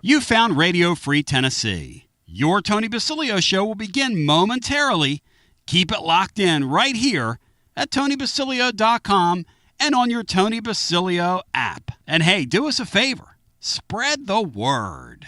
You found Radio Free Tennessee. Your Tony Basilio Show will begin momentarily. Keep it locked in right here at TonyBasilio.com and on your Tony Basilio app. And hey, do us a favor. Spread the word.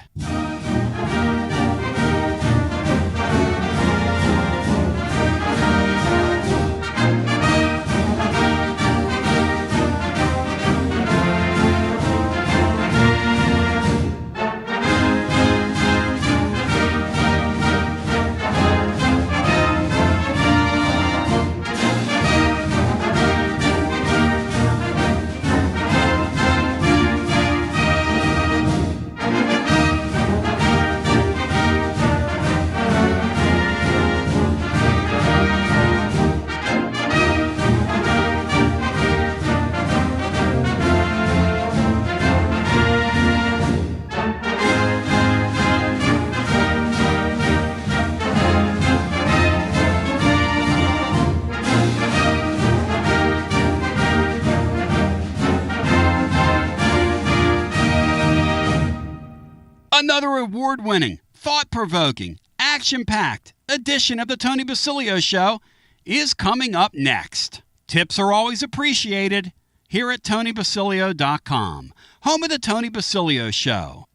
Another award-winning, thought-provoking, action-packed edition of the Tony Basilio Show is coming up next. Tips are always appreciated here at TonyBasilio.com, home of the Tony Basilio Show.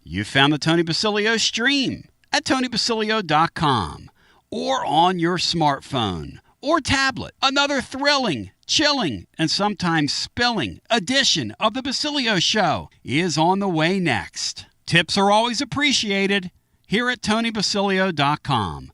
You found the Tony Basilio stream at TonyBasilio.com or on your smartphone or tablet. Another thrilling, chilling, and sometimes spilling edition of the Basilio Show is on the way next. Tips are always appreciated here at TonyBasilio.com.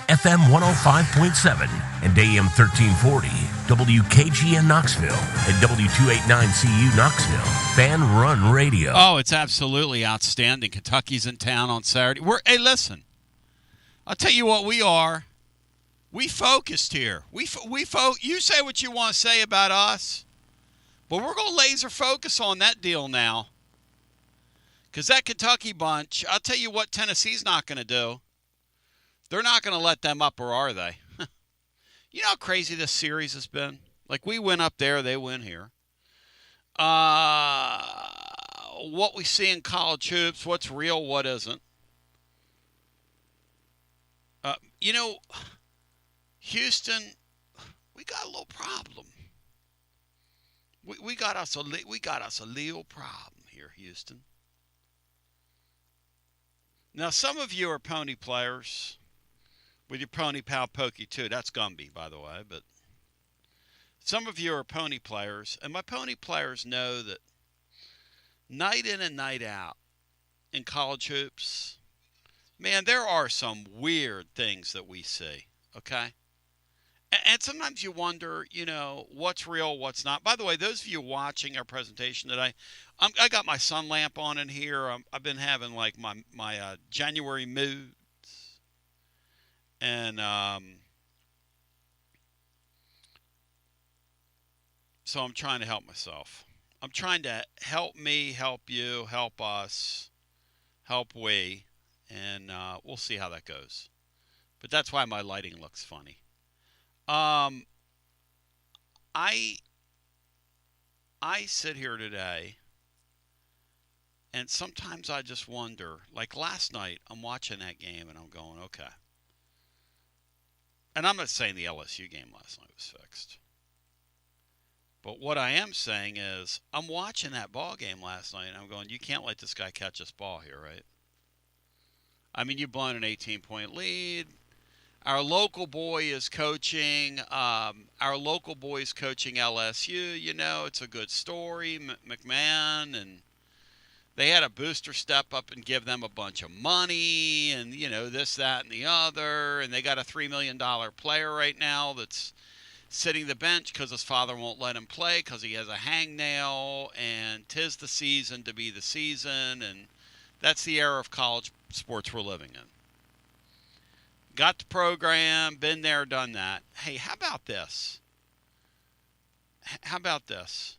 FM 105.7 and AM 1340, WKGN Knoxville and W289CU Knoxville, Fan Run Radio. Oh, it's absolutely outstanding. Kentucky's in town on Saturday. Hey, listen, I'll tell you what we are. We focused here. You say what you want to say about us, but we're going to laser focus on that deal now. Because that Kentucky bunch, I'll tell you what Tennessee's not going to do. They're not going to let them up, or are they? You know how crazy this series has been? Like, we win up there, they win here. What we see in college hoops, what's real, what isn't. Houston, we got a little problem. We got us a little problem here, Houston. Now, some of you are pony players. With your pony pal Pokey, too. That's Gumby, by the way. But some of you are pony players. And my pony players know that night in and night out in college hoops, man, there are some weird things that we see, okay? And sometimes you wonder, what's real, what's not. By the way, those of you watching our presentation today, I got my sun lamp on in here. I've been having like my January moods, and so I'm trying to help myself. I'm trying to help me, help you, help us, help we, and we'll see how that goes. But that's why my lighting looks funny. Um, I I sit here today, and sometimes I just wonder. Like last night, I'm watching that game, and I'm going, okay. And I'm not saying the LSU game last night was fixed. But what I am saying is, I'm watching that ball game last night, and I'm going, you can't let this guy catch this ball here, right? I mean, you've blown an 18-point lead. Our local boy is coaching. Our local boy is coaching LSU. It's a good story, McMahon, and they had a booster step up and give them a bunch of money, and this, that, and the other. And they got a $3 million player right now that's sitting the bench because his father won't let him play because he has a hangnail, and 'tis the season to be the season, and that's the era of college sports we're living in. Got the program, been there, done that. Hey, how about this? How about this?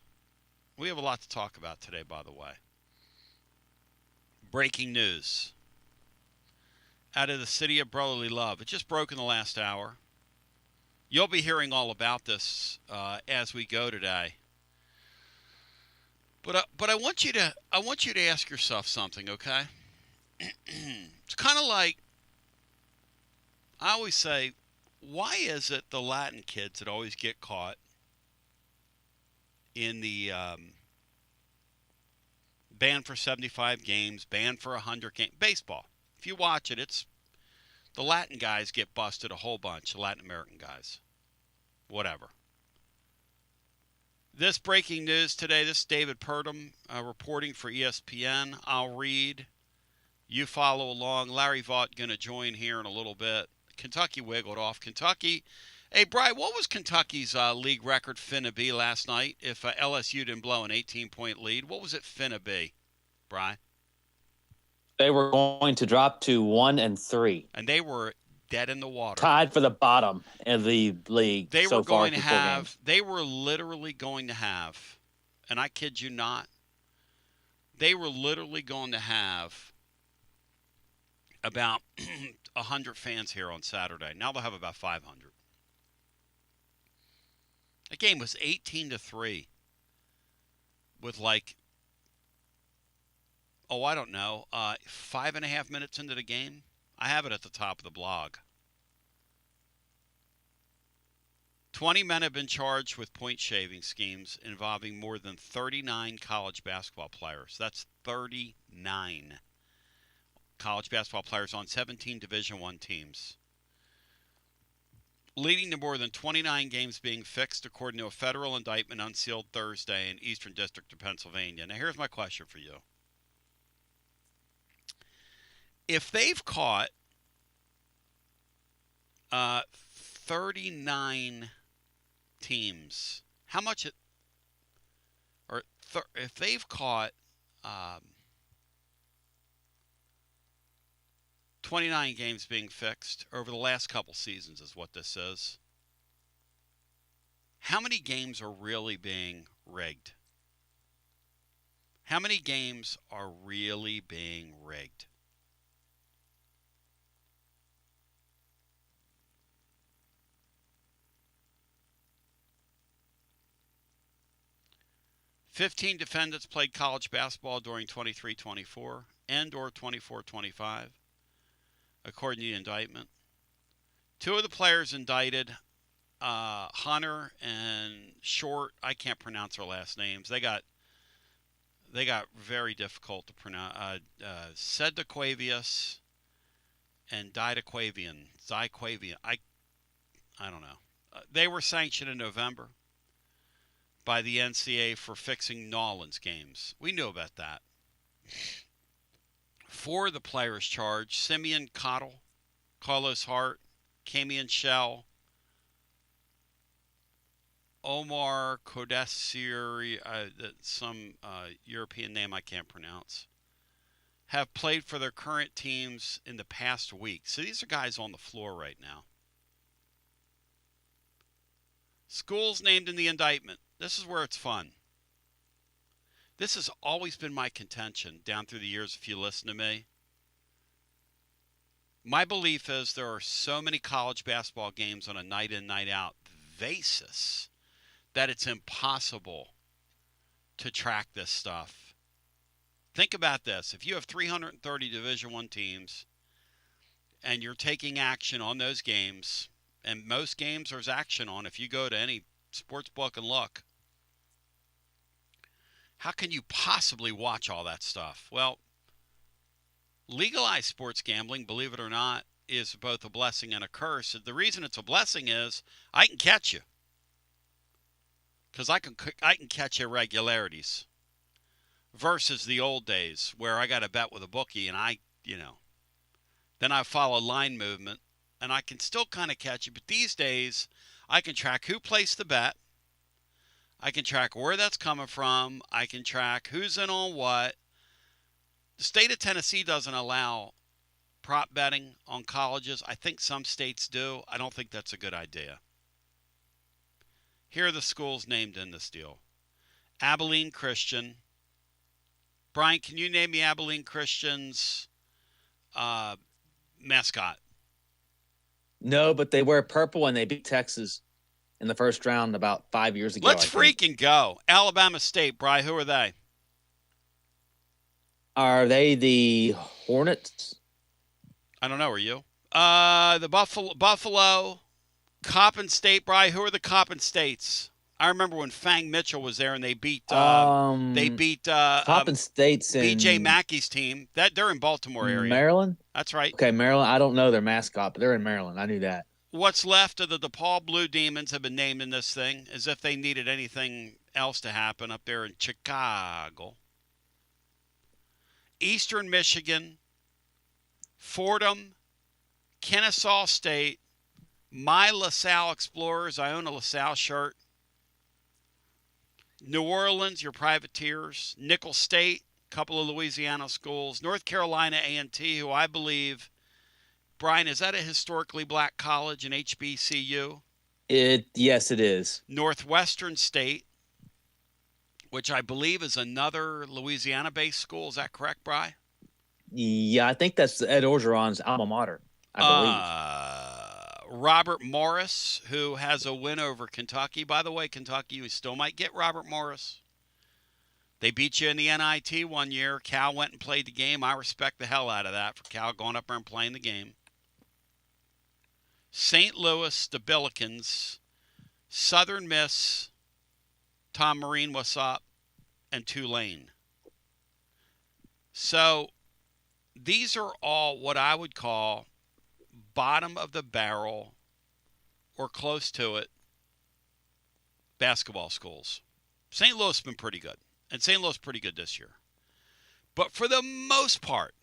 We have a lot to talk about today, by the way. Breaking news out of the city of brotherly love. It just broke in the last hour. You'll be hearing all about this as we go today. But I want you to ask yourself something, okay? It's kind of like, I always say, why is it the Latin kids that always get caught in the banned for 75 games, banned for 100 games? Baseball. If you watch it, it's the Latin guys get busted a whole bunch, the Latin American guys. Whatever. This breaking news today, this is David Purdom reporting for ESPN. I'll read. You follow along. Larry Vaught going to join here in a little bit. Kentucky wiggled off. Kentucky. Hey, Brian, what was Kentucky's league record finna be last night if LSU didn't blow an 18-point lead? What was it finna be, Brian? They were going to drop to 1-3. And they were dead in the water. Tied for the bottom of the league. They so were far going to have, they were literally going to have, and I kid you not, they were literally going to have about 100 fans here on Saturday. Now they'll have about 500. The game was 18-3 with like, I don't know, 5.5 minutes into the game. I have it at the top of the blog. 20 men have been charged with point shaving schemes involving more than 39 college basketball players. That's 39 college basketball players on 17 Division I teams, leading to more than 29 games being fixed, according to a federal indictment unsealed Thursday in Eastern District of Pennsylvania. Now, here's my question for you. If they've caught 39 teams, how much it, or if they've caught 29 games being fixed over the last couple seasons is what this is, how many games are really being rigged? How many games are really being rigged? "15 defendants played college basketball during 23-24 and or 24-25, according to the indictment. Two of the players indicted, Hunter and Short, I can't pronounce their last names. They got very difficult to pronounce. Sedaquavius and Didaquavian. I don't know. They were sanctioned in November by the NCAA for fixing Nolan's games. We knew about that. 4 of the players charged: Simeon Cottle, Carlos Hart, Camion Shell, Omar Kodesiri, some European name I can't pronounce, have played for their current teams in the past week. So these are guys on the floor right now. Schools named in the indictment. This is where it's fun. This has always been my contention down through the years, if you listen to me. My belief is there are so many college basketball games on a night in, night out basis that it's impossible to track this stuff. Think about this. If you have 330 Division I teams and you're taking action on those games, and most games there's action on, if you go to any sports book and look, how can you possibly watch all that stuff? Well, legalized sports gambling, believe it or not, is both a blessing and a curse. The reason it's a blessing is I can catch you. Because I can catch irregularities. Versus the old days where I got to bet with a bookie and then I follow line movement and I can still kind of catch you. But these days, I can track who placed the bet. I can track where that's coming from. I can track who's in on what. The state of Tennessee doesn't allow prop betting on colleges. I think some states do. I don't think that's a good idea. Here are the schools named in this deal. Abilene Christian. Brian, can you name me Abilene Christian's mascot? No, but they wear purple and they beat Texas in the first round about 5 years ago. Let's freaking go. Alabama State, Brian, who are they? Are they the Hornets? I don't know. Are you? The Buffalo, Coppin State, Brian. Who are the Coppin States? I remember when Fang Mitchell was there and they beat Coppin State's in B.J. Mackey's team. They're in Baltimore area. Maryland? That's right. Okay, Maryland. I don't know their mascot, but they're in Maryland. I knew that. What's left of the DePaul Blue Demons have been named in this thing, as if they needed anything else to happen up there in Chicago. Eastern Michigan, Fordham, Kennesaw State, my LaSalle Explorers. I own a LaSalle shirt. New Orleans, your Privateers. Nickel State, a couple of Louisiana schools. North Carolina A&T, who I believe, Brian, is that a historically black college, an HBCU? Yes, it is. Northwestern State, which I believe is another Louisiana-based school. Is that correct, Bri? Yeah, I think that's Ed Orgeron's alma mater, I believe. Robert Morris, who has a win over Kentucky. By the way, Kentucky, you still might get Robert Morris. They beat you in the NIT one year. Cal went and played the game. I respect the hell out of that for Cal going up there and playing the game. St. Louis, the Billikens, Southern Miss, Tom Marine, what's up, and Tulane. So these are all what I would call bottom of the barrel or close to it basketball schools. St. Louis has been pretty good, and St. Louis pretty good this year. But for the most part,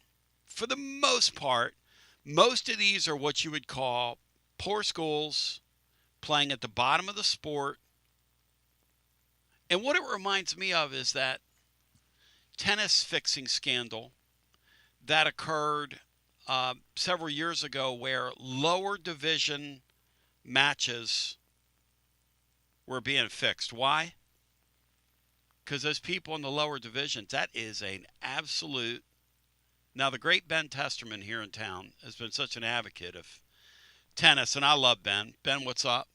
most of these are what you would call poor schools playing at the bottom of the sport. And what it reminds me of is that tennis fixing scandal that occurred several years ago where lower division matches were being fixed. Why? Because those people in the lower divisions, that is an absolute... Now, the great Ben Testerman here in town has been such an advocate of tennis, and I love Ben. Ben, what's up?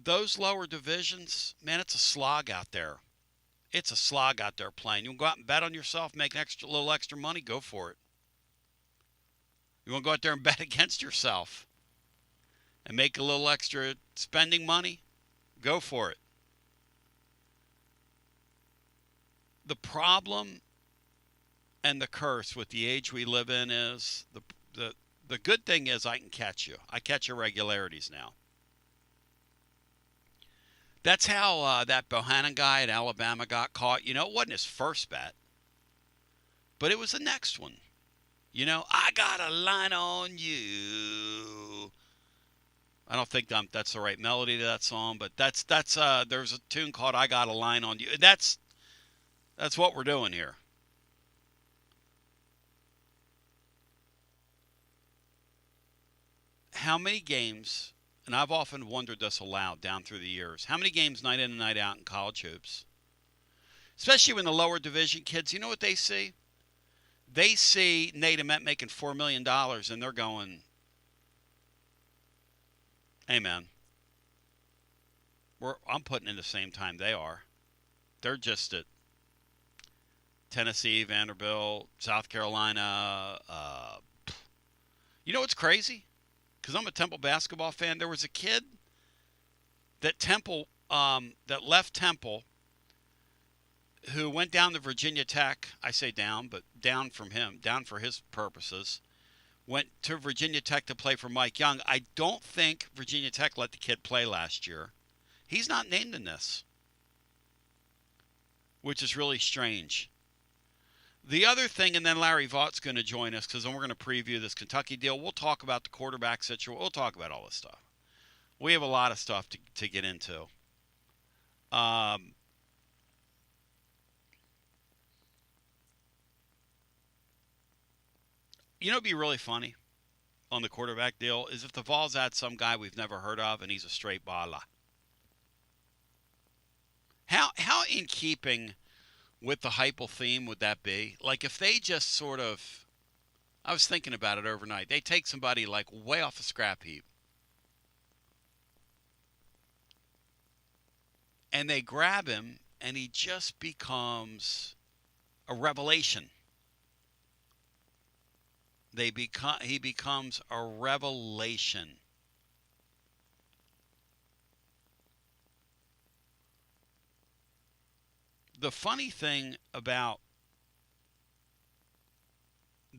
Those lower divisions, man, it's a slog out there. It's a slog out there playing. You want to go out and bet on yourself, make a little extra money, go for it. You want to go out there and bet against yourself and make a little extra spending money, go for it. The problem and the curse with the age we live in is the good thing is I can catch you. I catch irregularities now. That's how that Bohannon guy at Alabama got caught. You know, it wasn't his first bet, but it was the next one. I got a line on you. I don't think that's the right melody to that song, but that's there's a tune called "I Got a Line on You." That's what we're doing here. How many games, and I've often wondered this aloud down through the years, how many games night in and night out in college hoops, especially when the lower division kids, you know what they see? They see Nate Ament making $4 million, and they're going, hey, man, I'm putting in the same time they are. They're just at Tennessee, Vanderbilt, South Carolina. You know what's crazy? Because I'm a Temple basketball fan. There was a kid that left Temple, who went down to Virginia Tech. I say down, but down from him, down for his purposes. Went to Virginia Tech to play for Mike Young. I don't think Virginia Tech let the kid play last year. He's not named in this, which is really strange. The other thing, and then Larry Vaught's going to join us, because then we're going to preview this Kentucky deal. We'll talk about the quarterback situation. We'll talk about all this stuff. We have a lot of stuff to get into. It'd be really funny on the quarterback deal is if the Vols had some guy we've never heard of, and he's a straight baller. How in keeping with the Heupel theme would that be? Like if they just sort of, I was thinking about it overnight. They take somebody like way off the scrap heap, and they grab him, and he just becomes a revelation. He becomes a revelation. The funny thing about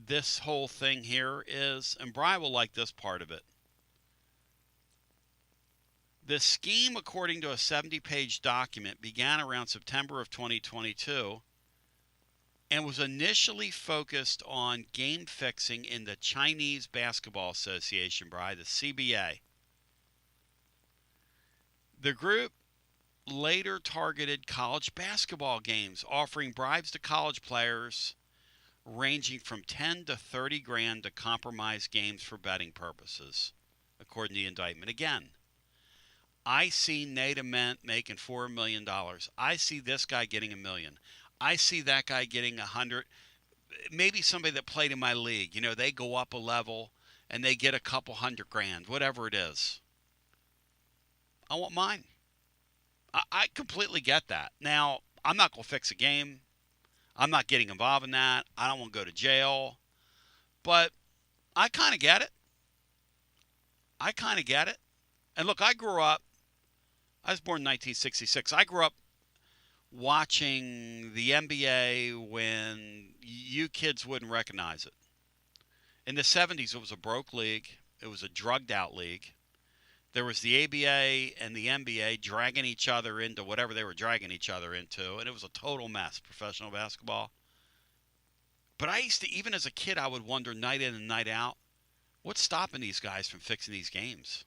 this whole thing here is, and Brian will like this part of it, the scheme, according to a 70-page document, began around September of 2022 and was initially focused on game fixing in the Chinese Basketball Association, Brian, the CBA. The group later targeted college basketball games, offering bribes to college players ranging from 10 to 30 grand to compromise games for betting purposes, according to the indictment. Again, I see Nate Ament making $4 million. I see this guy getting $1 million. I see that guy getting 100. Maybe somebody that played in my league, they go up a level and they get a couple $100,000, whatever it is. I want mine. I completely get that. Now, I'm not going to fix a game. I'm not getting involved in that. I don't want to go to jail. But I kind of get it. And look, I was born in 1966. I grew up watching the NBA when you kids wouldn't recognize it. In the 70s, it was a broke league. It was a drugged-out league. There was the ABA and the NBA dragging each other into whatever they were dragging each other into, and it was a total mess, professional basketball. But I used to, even as a kid, I would wonder night in and night out, what's stopping these guys from fixing these games?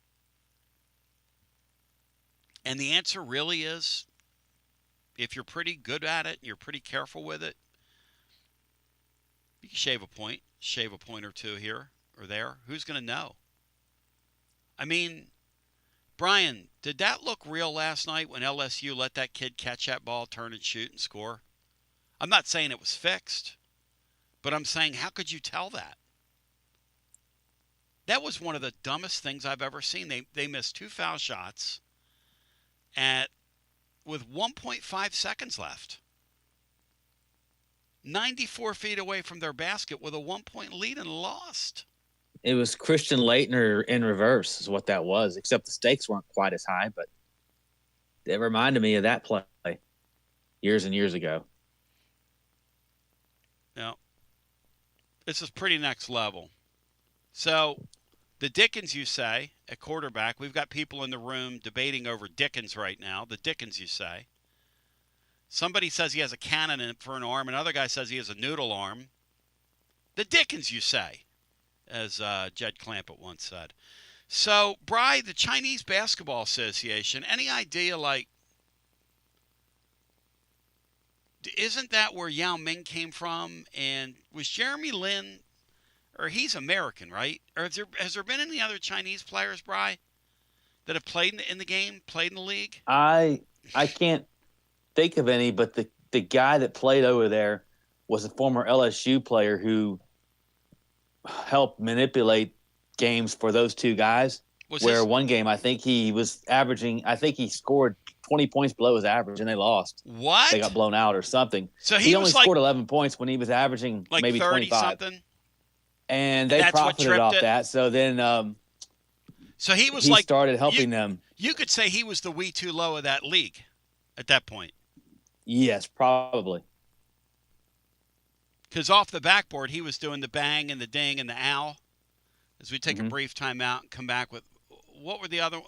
And the answer really is, if you're pretty good at it and you're pretty careful with it, you can shave a point or two here or there. Who's going to know? I mean, Brian, did that look real last night when LSU let that kid catch that ball, turn and shoot, and score? I'm not saying it was fixed, but I'm saying, how could you tell that? That was one of the dumbest things I've ever seen. They missed 2 foul shots with 1.5 seconds left. 94 feet away from their basket with a 1-point lead and lost. It was Christian Laettner in reverse is what that was, except the stakes weren't quite as high, but it reminded me of that play years and years ago. Yeah. This is pretty next level. So the Dickens, you say, at quarterback, we've got people in the room debating over Dickens right now. The Dickens, you say. Somebody says he has a cannon for an arm. Another guy says he has a noodle arm. The dickens, you say, as Jed Clampett once said. So, Bri, the Chinese Basketball Association, any idea, like, isn't that where Yao Ming came from? And was Jeremy Lin, or he's American, right? Or has there been any other Chinese players, Bri, that have played in the game, played in the league? I can't think of any, but the guy that played over there was a former LSU player who helped manipulate games for those two guys. One game, I think he scored 20 points below his average and they lost. What? They got blown out or something. So he only scored 11 points when he was averaging like maybe 30 25. something. And they profited off that. So then so he started helping them. You could say he was the we too low of that league at that point. Yes, probably. Because off the backboard, he was doing the bang and the ding and the ow. As we take a brief time out and come back with, what were the other?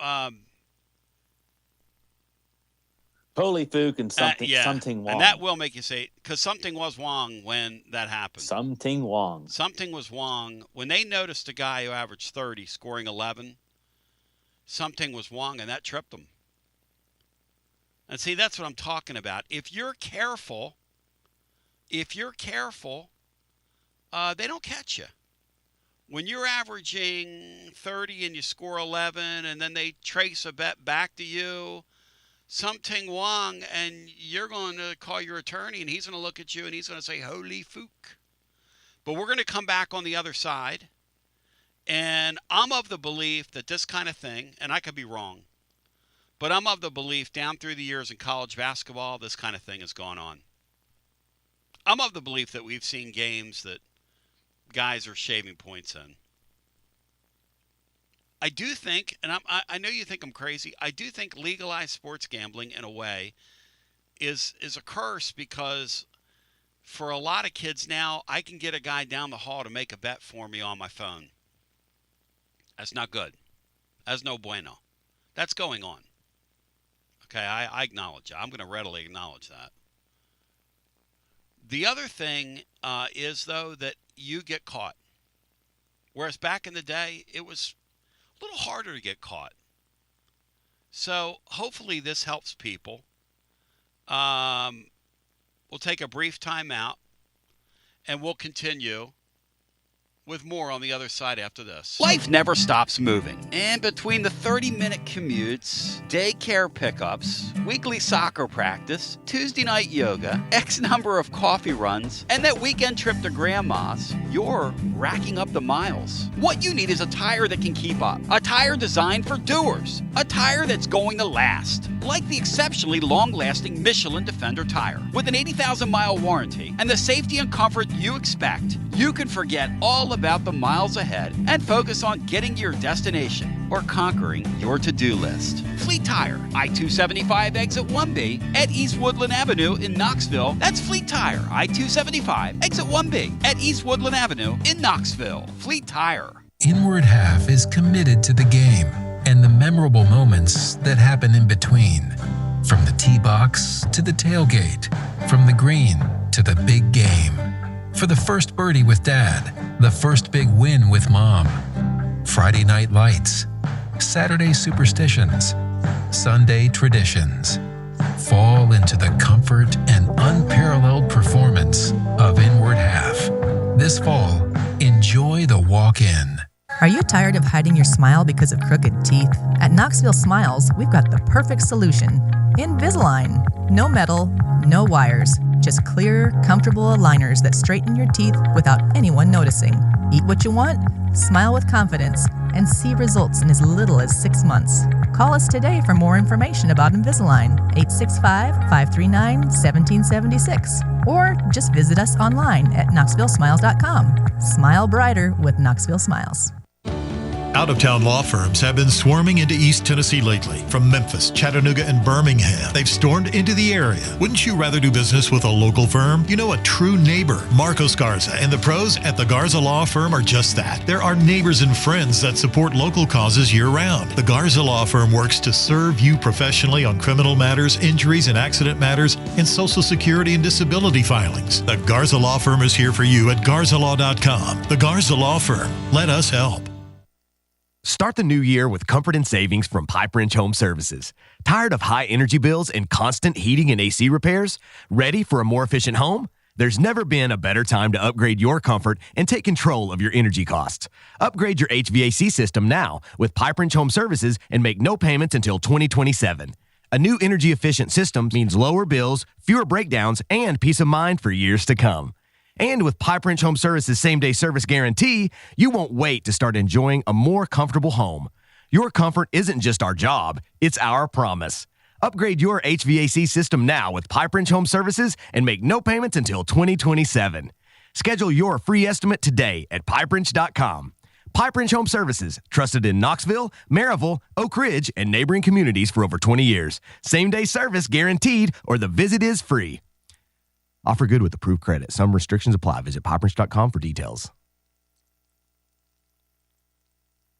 Holy Fook and something Wong. And that will make you say, because something was Wong when that happened. Something Wong. Something was Wong. When they noticed a guy who averaged 30 scoring 11, something was Wong, and that tripped them. And see, that's what I'm talking about. If you're careful, they don't catch you. When you're averaging 30 and you score 11 and then they trace a bet back to you, something Wong, and you're going to call your attorney and he's going to look at you and he's going to say, holy Fook. But we're going to come back on the other side. And I'm of the belief that this kind of thing, and I could be wrong, but I'm of the belief down through the years in college basketball, this kind of thing has gone on. I'm of the belief that we've seen games that guys are shaving points in. I do think, and I know you think I'm crazy, I do think legalized sports gambling in a way is a curse, because for a lot of kids now, I can get a guy down the hall to make a bet for me on my phone. That's not good. That's no bueno. That's going on. Okay, I acknowledge that. I'm going to readily acknowledge that. The other thing is, though, that you get caught. Whereas back in the day, it was a little harder to get caught. So hopefully this helps people. We'll take a brief time out, and we'll continue with more on the other side after this. Life never stops moving. And between the 30-minute commutes, daycare pickups, weekly soccer practice, Tuesday night yoga, X number of coffee runs, and that weekend trip to grandma's, you're racking up the miles. What you need is a tire that can keep up. A tire designed for doers. A tire that's going to last. Like the exceptionally long-lasting Michelin Defender tire. With an 80,000-mile warranty and the safety and comfort you expect, you can forget all about the miles ahead and focus on getting to your destination or conquering your to-do list. Fleet Tire, I-275 exit 1B at East Woodland Avenue in Knoxville. That's Fleet Tire, I-275 exit 1B at East Woodland Avenue in Knoxville. Fleet Tire. Inward Half is committed to the game and the memorable moments that happen in between. From the tee box to the tailgate, from the green to the big game. For the first birdie with Dad, the first big win with Mom. Friday night lights, Saturday superstitions, Sunday traditions. Fall into the comfort and unparalleled performance of Inward Half. This fall, enjoy the walk-in. Are you tired of hiding your smile because of crooked teeth? At Knoxville Smiles, we've got the perfect solution. Invisalign. No metal, no wires. Just clear, comfortable aligners that straighten your teeth without anyone noticing. Eat what you want, smile with confidence, and see results in as little as 6 months. Call us today for more information about Invisalign, 865-539-1776. Or just visit us online at knoxvillesmiles.com. Smile brighter with Knoxville Smiles. Out-of-town law firms have been swarming into East Tennessee lately. From Memphis, Chattanooga, and Birmingham, they've stormed into the area. Wouldn't you rather do business with a local firm? You know, a true neighbor. Marcos Garza and the pros at the Garza Law Firm are just that. There are neighbors and friends that support local causes year-round. The Garza Law Firm works to serve you professionally on criminal matters, injuries and accident matters, and Social Security and disability filings. The Garza Law Firm is here for you at garzalaw.com. The Garza Law Firm. Let us help. Start the new year with comfort and savings from Pipe Wrench Home Services. Tired of high energy bills and constant heating and AC repairs? Ready for a more efficient home? There's never been a better time to upgrade your comfort and take control of your energy costs. Upgrade your HVAC system now with Pipe Wrench Home Services and make no payments until 2027. A new energy-efficient system means lower bills, fewer breakdowns, and peace of mind for years to come. And with Pipe Wrench Home Services same-day service guarantee, you won't wait to start enjoying a more comfortable home. Your comfort isn't just our job, it's our promise. Upgrade your HVAC system now with Pipe Wrench Home Services and make no payments until 2027. Schedule your free estimate today at pipewrench.com. Pipe Wrench Home Services, trusted in Knoxville, Maryville, Oak Ridge, and neighboring communities for over 20 years. Same-day service guaranteed, or the visit is free. Offer good with approved credit. Some restrictions apply. Visit pipewrench.com for details.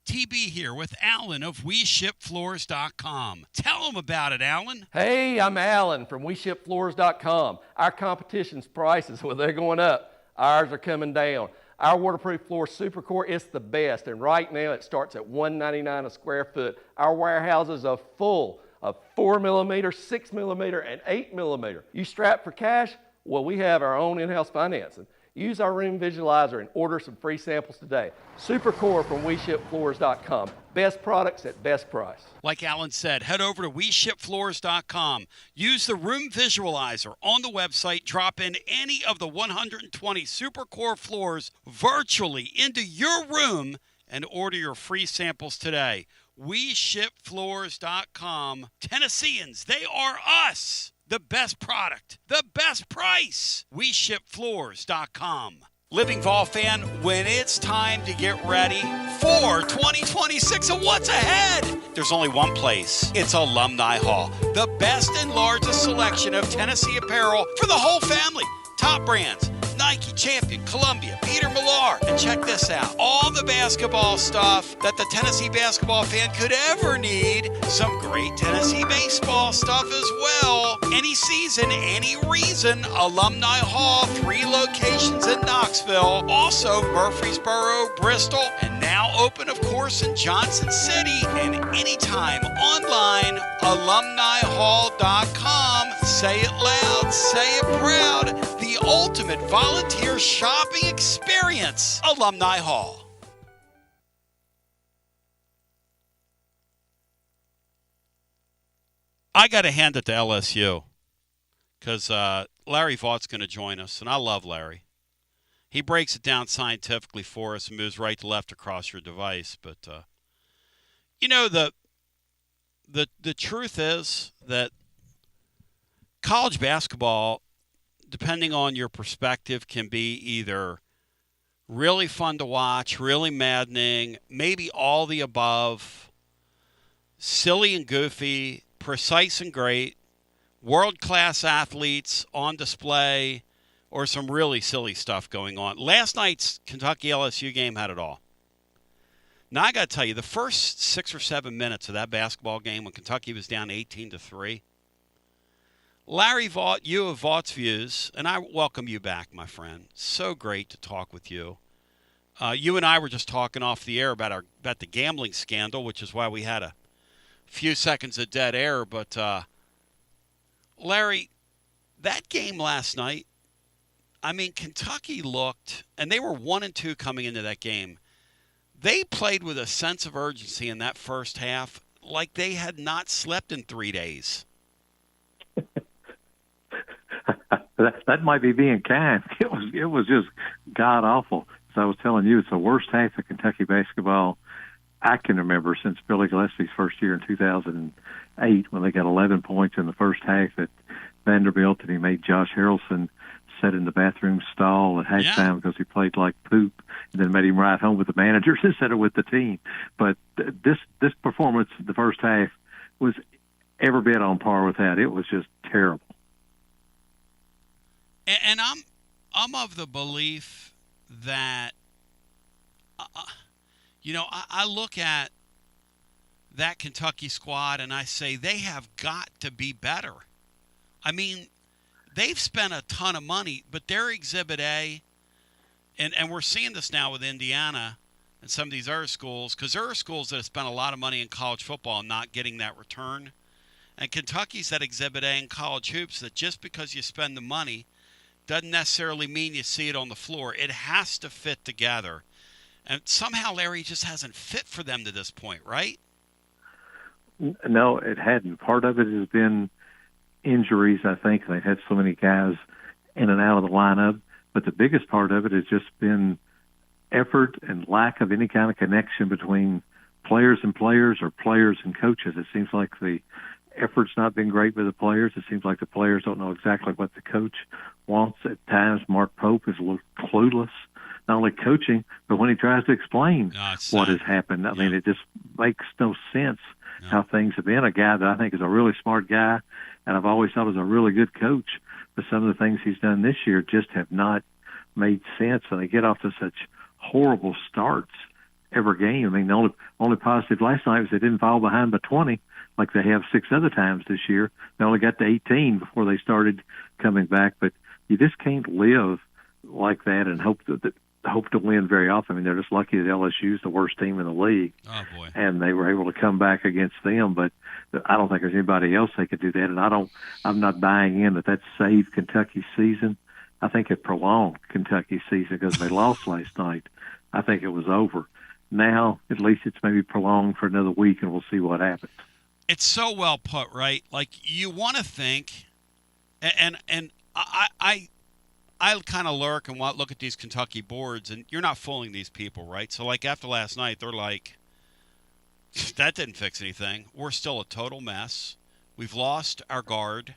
TB here with Alan of WeShipFloors.com. Tell them about it, Alan. Hey, I'm Alan from WeShipFloors.com. Our competition's prices, well, they're going up. Ours are coming down. Our waterproof floor Supercore is the best, and right now it starts at $199 a square foot. Our warehouses are full of 4mm, 6mm, and 8mm. You strapped for cash? Well, we have our own in-house financing. Use our room visualizer and order some free samples today. Supercore from WeShipFloors.com. Best products at best price. Like Alan said, head over to WeShipFloors.com. Use the room visualizer on the website. Drop in any of the 120 Supercore floors virtually into your room and order your free samples today. WeShipFloors.com. Tennesseans, they are us. The best product, the best price. WeShipFloors.com. Living Vol fan, when it's time to get ready for 2026 and what's ahead, there's only one place. It's Alumni Hall. The best and largest selection of Tennessee apparel for the whole family. Top brands, Nike, Champion, Columbia, Peter Millar. And check this out. All the basketball stuff that the Tennessee basketball fan could ever need. Some great Tennessee baseball stuff as well. Any season, any reason. Alumni Hall, 3 locations in Knoxville. Also Murfreesboro, Bristol, and now open, of course, in Johnson City. And anytime online, alumnihall.com. Say it loud, say it proud. The ultimate volunteer shopping experience. Alumni Hall. I got to hand it to LSU because Larry Vaught's going to join us, and I love Larry. He breaks it down scientifically for us and moves right to left across your device. But, you know, the truth is that college basketball, depending on your perspective, can be either really fun to watch, really maddening, maybe all the above, silly and goofy, precise and great, world-class athletes on display, or some really silly stuff going on. Last night's Kentucky-LSU game had it all. Now, I got to tell you, the first 6 or 7 minutes of that basketball game when Kentucky was down 18-3, Larry Vaught, you of Vaught's Views, and I welcome you back, my friend. So great to talk with you. You and I were just talking off the air about the gambling scandal, which is why we had a few seconds of dead air. But, Larry, that game last night, I mean, Kentucky looked, and they were 1-2 coming into that game. They played with a sense of urgency in that first half like they had not slept in 3 days. That might be being kind. It was just god awful. As I was telling you, it's the worst half of Kentucky basketball I can remember since Billy Gillespie's first year in 2008 when they got 11 points in the first half at Vanderbilt, and he made Josh Harrelson sat in the bathroom stall at halftime because he played like poop, and then made him ride home with the managers instead of with the team. But this performance, the first half, was every bit on par with that. It was just terrible. And I'm of the belief that, I look at that Kentucky squad and I say they have got to be better. I mean, they've spent a ton of money, but they're Exhibit A, and we're seeing this now with Indiana and some of these other schools, because there are schools that have spent a lot of money in college football and not getting that return. And Kentucky's that Exhibit A in college hoops, that just because you spend the money doesn't necessarily mean you see it on the floor. It has to fit together. And somehow Larry just hasn't fit for them to this point, right? No, it hadn't. Part of it has been injuries, I think. They've had so many guys in and out of the lineup. But the biggest part of it has just been effort and lack of any kind of connection between players and players, or players and coaches. It seems like the effort's not been great with the players. It seems like the players don't know exactly what the coach wants. At times, Mark Pope is a little clueless, not only coaching, but when he tries to explain what has happened. I mean, it just makes no sense how things have been. A guy that I think is a really smart guy, and I've always thought was a really good coach, but some of the things he's done this year just have not made sense, and they get off to such horrible starts every game. I mean, the only positive last night was they didn't fall behind by 20 like they have 6 other times this year. They only got to 18 before they started coming back, but you just can't live like that and hope to win very often. I mean, they're just lucky that LSU is the worst team in the league. Oh, boy. And they were able to come back against them, but I don't think there's anybody else they could do that. And I'm not buying in that saved Kentucky's season. I think it prolonged Kentucky's season because they lost last night. I think it was over. Now, at least it's maybe prolonged for another week, and we'll see what happens. It's so well put, right? Like, you want to think, and I kind of lurk and look at these Kentucky boards, and you're not fooling these people, right? So, like, after last night, they're like, that didn't fix anything. We're still a total mess. We've lost our guard.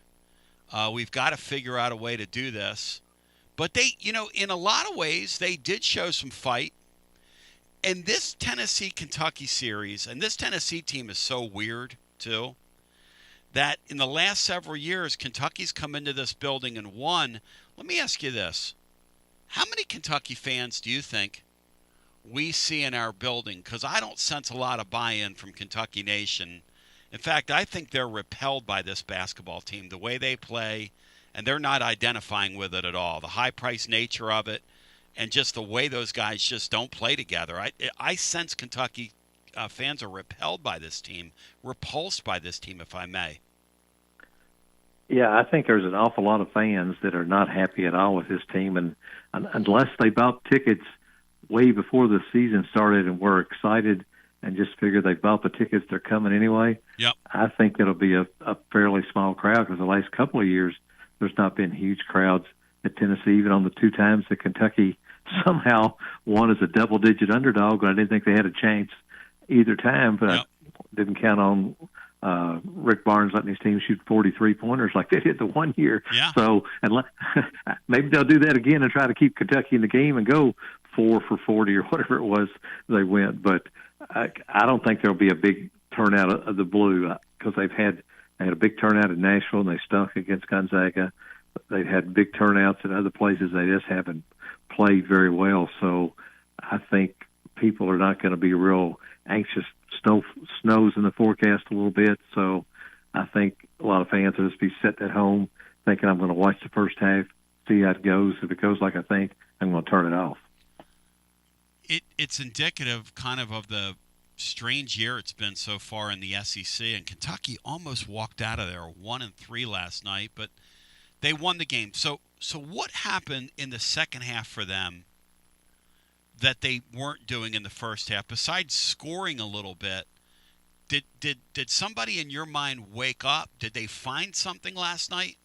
We've got to figure out a way to do this. But they, in a lot of ways, they did show some fight. And this Tennessee-Kentucky series, and this Tennessee team is so weird, too, that in the last several years, Kentucky's come into this building and won. Let me ask you this. How many Kentucky fans do you think we see in our building? Because I don't sense a lot of buy-in from Kentucky Nation. In fact, I think they're repelled by this basketball team, the way they play, and they're not identifying with it at all. The high-priced nature of it, and just the way those guys just don't play together. I sense Kentucky fans are repelled by this team, repulsed by this team, if I may. Yeah, I think there's an awful lot of fans that are not happy at all with this team, and unless they bought tickets way before the season started and were excited and just figured they bought the tickets, they're coming anyway. Yep. I think it'll be a fairly small crowd because the last couple of years there's not been huge crowds at Tennessee, even on the 2 times that Kentucky somehow won as a double-digit underdog. But I didn't think they had a chance either time, but I didn't count on Rick Barnes letting his team shoot 43-pointers like they did the one year. Yeah. So maybe they'll do that again and try to keep Kentucky in the game and go 4 for 40 or whatever it was they went. But I don't think there'll be a big turnout of the blue because they had a big turnout in Nashville and they stunk against Gonzaga. They've had big turnouts in other places. They just haven't played very well. So I think people are not going to be real anxious. Snows in the forecast a little bit. So I think a lot of fans will just be sitting at home thinking, I'm going to watch the first half, see how it goes. If it goes like I think, I'm going to turn it off. It's indicative kind of the strange year it's been so far in the SEC, and Kentucky almost walked out of there 1-3 last night, but they won the game. So what happened in the second half for them that they weren't doing in the first half besides scoring a little bit? Did somebody in your mind wake up? Did they find something last night?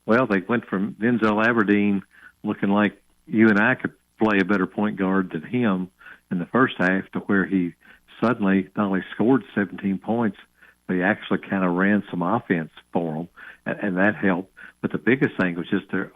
Well, they went from Denzel Aberdeen looking like you and I could play a better point guard than him in the first half to where he suddenly not only scored 17 points, but he actually kind of ran some offense for them, and that helped. But the biggest thing was just their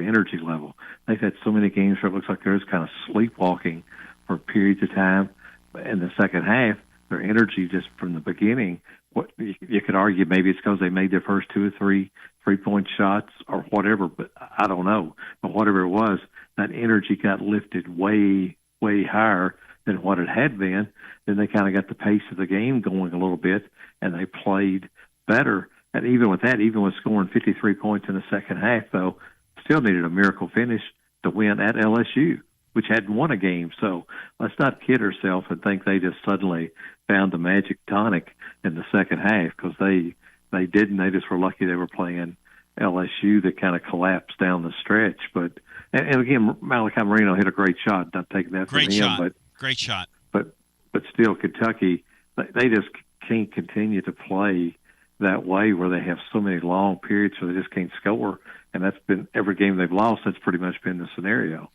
energy level. They've had so many games where it looks like they're just kind of sleepwalking for periods of time. In the second half, their energy just from the beginning, what you could argue maybe it's because they made their first 2 or 3 3-point shots or whatever, but I don't know. But whatever it was, that energy got lifted way, way higher than what it had been. Then they kind of got the pace of the game going a little bit, and they played better. And even with that, even with scoring 53 points in the second half, though, still needed a miracle finish to win at LSU, which hadn't won a game. So let's not kid ourselves and think they just suddenly found the magic tonic in the second half, because they didn't. They just were lucky they were playing LSU that kind of collapsed down the stretch. But and again, Malachi Marino hit a great shot. Not taking that from him, but great shot. But still, Kentucky, they just can't continue to play that way where they have so many long periods where they just can't score. And that's been every game they've lost. That's pretty much been the scenario.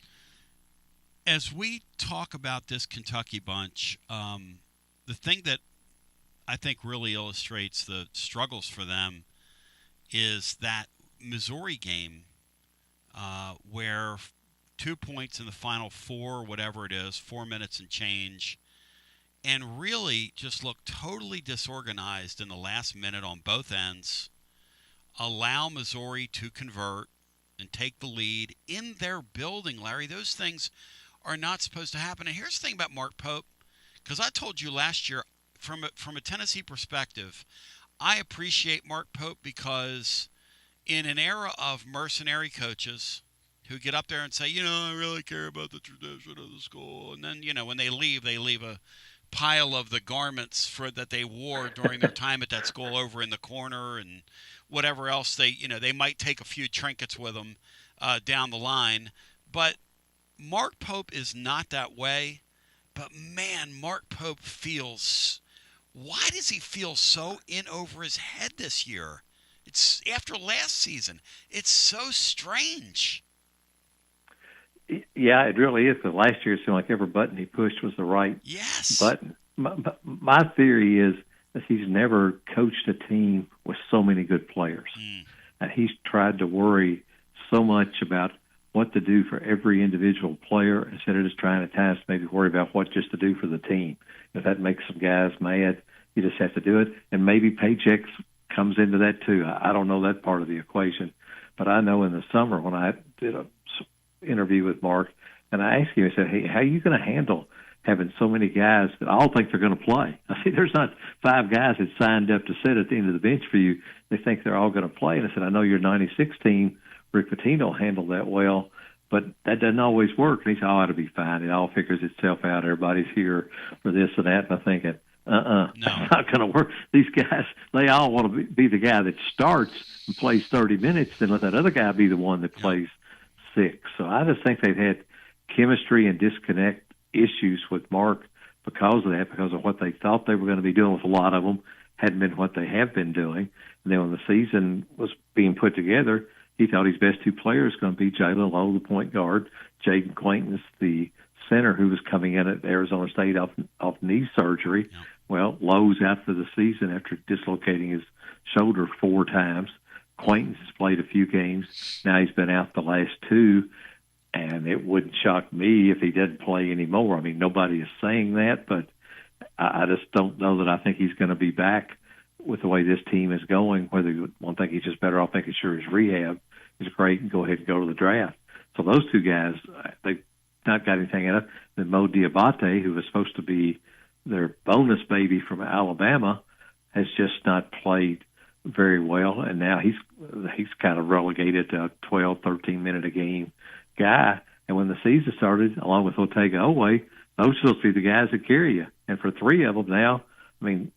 As we talk about this Kentucky bunch, the thing that I think really illustrates the struggles for them is that Missouri game where 2 points in the final 4, whatever it is, 4 minutes and change, and really just looked totally disorganized in the last minute on both ends, allow Missouri to convert and take the lead in their building, Larry. Those things are not supposed to happen. And here's the thing about Mark Pope, because I told you last year, from a Tennessee perspective, I appreciate Mark Pope because in an era of mercenary coaches who get up there and say, I really care about the tradition of the school, and then, when they leave a pile of the garments that they wore during their time at that school over in the corner, and whatever else they might take a few trinkets with them down the line. But Mark Pope is not that way. But man, Mark Pope feels. Why does he feel so in over his head this year? It's after last season. It's so strange. Yeah, it really is. Because last year it seemed like every button he pushed was the right button. My theory is that he's never coached a team with so many good players. And he's tried to worry so much about what to do for every individual player instead of just trying at times maybe worry about what just to do for the team. If that makes some guys mad, you just have to do it. And maybe paychecks comes into that too. I don't know that part of the equation. But I know in the summer when I did an interview with Mark, and I asked him, I said, hey, how are you going to handle having so many guys that all think they're going to play? I said, there's not 5 guys that signed up to sit at the end of the bench for you. They think they're all going to play. And I said, I know your 96 team, Rick Pitino, handled that well, but that doesn't always work. And he said, it'll be fine. It all figures itself out. Everybody's here for this and that. And I'm thinking, no. That's not going to work. These guys, they all want to be the guy that starts and plays 30 minutes, then let that other guy be the one that plays 6. So I just think they've had chemistry and disconnect issues with Mark because of that, because of what they thought they were going to be doing with a lot of them hadn't been what they have been doing. And then when the season was being put together, he thought his best 2 players were going to be Jalen Lowe, the point guard, Jaden Quaintance, the center who was coming in at Arizona State off knee surgery. Yeah. Well, Lowe's out for the season after dislocating his shoulder 4 times. Quaintance has played a few games. Now he's been out the last 2, and it wouldn't shock me if he didn't play anymore. I mean, nobody is saying that, but I just don't know that I think he's going to be back with the way this team is going. Whether one thing he's just better off making sure his rehab is great and go ahead and go to the draft. So those 2 guys, they've not got anything out of it. Then Mo Diabate, who was supposed to be their bonus baby from Alabama, has just not played very well, and now he's kind of relegated to a 12, 13-minute a game guy. And when the season started, along with Otega Owe, those are supposed to be the guys that carry you. And for 3 of them now, I mean,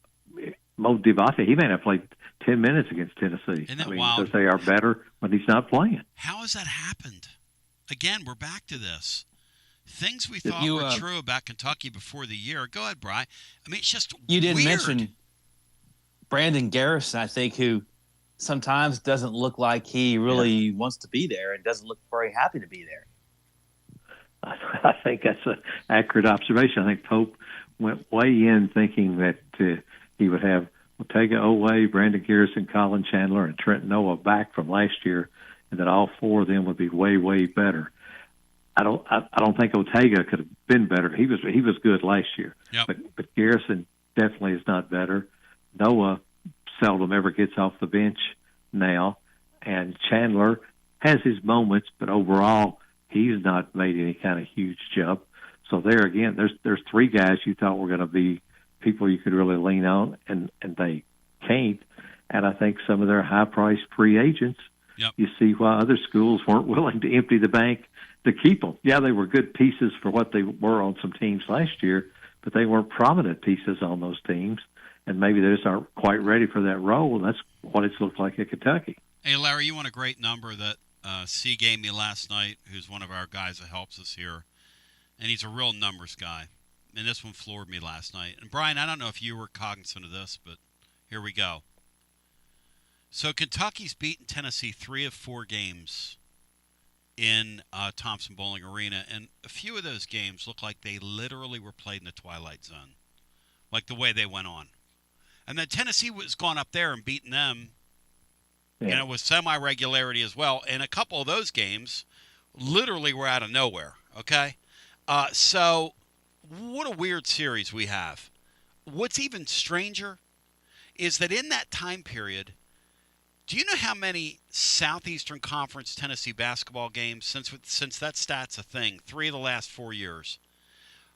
Mo Diabate, he may not play 10 minutes against Tennessee. Isn't that wild? Because they are better when he's not playing. How has that happened? Again, we're back to this. Things we thought were true about Kentucky before the year. Go ahead, Bri. I mean, it's just you didn't weird. mention Brandon Garrison, I think, who sometimes doesn't look like he really wants to be there and doesn't look very happy to be there. I think that's an accurate observation. I think Pope went way in thinking that he would have Ortega, Oway, Brandon Garrison, Colin Chandler, and Trent Noah back from last year, and that all four of them would be way, way better. I don't think Ortega could have been better. He was good last year, yep. but Garrison definitely is not better. Noah seldom ever gets off the bench now, and Chandler has his moments, but overall he's not made any kind of huge jump. So there again, there's three guys you thought were going to be people you could really lean on, and they can't. And I think some of their high-priced free agents, yep. you see why other schools weren't willing to empty the bank to keep them. Yeah, they were good pieces for what they were on some teams last year, but they weren't prominent pieces on those teams, and maybe they just aren't quite ready for that role, and that's what it's looked like at Kentucky. Hey, Larry, you want a great number that C gave me last night, who's one of our guys that helps us here, and he's a real numbers guy, and this one floored me last night. And, Brian, I don't know if you were cognizant of this, but here we go. So Kentucky's beaten Tennessee 3 of 4 games in Thompson-Boling Arena, and a few of those games look like they literally were played in the Twilight Zone, like the way they went on. And then Tennessee was gone up there and beaten them, with semi-regularity as well. And a couple of those games literally were out of nowhere, okay? So what a weird series we have. What's even stranger is that in that time period, do you know how many Southeastern Conference Tennessee basketball games, since that stat's a thing, 3 of the last 4 years,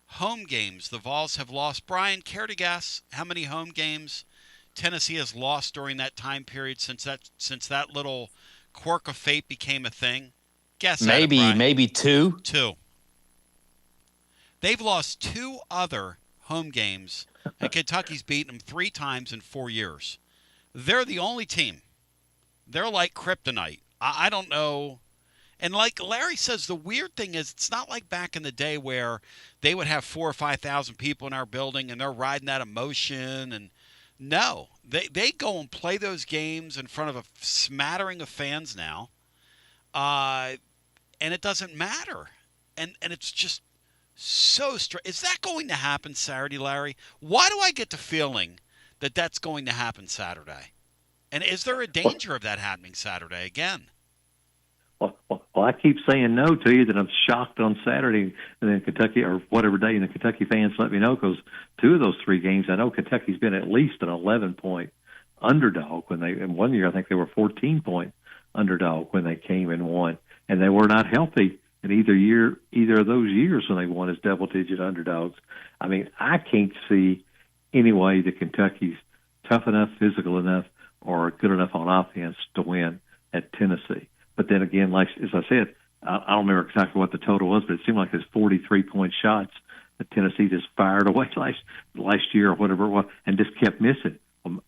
home games the Vols have lost? Brian, care to guess how many home games Tennessee has lost during that time period since that little quirk of fate became a thing? Guess maybe 2. 2. They've lost 2 other home games, and Kentucky's beaten them 3 times in 4 years. They're the only team. They're like kryptonite. I don't know. And like Larry says, the weird thing is it's not like back in the day where they would have 4,000 or 5,000 people in our building and they're riding that emotion. And no, they go and play those games in front of a smattering of fans now. And it doesn't matter. And it's just so strange. Is that going to happen Saturday, Larry? Why do I get the feeling that that's going to happen Saturday? And is there a danger of that happening Saturday again? Well, I keep saying no to you that I'm shocked on Saturday, and then Kentucky or whatever day, and the Kentucky fans let me know, because 2 of those 3 games, I know Kentucky's been at least an 11-point underdog when they. In one year, I think they were 14-point underdog when they came and won, and they were not healthy in either of those years when they won as double-digit underdogs. I mean, I can't see any way that Kentucky's tough enough, physical enough, or good enough on offense to win at Tennessee. But then again, like as I said, I don't remember exactly what the total was, but it seemed like there's 43-point shots that Tennessee just fired away last year or whatever it was, and just kept missing.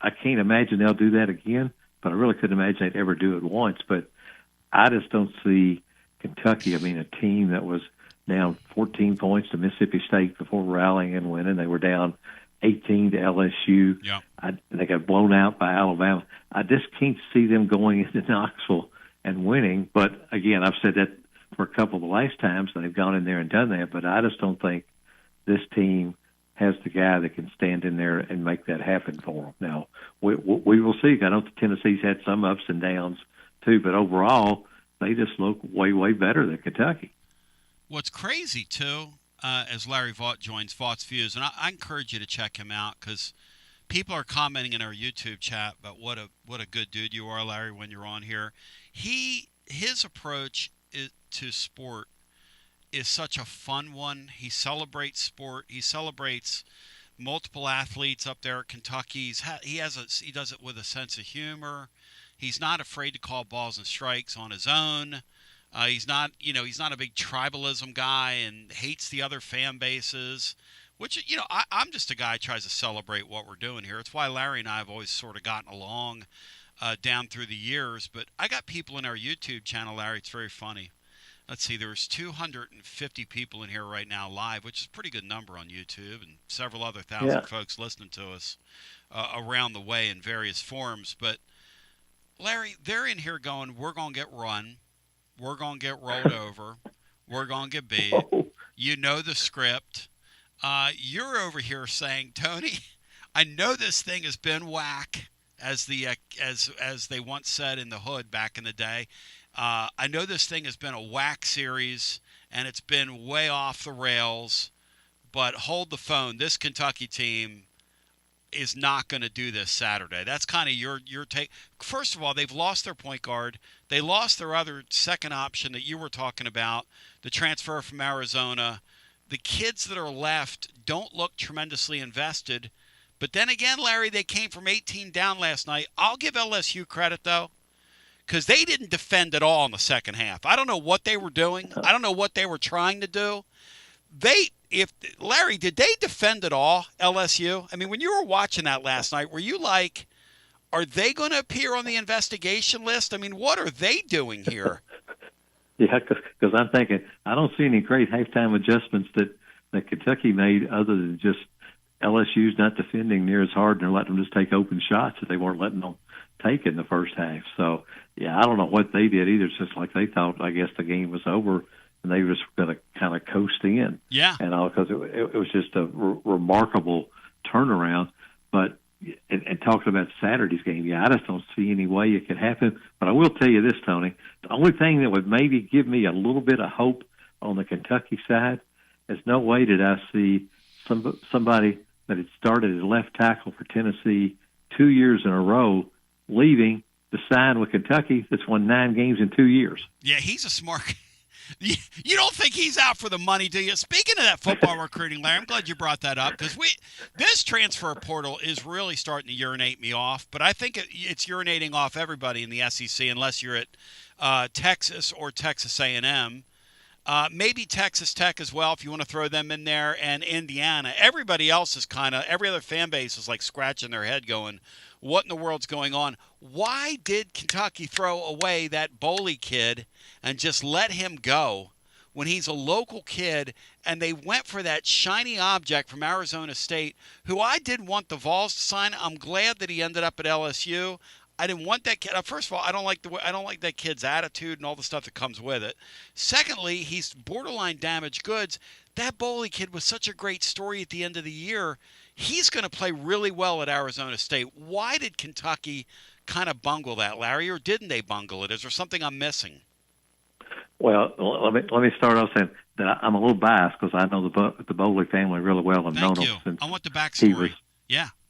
I can't imagine they'll do that again, but I really couldn't imagine they'd ever do it once. But I just don't see Kentucky. I mean, a team that was down 14 points to Mississippi State before rallying and winning. They were down 18 to LSU. Yeah. They got blown out by Alabama. I just can't see them going into Knoxville and winning. But again, I've said that for a couple of the last times they've gone in there and done that. But I just don't think this team has the guy that can stand in there and make that happen for them. Now, we will see. I know Tennessee's had some ups and downs too, but overall, they just look way, way better than Kentucky. What's crazy, too, as Larry Vaught joins Vaught's Views, and I encourage you to check him out because people are commenting in our YouTube chat about what a good dude you are, Larry, when you're on here. His approach to sport is such a fun one. He celebrates sport. He celebrates multiple athletes up there at Kentucky. He does it with a sense of humor. He's not afraid to call balls and strikes on his own. He's not a big tribalism guy and hates the other fan bases, which, I'm just a guy who tries to celebrate what we're doing here. It's why Larry and I have always sort of gotten along down through the years. But I got people in our YouTube channel, Larry. It's very funny. Let's see, there's 250 people in here right now live, which is a pretty good number on YouTube, and several other thousand folks listening to us around the way in various forms. But, Larry, they're in here going, we're going to get run. We're going to get rolled over. We're going to get beat. You know the script. You're over here saying, Tony, I know this thing has been whack, as as they once said in the hood back in the day. I know this thing has been a whack series, and it's been way off the rails. But hold the phone. This Kentucky team is not going to do this Saturday. That's kind of your take. First of all, they've lost their point guard. They lost their other second option that you were talking about, the transfer from Arizona. The kids that are left don't look tremendously invested. But then again, Larry, they came from 18 down last night. I'll give LSU credit, though, because they didn't defend at all in the second half. I don't know what they were doing. I don't know what they were trying to do. Larry, did they defend at all, LSU? I mean, when you were watching that last night, were you like, are they going to appear on the investigation list? I mean, what are they doing here? Yeah, because I'm thinking I don't see any great halftime adjustments that Kentucky made other than just LSU's not defending near as hard and they're letting them just take open shots that they weren't letting them take in the first half. So, yeah, I don't know what they did either. It's just like they thought, I guess, the game was over and they were just going to kind of coast in. Yeah. And all because it was just a remarkable turnaround. But and talking about Saturday's game, yeah, I just don't see any way it could happen. But I will tell you this, Tony, the only thing that would maybe give me a little bit of hope on the Kentucky side is no way did I see somebody that had started at left tackle for Tennessee 2 years in a row leaving to sign with Kentucky that's won 9 games in 2 years. Yeah, he's a smart You don't think he's out for the money, do you? Speaking of that football recruiting, Larry, I'm glad you brought that up because this transfer portal is really starting to urinate me off. But I think it's urinating off everybody in the SEC unless you're at Texas or Texas A&M. Maybe Texas Tech as well if you want to throw them in there, and Indiana. Everybody else is every other fan base is like scratching their head going, what in the world's going on? Why did Kentucky throw away that Boley kid and just let him go when he's a local kid, and they went for that shiny object from Arizona State, who I did want the Vols to sign? I'm glad that he ended up at LSU. I didn't want that kid. First of all, I don't like that kid's attitude and all the stuff that comes with it. Secondly, he's borderline damaged goods. That Boley kid was such a great story at the end of the year. He's going to play really well at Arizona State. Why did Kentucky kind of bungle that, Larry, or didn't they bungle it? Is there something I'm missing? Well, let me start off saying that I'm a little biased because I know the Boley family really well and known them since I want the backstory.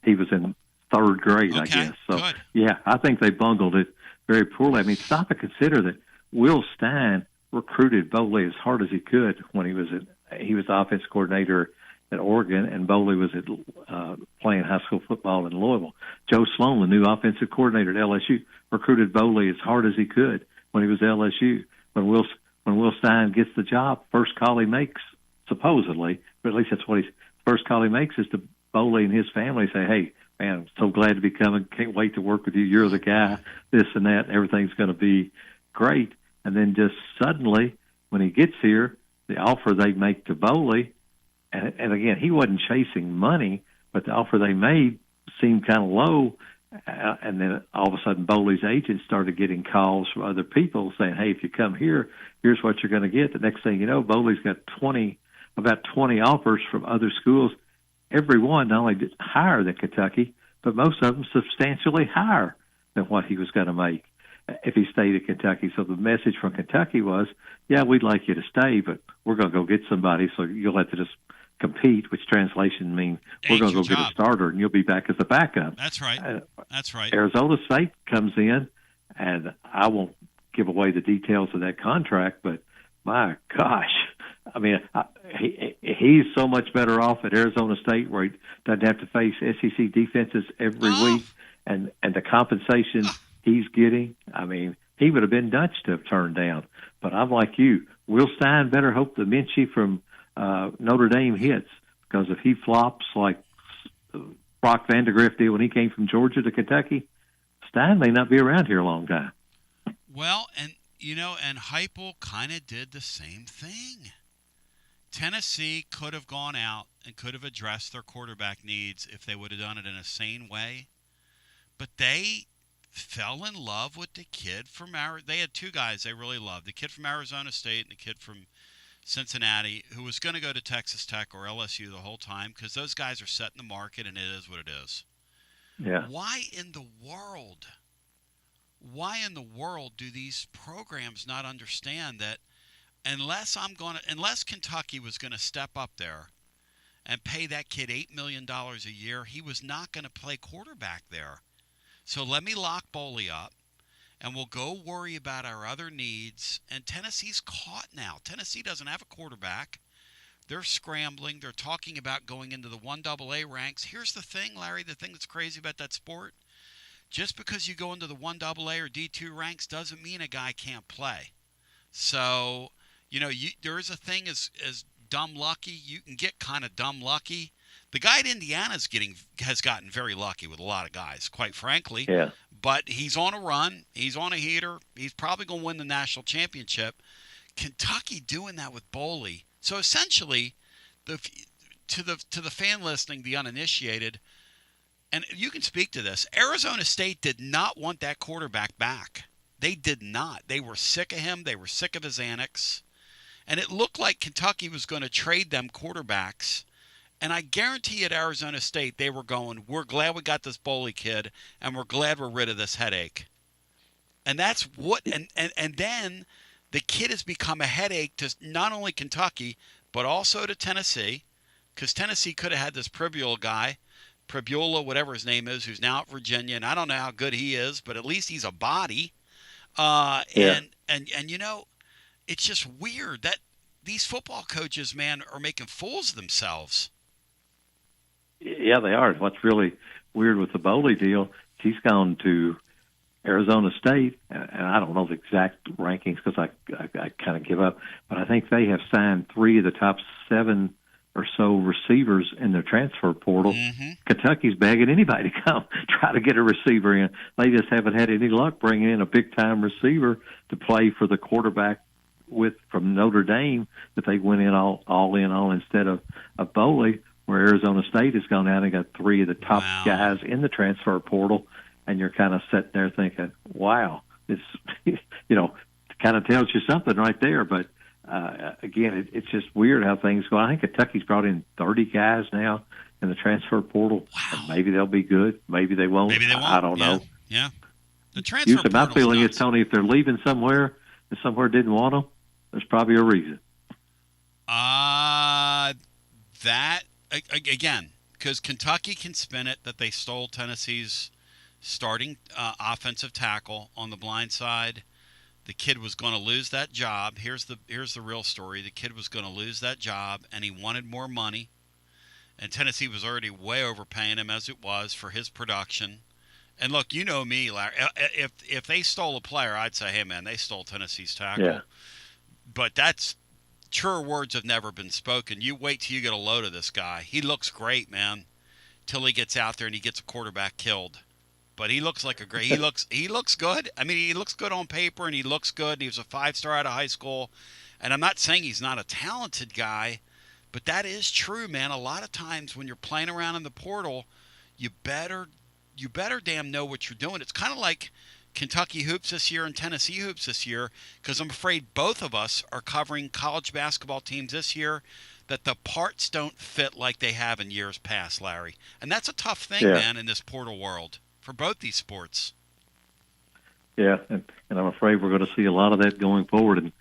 He was in third grade, okay, I guess. So, good. Yeah, I think they bungled it very poorly. I mean, stop and consider that Will Stein recruited Boley as hard as he could when he was the offense coordinator at Oregon, and Boley was playing high school football in Louisville. Joe Sloan, the new offensive coordinator at LSU, recruited Boley as hard as he could when he was at LSU. When Will Stein gets the job, first call he makes, supposedly, but at least that's what first call he makes is to Boley and his family say, "Hey, man, I'm so glad to be coming. Can't wait to work with you. You're the guy, this and that. Everything's going to be great." And then just suddenly, when he gets here, the offer they make to Boley, and again, he wasn't chasing money, but the offer they made seemed kind of low. And then all of a sudden, Boley's agent started getting calls from other people saying, "Hey, if you come here, here's what you're going to get." The next thing you know, Boley's got about 20 offers from other schools. Every one not only higher than Kentucky, but most of them substantially higher than what he was going to make if he stayed at Kentucky. So the message from Kentucky was, yeah, we'd like you to stay, but we're going to go get somebody, so you'll have to just compete, which translation means we're going to go get a starter, and you'll be back as a backup. That's right. That's right. Arizona State comes in, and I won't give away the details of that contract, but my gosh, I mean, he's so much better off at Arizona State where he doesn't have to face SEC defenses every week, and the compensation he's getting. I mean, he would have been Dutch to have turned down. But I'm like you. Will Stein better hope the Minchie from Notre Dame hits, because if he flops like Brock Vandegrift did when he came from Georgia to Kentucky, Stein may not be around here a long time. Well, and Heupel kind of did the same thing. Tennessee could have gone out and could have addressed their quarterback needs if they would have done it in a sane way. But they fell in love with the kid from Arizona. They had two guys they really loved, the kid from Arizona State and the kid from Cincinnati, who was going to go to Texas Tech or LSU the whole time because those guys are setting the market and it is what it is. Yeah. Why in the world do these programs not understand that unless Kentucky was going to step up there and pay that kid $8 million a year, he was not going to play quarterback there. So let me lock Boley up. And we'll go worry about our other needs. And Tennessee's caught now. Tennessee doesn't have a quarterback. They're scrambling. They're talking about going into the 1AA ranks. Here's the thing, Larry, the thing that's crazy about that sport. Just because you go into the 1AA or D2 ranks doesn't mean a guy can't play. So, there is a thing as dumb lucky. You can get kind of dumb lucky. The guy at Indiana has gotten very lucky with a lot of guys, quite frankly. Yeah. But he's on a run. He's on a heater. He's probably going to win the national championship. Kentucky doing that with Boley. So essentially, to the fan listening, the uninitiated, and you can speak to this, Arizona State did not want that quarterback back. They did not. They were sick of him. They were sick of his antics. And it looked like Kentucky was going to trade them quarterbacks. And I guarantee at Arizona State they were going, we're glad we got this Boley kid, and we're glad we're rid of this headache. And that's what and then the kid has become a headache to not only Kentucky, but also to Tennessee, because Tennessee could have had this Pribula, whatever his name is, who's now at Virginia, and I don't know how good he is, but at least he's a body. And it's just weird that these football coaches, man, are making fools of themselves. Yeah, they are. What's really weird with the Boley deal, he's gone to Arizona State, and I don't know the exact rankings because I kind of give up, but I think they have signed 3 of the top 7 or so receivers in their transfer portal. Mm-hmm. Kentucky's begging anybody to come try to get a receiver in. They just haven't had any luck bringing in a big-time receiver to play for the quarterback from Notre Dame that they went in all in on instead of Boley, where Arizona State has gone out and got 3 of the top guys in the transfer portal, and you're kind of sitting there thinking, wow, it's, kind of tells you something right there. But, again, it's just weird how things go. I think Kentucky's brought in 30 guys now in the transfer portal. Wow. And maybe they'll be good. Maybe they won't. I don't know. Yeah. The transfer portal. My feeling is, Tony, if they're leaving somewhere and somewhere didn't want them, there's probably a reason. That, again, because Kentucky can spin it that they stole Tennessee's starting offensive tackle on the blind side. The kid was going to lose that job. Here's the real story. The kid was going to lose that job, and he wanted more money. And Tennessee was already way overpaying him as it was for his production. And look, you know me, Larry. If they stole a player, I'd say, hey, man, they stole Tennessee's tackle. Yeah. But that's truer words have never been spoken. You wait till you get a load of this guy. He looks great, man, till he gets out there and he gets a quarterback killed. But he looks like he looks good. I mean, he looks good on paper and he looks good. And he was a 5-star out of high school. And I'm not saying he's not a talented guy, but that is true, man. A lot of times when you're playing around in the portal, you better damn know what you're doing. It's kind of like Kentucky hoops this year and Tennessee hoops this year, because I'm afraid both of us are covering college basketball teams this year that the parts don't fit like they have in years past, Larry. And that's a tough thing, man, in this portal world for both these sports. Yeah, and I'm afraid we're going to see a lot of that going forward. And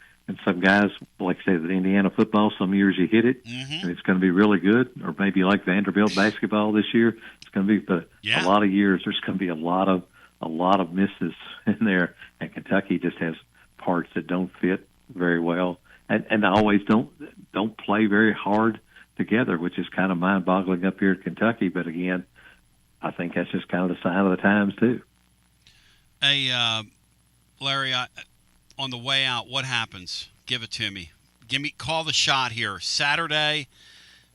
some guys, like say the Indiana football, some years you hit it, and it's going to be really good. Or maybe like Vanderbilt basketball this year, it's going to be a lot of years. There's going to be a lot of misses in there, and Kentucky just has parts that don't fit very well, and always don't play very hard together, which is kind of mind-boggling up here at Kentucky. But again, I think that's just kind of the sign of the times too. Hey, Larry, on the way out, what happens? Give it to me. Call the shot here. Saturday,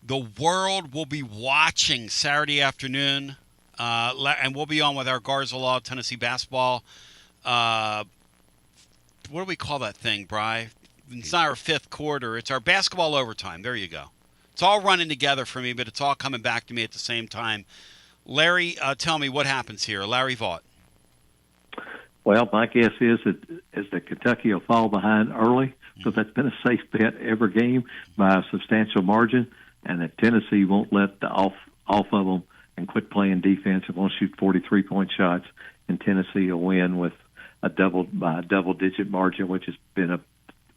the world will be watching Saturday afternoon. And we'll be on with our Garza Law Tennessee basketball. What do we call that thing, Bri? It's not our 5th quarter. It's our basketball overtime. There you go. It's all running together for me, but it's all coming back to me at the same time. Larry, tell me what happens here. Larry Vaught. Well, my guess is that Kentucky will fall behind early, because that's been a safe bet every game by a substantial margin, and that Tennessee won't let the off of them and quit playing defense and won't shoot 43-point shots, and Tennessee will win with a double-digit margin, which has been a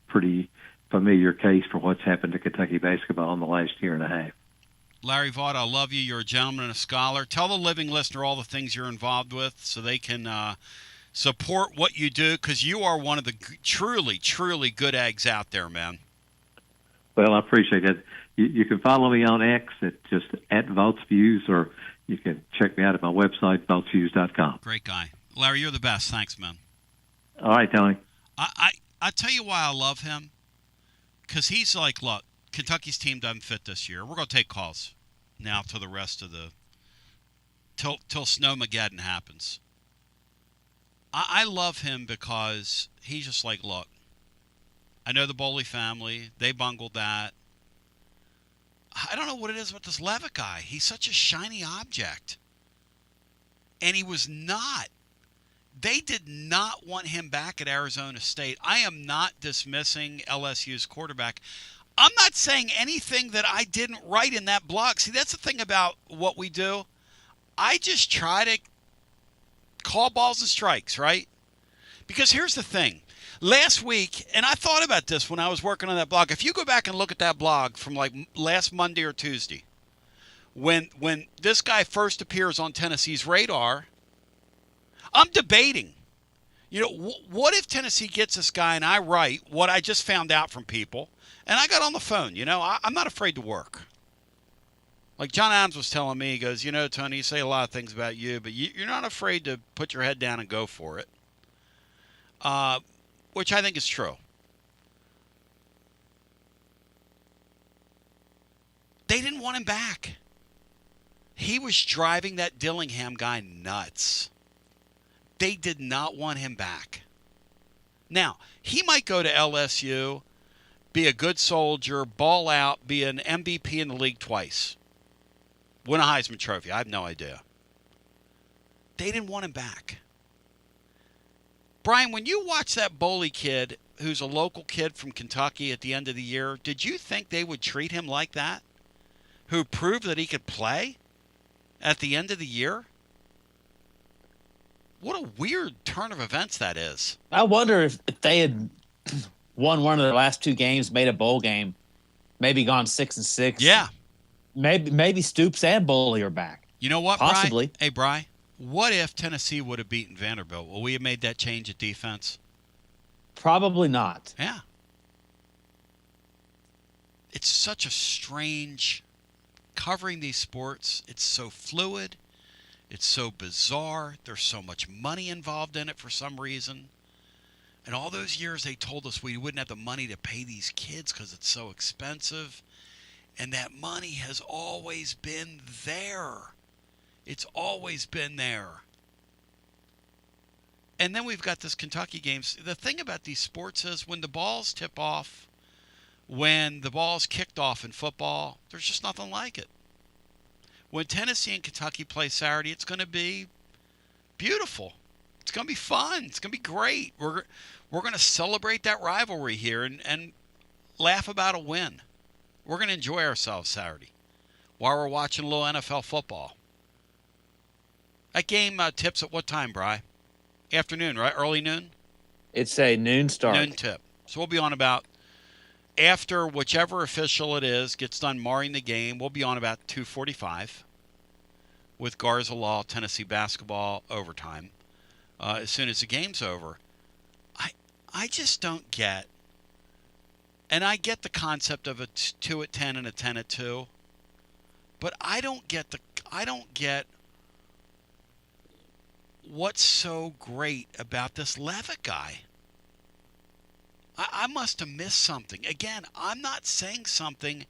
pretty familiar case for what's happened to Kentucky basketball in the last year and a half. Larry Vaught, I love you. You're a gentleman and a scholar. Tell the living listener all the things you're involved with so they can support what you do, because you are one of the truly, truly good eggs out there, man. Well, I appreciate that. You can follow me on X at just @VaughtsViews, or you can check me out at my website, VaughtsViews.com. Great guy. Larry, you're the best. Thanks, man. All right, Tony. I tell you why I love him, because he's like, look, Kentucky's team doesn't fit this year. We're going to take calls now to the rest of the till Snowmageddon happens. I love him because he's just like, look, I know the Boley family. They bungled that. I don't know what it is with this Levitt guy. He's such a shiny object. And he was not. They did not want him back at Arizona State. I am not dismissing LSU's quarterback. I'm not saying anything that I didn't write in that blog. See, that's the thing about what we do. I just try to call balls and strikes, right? Because here's the thing. Last week, and I thought about this when I was working on that blog. If you go back and look at that blog from like last Monday or Tuesday, when this guy first appears on Tennessee's radar, I'm debating. You know, what if Tennessee gets this guy and I write what I just found out from people, and I got on the phone. You know, I'm not afraid to work. Like John Adams was telling me, he goes, you know, Tony, you say a lot of things about you, but you're not afraid to put your head down and go for it, which I think is true. They didn't want him back. He was driving that Dillingham guy nuts. They did not want him back. Now, he might go to LSU, be a good soldier, ball out, be an MVP in the league twice, win a Heisman Trophy. I have no idea. They didn't want him back. Brian, when you watch that Boley kid, who's a local kid from Kentucky at the end of the year, did you think they would treat him like that? Who proved that he could play at the end of the year? What a weird turn of events that is. I wonder if they had won one of their last two games, made a bowl game, maybe gone 6-6. Yeah. Maybe Stoops and Boley are back. You know what, possibly. Bri? Hey, Bri, what if Tennessee would have beaten Vanderbilt? Will we have made that change at defense? Probably not. Yeah. It's such a strange covering these sports. It's so fluid. It's so bizarre. There's so much money involved in it for some reason. And all those years they told us we wouldn't have the money to pay these kids because it's so expensive. And that money has always been there. It's always been there. And then we've got this Kentucky game. The thing about these sports is when the balls tip off, when the ball's kicked off in football, there's just nothing like it. When Tennessee and Kentucky play Saturday, it's going to be beautiful. It's going to be fun. It's going to be great. We're going to celebrate that rivalry here and laugh about a win. We're going to enjoy ourselves Saturday while we're watching a little NFL football. That game tips at what time, Bri? Afternoon, right? Early noon? It's a noon start. Noon tip. So we'll be on about after whichever official it is gets done marring the game. We'll be on about 2:45 with Garza Law, Tennessee basketball overtime. As soon as the game's over, I just don't get. And I get the concept of a 2 at 10 and a 10 at 2, but I don't get what's so great about this Levitt guy. I must have missed something. Again, I'm not saying something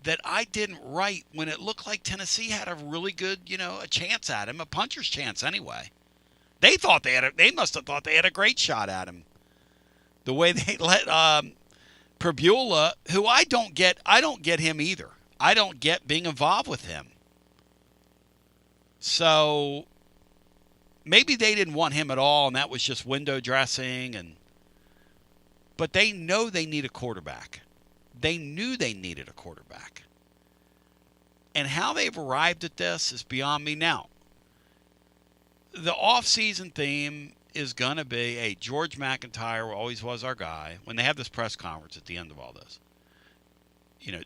that I didn't write when it looked like Tennessee had a really good, a chance at him, a puncher's chance anyway. They must have thought they had a great shot at him. The way they let Perbula, who I don't get him either. I don't get being involved with him. So maybe they didn't want him at all, and that was just window dressing. But they know they need a quarterback. They knew they needed a quarterback. And how they've arrived at this is beyond me now. The off-season theme is going to be, hey, George McIntyre always was our guy. When they have this press conference at the end of all this,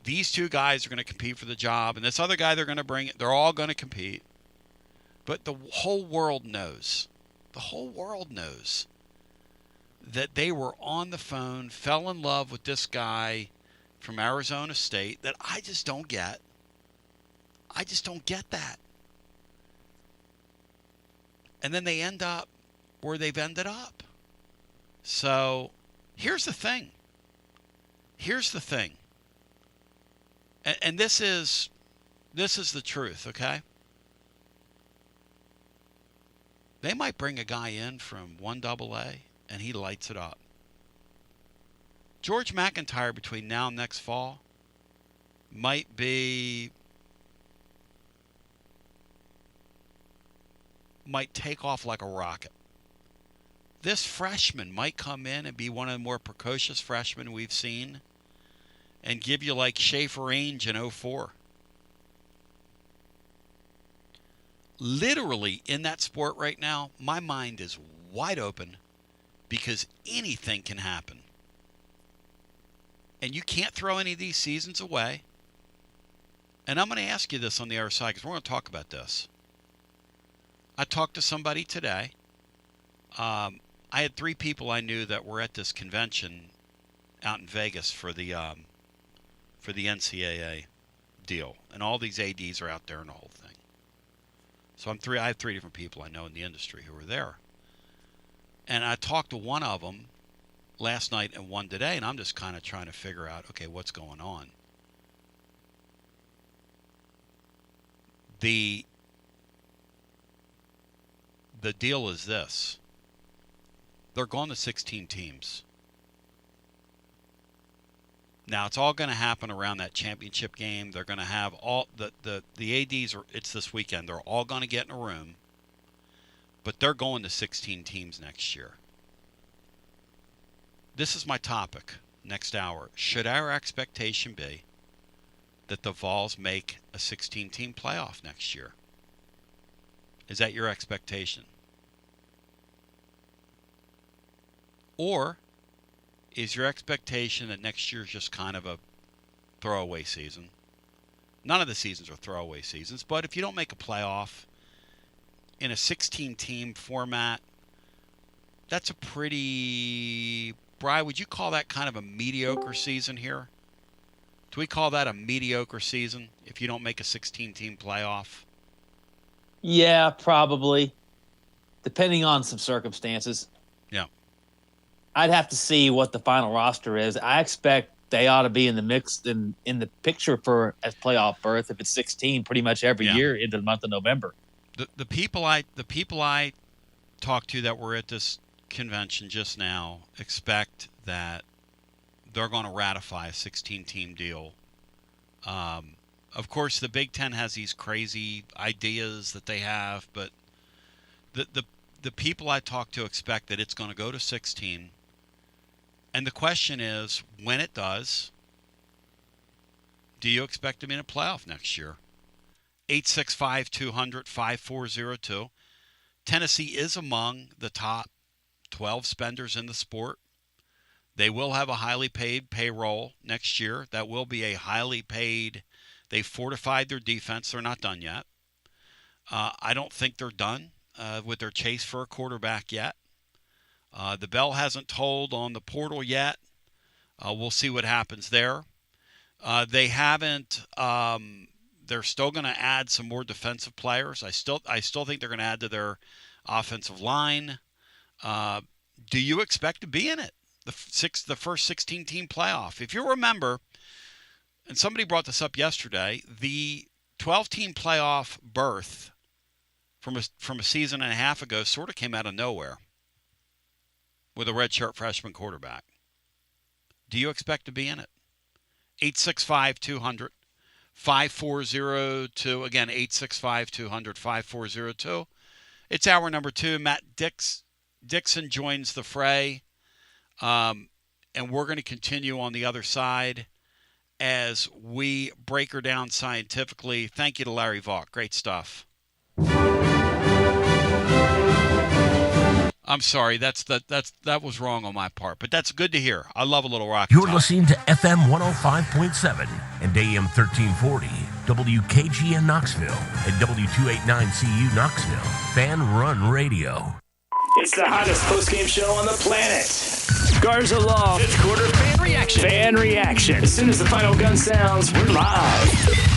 these two guys are going to compete for the job, and this other guy they're going to bring, they're all going to compete. But the whole world knows that they were on the phone, fell in love with this guy from Arizona State that I just don't get. I just don't get that. And then they end up where they've ended up. So here's the thing. And this is the truth, okay? They might bring a guy in from 1AA and he lights it up. George McIntyre between now and next fall might take off like a rocket. This freshman might come in and be one of the more precocious freshmen we've seen and give you like Schaefer Ainge in 04. Literally in that sport right now, my mind is wide open because anything can happen. And you can't throw any of these seasons away. And I'm going to ask you this on the other side because we're going to talk about this. I talked to somebody today. I had 3 people I knew that were at this convention out in Vegas for the NCAA deal. And all these ADs are out there and the whole thing. So I have 3 different people I know in the industry who were there. And I talked to one of them last night and one today, and I'm just kind of trying to figure out, okay, what's going on. The deal is this. They're going to 16 teams. Now, it's all going to happen around that championship game. They're going to have all the ADs, it's this weekend. They're all going to get in a room. But they're going to 16 teams next year. This is my topic next hour. Should our expectation be that the Vols make a 16-team playoff next year? Is that your expectation? Or is your expectation that next year is just kind of a throwaway season? None of the seasons are throwaway seasons, but if you don't make a playoff in a 16-team format, that's a pretty... Bri, would you call that kind of a mediocre season here? Do we call that a mediocre season if you don't make a 16-team playoff? Yeah, probably. Depending on some circumstances. Yeah. I'd have to see what the final roster is. I expect they ought to be in the mix in the picture for a playoff berth if it's 16 pretty much every year into the month of November. The people I talked to that were at this convention just now expect that they're going to ratify a 16-team deal. Of course, the Big Ten has these crazy ideas that they have, but the people I talk to expect that it's going to go to 16. And the question is, when it does, do you expect to be in a playoff next year? 865-200-5402. Tennessee is among the top 12 spenders in the sport. They will have a highly paid payroll next year. That will be a highly paid. They fortified their defense. They're not done yet. I don't think they're done with their chase for a quarterback yet. The bell hasn't tolled on the portal yet. We'll see what happens there. They haven't. They're still going to add some more defensive players. I still think they're going to add to their offensive line. Do you expect to be in it? The first 16-team playoff. If you remember, and somebody brought this up yesterday, the 12-team playoff berth from a season and a half ago sort of came out of nowhere with a redshirt freshman quarterback. Do you expect to be in it? 865-200-5402. Again, 865-200-5402. It's hour number 2. Matt Dixon joins the fray. And we're going to continue on the other side as we break her down scientifically. Thank you to Larry Vaught. Great stuff. I'm sorry, that was wrong on my part, but that's good to hear. I love a little rock. You're listening to FM 105.7 and AM 1340, WKGN Knoxville, and W289CU Knoxville. Fan Run Radio. It's the hottest post-game show on the planet. Garza Law, fifth quarter fan reaction. Fan reaction. As soon as the final gun sounds, we're live.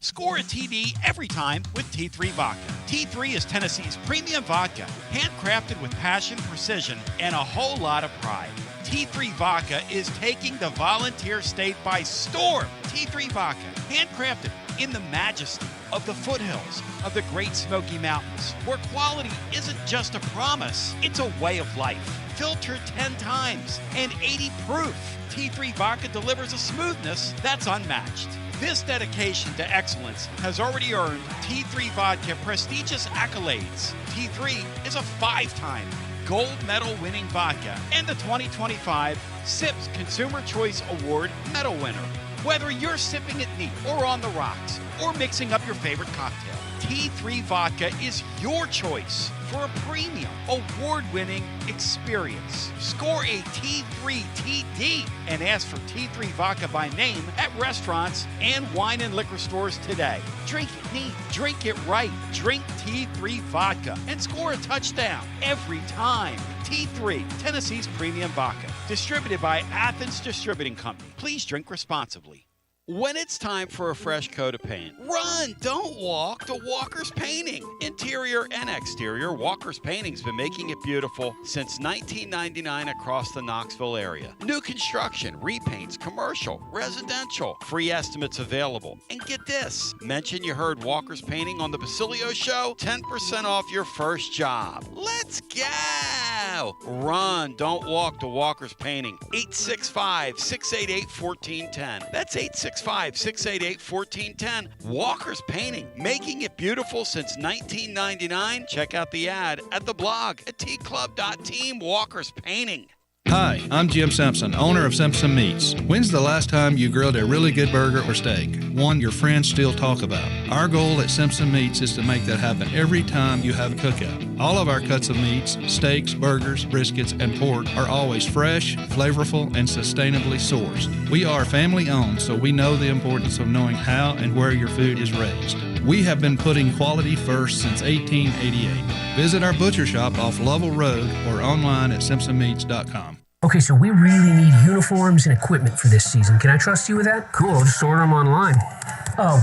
Score a TD every time with T3 Vodka. T3 is Tennessee's premium vodka, handcrafted with passion, precision, and a whole lot of pride. T3 Vodka is taking the Volunteer State by storm. T3 Vodka, handcrafted in the majesty of the foothills of the Great Smoky Mountains, where quality isn't just a promise, it's a way of life. Filtered 10 times and 80 proof, T3 Vodka delivers a smoothness that's unmatched. This dedication to excellence has already earned T3 Vodka prestigious accolades. T3 is a 5-time gold medal winning vodka and the 2025 SIPS Consumer Choice Award medal winner. Whether you're sipping it neat or on the rocks or mixing up your favorite cocktail, T3 Vodka is your choice for a premium, award-winning experience. Score a T3 TD and ask for T3 Vodka by name at restaurants and wine and liquor stores today. Drink it neat, drink it right, drink T3 Vodka and score a touchdown every time. T3, Tennessee's premium vodka. Distributed by Athens Distributing Company. Please drink responsibly. When it's time for a fresh coat of paint, run, don't walk to Walker's Painting. Interior and exterior, Walker's Painting's been making it beautiful since 1999 across the Knoxville area. New construction, repaints, commercial, residential, free estimates available. And get this, mention you heard Walker's Painting on the Basilio show, 10% off your first job. Let's go! Run, don't walk to Walker's Painting. 865-688-1410. That's 865-688-1410. Walker's Painting, making it beautiful since 1999. Check out the ad at the blog at tclub.team. Walker's Painting. Hi, I'm Jim Simpson, owner of Simpson Meats. When's the last time you grilled a really good burger or steak? One your friends still talk about. Our goal at Simpson Meats is to make that happen every time you have a cookout. All of our cuts of meats, steaks, burgers, briskets, and pork are always fresh, flavorful, and sustainably sourced. We are family owned, so we know the importance of knowing how and where your food is raised. We have been putting quality first since 1888. Visit our butcher shop off Lovell Road or online at simpsonmeats.com. Okay, so we really need uniforms and equipment for this season. Can I trust you with that? Cool, I'll just order them online.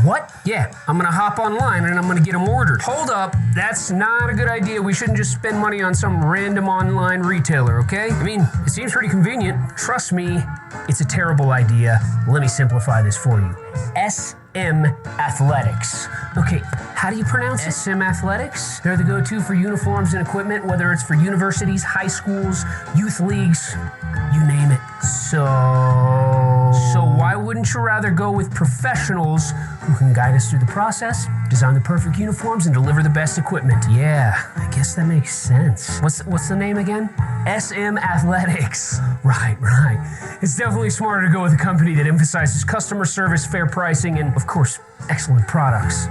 What? Yeah, I'm gonna hop online and I'm gonna get them ordered. Hold up, that's not a good idea. We shouldn't just spend money on some random online retailer, okay? I mean, it seems pretty convenient. Trust me, it's a terrible idea. Let me simplify this for you. SM Athletics. Okay, how do you pronounce it? SM Athletics? They're the go-to for uniforms and equipment, whether it's for universities, high schools, youth leagues, you name it. So why wouldn't you rather go with professionals who can guide us through the process, design the perfect uniforms, and deliver the best equipment? Yeah, I guess that makes sense. What's the name again? SM Athletics. Right. It's definitely smarter to go with a company that emphasizes customer service, fair pricing, and, of course, excellent products.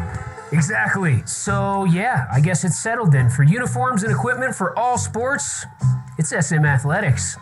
Exactly. So, yeah, I guess it's settled then. For uniforms and equipment for all sports, it's SM Athletics.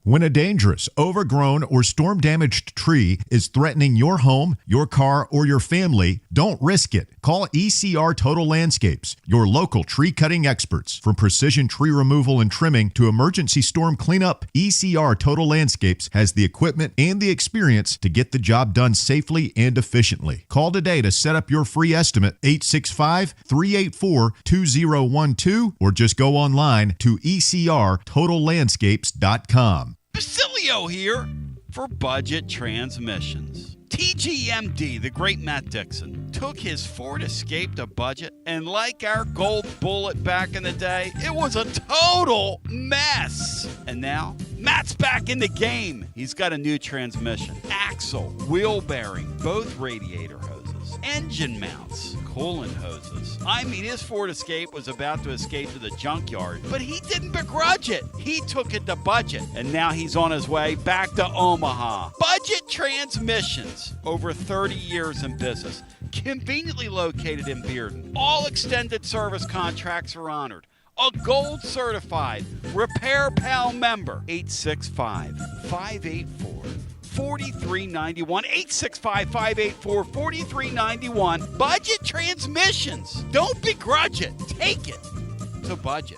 When a dangerous, overgrown, or storm-damaged tree is threatening your home, your car, or your family, don't risk it. Call ECR Total Landscapes, your local tree cutting experts. From precision tree removal and trimming to emergency storm cleanup, ECR Total Landscapes has the equipment and the experience to get the job done safely and efficiently. Call today to set up your free estimate, 865-384-2012, or just go online to ecrtotallandscapes.com. Basilio here for Budget Transmissions. TGMD, the great Matt Dixon, took his Ford Escape to budget, and like our gold bullet back in the day, it was a total mess. And now, Matt's back in the game. He's got a new transmission, axle, wheel bearing, both radiator hoses. hoses, engine mounts, coolant hoses. I mean, his Ford Escape was about to escape to the junkyard, but he didn't begrudge it. He took it to Budget, and now he's on his way back to Omaha. Budget Transmissions, over 30 years in business, conveniently located in Bearden. All extended service contracts are honored. A gold certified Repair Pal member. 865-584-4391. 865-584-4391. Budget Transmissions. Don't begrudge it. Take it to Budget.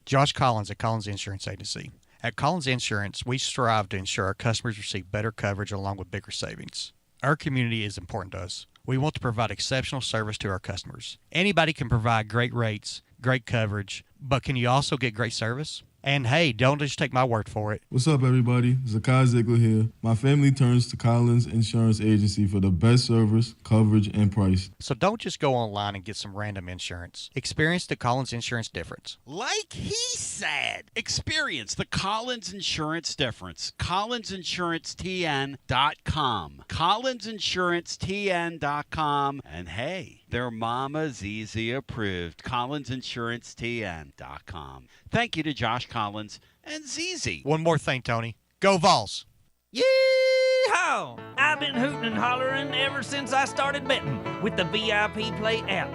Josh Collins at Collins Insurance Agency. At Collins Insurance, we strive to ensure our customers receive better coverage along with bigger savings. Our community is important to us. We want to provide exceptional service to our customers. Anybody can provide great rates, great coverage, but can you also get great service? And hey, don't just take my word for it. What's up, everybody? Zakai Ziegler here. My family turns to Collins Insurance Agency for the best service, coverage, and price. So don't just go online and get some random insurance. Experience the Collins Insurance difference. Like he said, experience the Collins Insurance difference. CollinsInsuranceTN.com. CollinsInsuranceTN.com. And hey, their Mama ZZ approved. CollinsInsuranceTN.com. Thank you to Josh Collins and ZZ. One more thing, Tony. Go Vols. Yee-haw! I've been hooting and hollering ever since I started betting with the VIP Play app.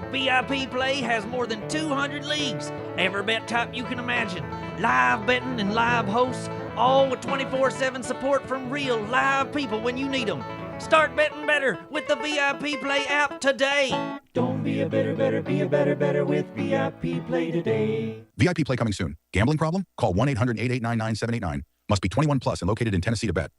VIP Play has more than 200 leagues, every bet type you can imagine, live betting and live hosts, all with 24/7 support from real live people when you need them. Start betting better with the VIP Play app today. Don't be a better, be a better with VIP Play today. VIP Play coming soon. Gambling problem? Call 1-800-889-9789. Must be 21 plus and located in Tennessee to bet.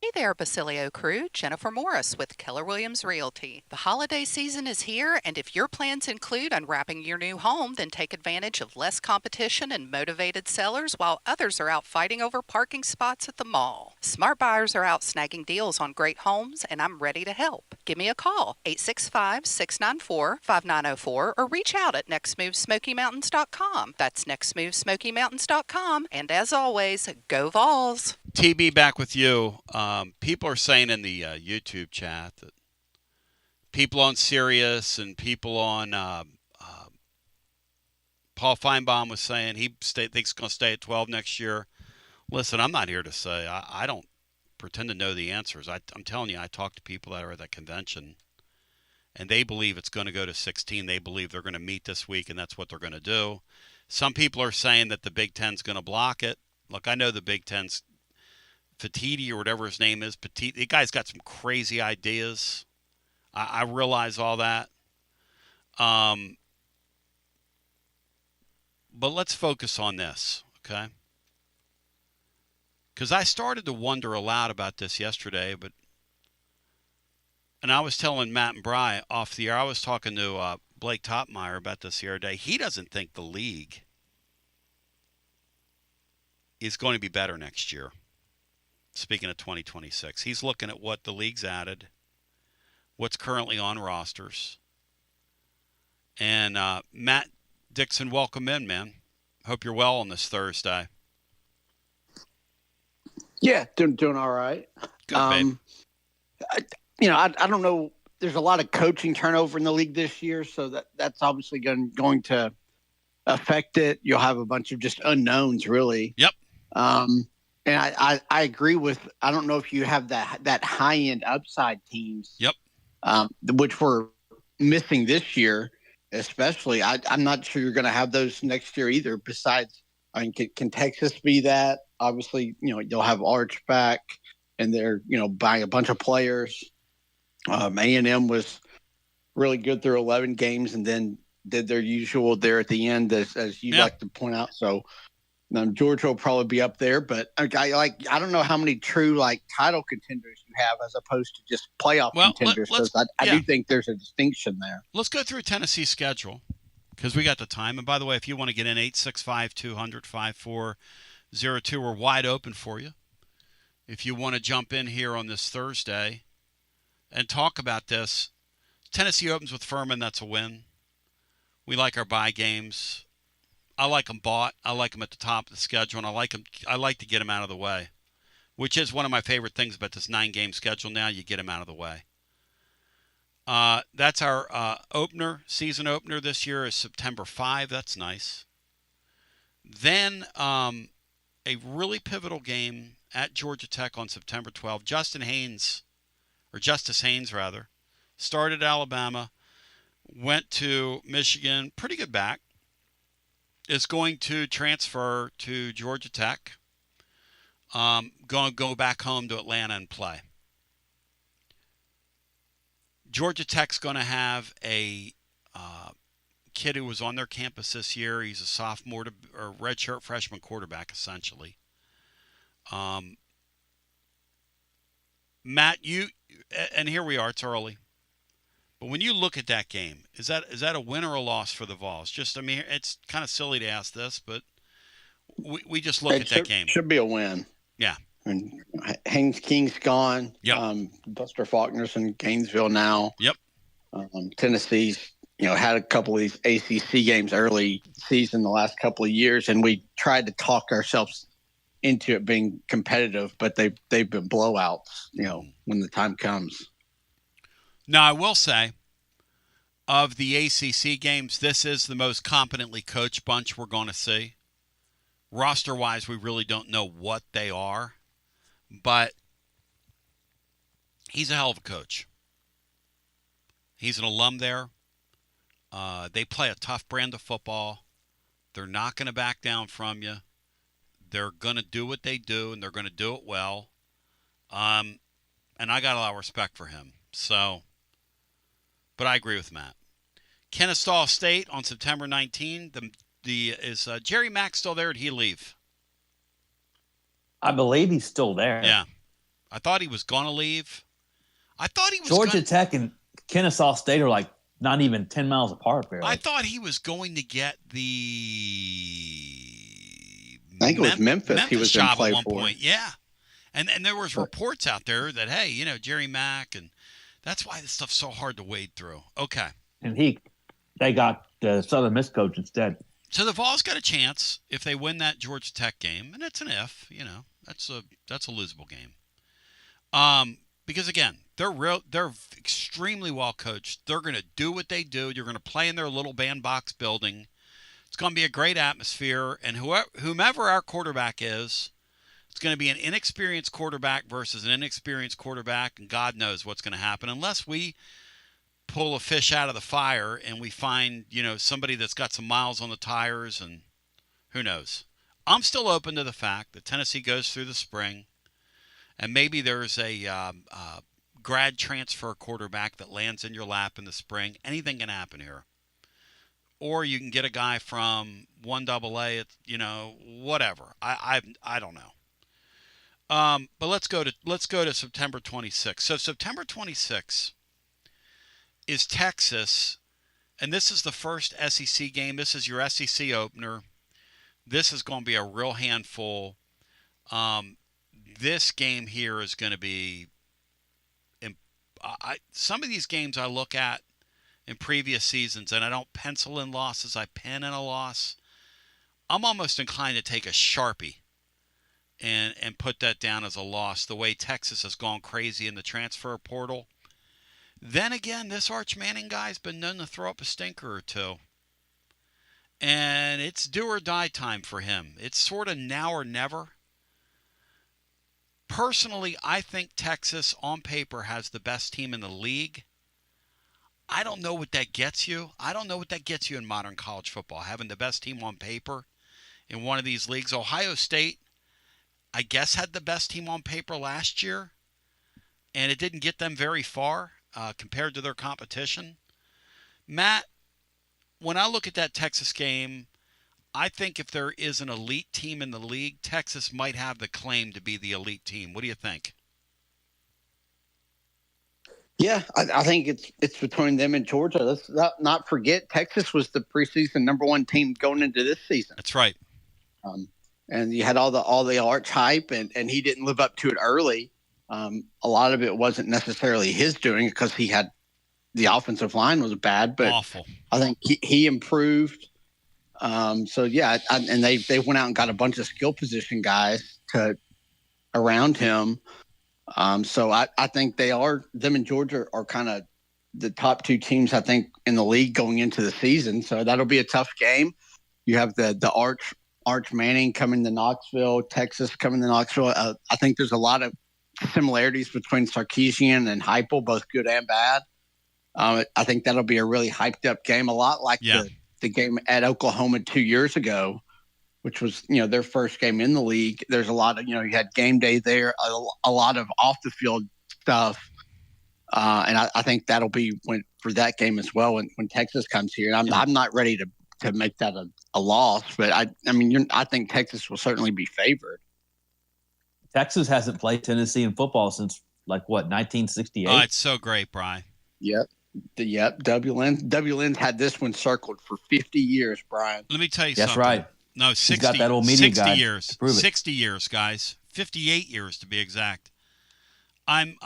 Hey there, Basilio crew. Jennifer Morris with Keller Williams Realty. The holiday season is here, and if your plans include unwrapping your new home, then take advantage of less competition and motivated sellers while others are out fighting over parking spots at the mall. Smart buyers are out snagging deals on great homes, and I'm ready to help. Give me a call, 865-694-5904, or reach out at nextmovesmokymountains.com. That's nextmovesmokymountains.com, and as always, go Vols! TB, back with you. People are saying in the YouTube chat that people on Sirius and people on Paul Feinbaum was saying he thinks he's going to stay at 12 next year. Listen, I'm not here to say. I don't pretend to know the answers. I'm telling you, I talked to people that are at that convention, and they believe it's going to go to 16. They believe they're going to meet this week, and that's what they're going to do. Some people are saying that the Big Ten's going to block it. Look, I know the Big Ten's Fatiti or whatever his name is. Petit, the guy's got some crazy ideas. I realize all that. But let's focus on this, okay? Because I started to wonder aloud about this yesterday, and I was telling Matt and Bry off the air, I was talking to Blake Topmeyer about this the other day. He doesn't think the league is going to be better next year. Speaking of 2026, he's looking at what the league's added, what's currently on rosters. And Matt Dixon, welcome in, man. Hope you're well on this Thursday. Yeah, doing all right. Good, babe. I don't know. There's a lot of coaching turnover in the league this year, so that's obviously going to affect it. You'll have a bunch of just unknowns, really. Yep. And I agree with. I don't know if you have that high end upside teams. Yep. Which we're missing this year, especially. I'm not sure you're going to have those next year either. Besides, can Texas be that? Obviously, you'll have Arch back, and they're buying a bunch of players. A&M was really good through 11 games, and then did their usual there at the end, as you like to point out. So. Georgia will probably be up there, but I don't know how many true title contenders you have as opposed to just playoff contenders. I do think there's a distinction there. Let's go through Tennessee's schedule because we got the time. And by the way, if you want to get in 865-200-5402, we're wide open for you. If you want to jump in here on this Thursday and talk about this, Tennessee opens with Furman. That's a win. We like our bye games. I like them bought. I like them at the top of the schedule, and I like to get them out of the way. which is one of my favorite things about this 9-game schedule now. You get them out of the way. That's our season opener this year is September 5. That's nice. Then a really pivotal game at Georgia Tech on September 12. Justice Haynes, started Alabama, went to Michigan, pretty good back, is going to transfer to Georgia Tech, going to go back home to Atlanta and play. Georgia Tech's going to have a kid who was on their campus this year. He's a sophomore or redshirt freshman quarterback, essentially. Matt, and here we are. It's early, but when you look at that game, is that a win or a loss for the Vols? It's kind of silly to ask this, but we just look at that game. Should be a win. Yeah. And Haynes King's gone. Yep. Buster Faulkner's in Gainesville now. Yep. Tennessee's, had a couple of these ACC games early season the last couple of years, and we tried to talk ourselves into it being competitive, but they've been blowouts, when the time comes. Now, I will say, of the ACC games, this is the most competently coached bunch we're going to see. Roster-wise, we really don't know what they are, but he's a hell of a coach. He's an alum there. They play a tough brand of football. They're not going to back down from you. They're going to do what they do, and they're going to do it well. And I got a lot of respect for him. But I agree with Matt. Kennesaw State on September 19. Is Jerry Mack still there, or did he leave? I believe he's still there. Yeah. I thought he was going to leave. I thought he was Georgia Tech and Kennesaw State are like not even 10 miles apart, barely. I thought he was going to get the I think it was Memphis he was in job play at one for. point. Yeah. And there was reports out there that, hey, Jerry Mack, and that's why this stuff's so hard to wade through. Okay. And they got the Southern Miss coach instead. So the Vols got a chance if they win that Georgia Tech game, and it's an if, that's a losable game. Because again, they're extremely well coached. They're going to do what they do. You're going to play in their little bandbox building. It's going to be a great atmosphere, and whomever our quarterback is, it's going to be an inexperienced quarterback versus an inexperienced quarterback, and God knows what's going to happen unless we pull a fish out of the fire and we find, somebody that's got some miles on the tires, and who knows. I'm still open to the fact that Tennessee goes through the spring, and maybe there's a grad transfer quarterback that lands in your lap in the spring. Anything can happen here. Or you can get a guy from 1AA, whatever. I don't know. But let's go to September 26th. So September 26th is Texas, and this is the first SEC game. This is your SEC opener. This is going to be a real handful. This game here is going to be some of these games I look at in previous seasons, and I don't pencil in losses. I pen in a loss. I'm almost inclined to take a Sharpie and put that down as a loss, the way Texas has gone crazy in the transfer portal. Then again, this Arch Manning guy's been known to throw up a stinker or two. And it's do or die time for him. It's sort of now or never. Personally, I think Texas, on paper, has the best team in the league. I don't know what that gets you. I don't know what that gets you in modern college football, having the best team on paper in one of these leagues. Ohio State, I guess, had the best team on paper last year, and it didn't get them very far compared to their competition. Matt, when I look at that Texas game, I think if there is an elite team in the league, Texas might have the claim to be the elite team. What do you think? Yeah, I think it's between them and Georgia. Let's not forget Texas was the preseason number one team going into this season. That's right. And you had all the Arch hype, and he didn't live up to it early. A lot of it wasn't necessarily his doing because he had the offensive line was bad, but awful. I think he improved. So yeah, and they went out and got a bunch of skill position guys to around him. So I think them and Georgia are kind of the top two teams, I think, in the league going into the season. So that'll be a tough game. You have the Arch Manning coming to Knoxville, Texas coming to Knoxville. I think there's a lot of similarities between Sarkisian and Heupel, both good and bad. I think that'll be a really hyped up game, a lot like the game at Oklahoma 2 years ago, which was, their first game in the league. There's a lot of, you had game day there, a lot of off the field stuff. And I think that'll be for that game as well when Texas comes here. And I'm not ready to make that a loss, but I think Texas will certainly be favored. Texas hasn't played Tennessee in football since 1968. Oh, it's so great, Brian. Yep. WLN's had this one circled for 50 years, Brian. Let me tell you That's something. right. No, 60, He's got that old media 60 guide years. to prove it. 60 years, guys. 58 years to be exact. I'm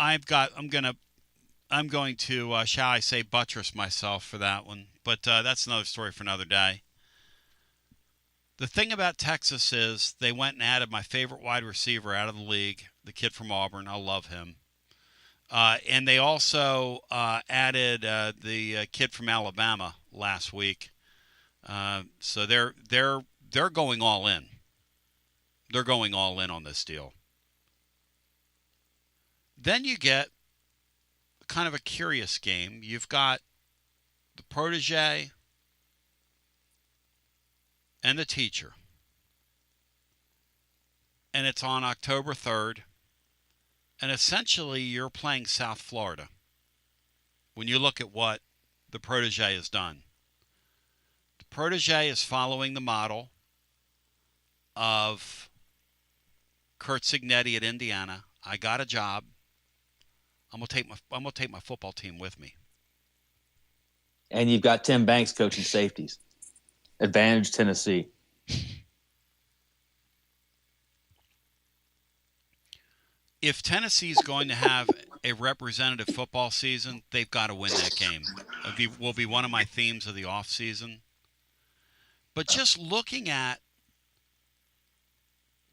going to, shall I say, buttress myself for that one. But that's another story for another day. The thing about Texas is they went and added my favorite wide receiver out of the league, the kid from Auburn. I love him. And they also added the kid from Alabama last week. So they're going all in. They're going all in on this deal. Then you get kind of a curious game. You've got the protege and the teacher. And it's on October 3rd. And essentially, you're playing South Florida when you look at what the protege has done. The protege is following the model of Kurt Signetti at Indiana. I got a job. I'm gonna take my football team with me. And you've got Tim Banks coaching safeties. Advantage Tennessee. If Tennessee's going to have a representative football season, they've got to win that game. It will be one of my themes of the offseason. But just looking at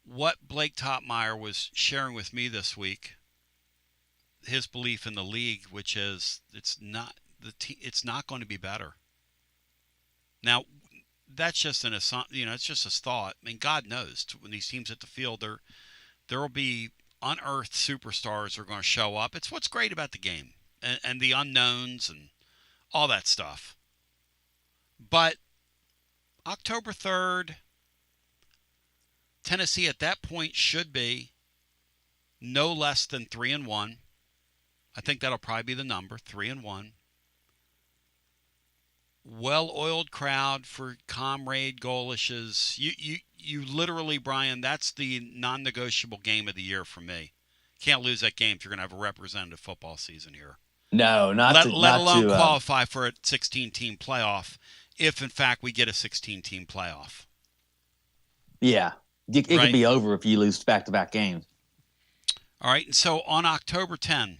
what Blake Topmeyer was sharing with me this week, his belief in the league, which is it's not going to be better. Now, that's just it's just his thought. I mean, God knows when these teams hit the field, there will be unearthed superstars are going to show up. It's what's great about the game and the unknowns and all that stuff. But October 3rd, Tennessee at that point should be no less than 3-1. I think that'll probably be the number, 3-1. Well-oiled crowd for Comrade Golish's. You literally, Brian, that's the non-negotiable game of the year for me. Can't lose that game if you're going to have a representative football season here. No, let alone qualify for a 16-team playoff if, in fact, we get a 16-team playoff. Yeah. It could be over if you lose back-to-back games. All right, and so on October 10,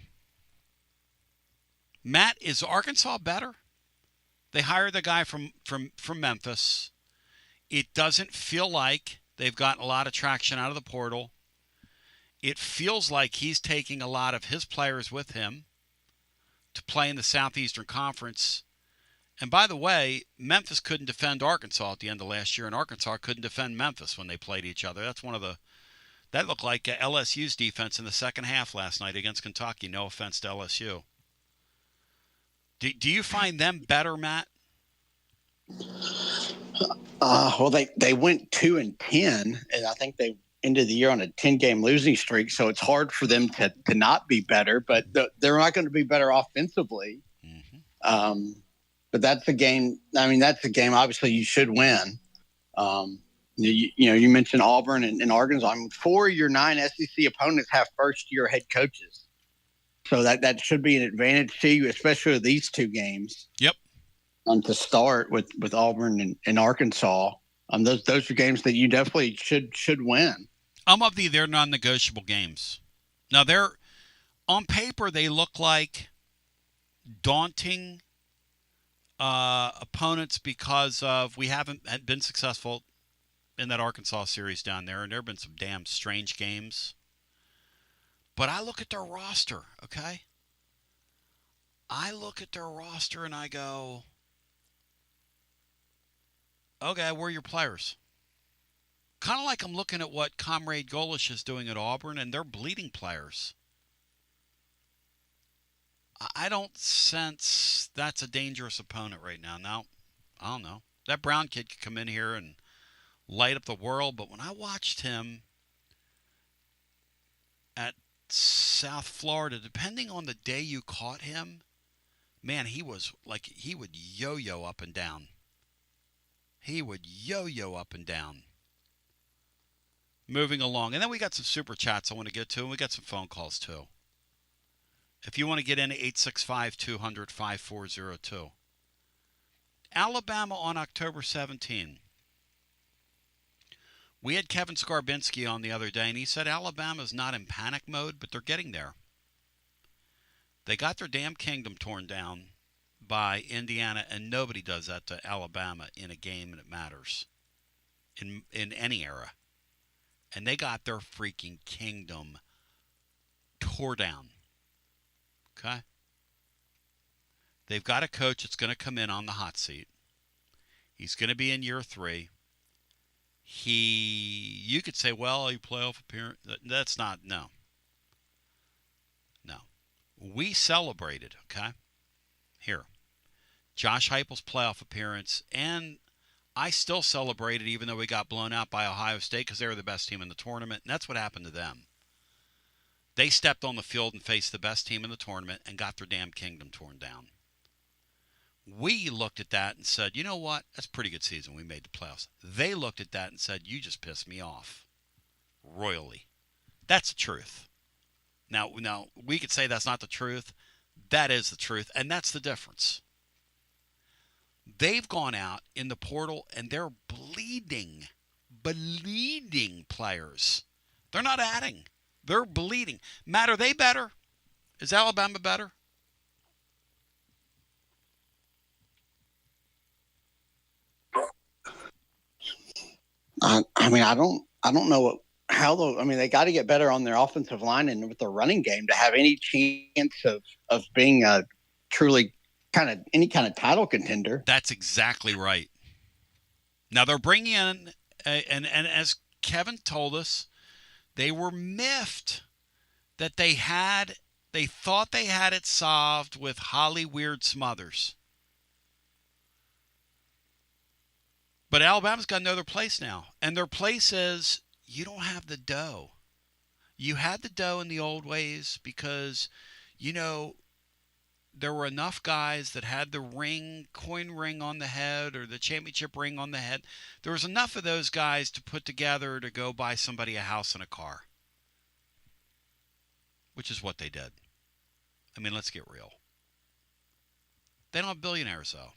Matt, is Arkansas better? They hired the guy from Memphis. It doesn't feel like they've gotten a lot of traction out of the portal. It feels like he's taking a lot of his players with him to play in the Southeastern Conference. And by the way, Memphis couldn't defend Arkansas at the end of last year, and Arkansas couldn't defend Memphis when they played each other. That looked like LSU's defense in the second half last night against Kentucky. No offense to LSU. Do you find them better, Matt? Well, they went 2-10, and I think they ended the year on a 10-game losing streak. So it's hard for them to not be better, but they're not going to be better offensively. Mm-hmm. But that's a game. I mean, that's a game. Obviously, you should win. You mentioned Auburn and Arkansas. I mean, 4 of your 9 SEC opponents have first-year head coaches. So that should be an advantage to you, especially with these two games. Yep. To start with Auburn and Arkansas, those are games that you definitely should win. I'm of they're non-negotiable games. Now they're on paper they look like daunting opponents because of we haven't been successful in that Arkansas series down there, and there have been some damn strange games. But I look at their roster, okay? I look at their roster and I go, okay, where are your players? Kind of like I'm looking at what Comrade Golish is doing at Auburn, and they're bleeding players. I don't sense that's a dangerous opponent right now. Now, I don't know. That Brown kid could come in here and light up the world, but when I watched him at South Florida, depending on the day you caught him, man, he was like, he would yo-yo up and down. He would yo-yo up and down. Moving along. And then we got some super chats I want to get to, and we got some phone calls too. If you want to get in, 865-200-5402. Alabama on October 17. We had Kevin Skarbinski on the other day, and he said Alabama's not in panic mode, but they're getting there. They got their damn kingdom torn down by Indiana, and nobody does that to Alabama in a game that matters in any era. And they got their freaking kingdom tore down. Okay? They've got a coach that's going to come in on the hot seat. He's going to be in year 3. You could say, well, you playoff appearance. That's not, no. We celebrated, okay? Here. Josh Heupel's playoff appearance, and I still celebrated even though we got blown out by Ohio State because they were the best team in the tournament, and that's what happened to them. They stepped on the field and faced the best team in the tournament and got their damn kingdom torn down. We looked at that and said, you know what? That's a pretty good season. We made the playoffs. They looked at that and said, you just pissed me off royally. That's the truth. Now, we could say that's not the truth. That is the truth, and that's the difference. They've gone out in the portal, and they're bleeding players. They're not adding. They're bleeding. Matt, are they better? Is Alabama better? I mean, I don't know they got to get better on their offensive line and with the running game to have any chance of being a truly any kind of title contender. That's exactly right. Now they're bringing in, and as Kevin told us, they were miffed that they thought they had it solved with Holly Weird Smothers. But Alabama's got to know their place now. And their place is, you don't have the dough. You had the dough in the old ways because, there were enough guys that had the coin ring on the head or the championship ring on the head. There was enough of those guys to put together to go buy somebody a house and a car. Which is what they did. I mean, let's get real. They don't have billionaires, though.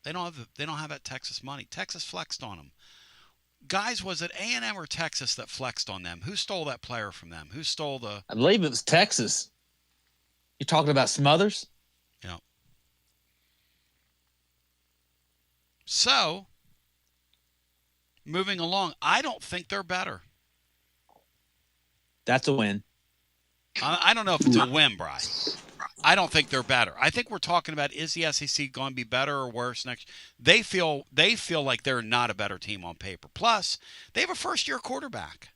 They don't have that Texas money. Texas flexed on them. Guys, was it A&M or Texas that flexed on them? Who stole that player from them? Who stole the... I believe it was Texas. You talking about Smothers? Yeah. So, moving along, I don't think they're better. That's a win. I don't know if it's a win, Bri. I don't think they're better. I think we're talking about, is the SEC going to be better or worse next? They feel like they're not a better team on paper. Plus, they have a first-year quarterback.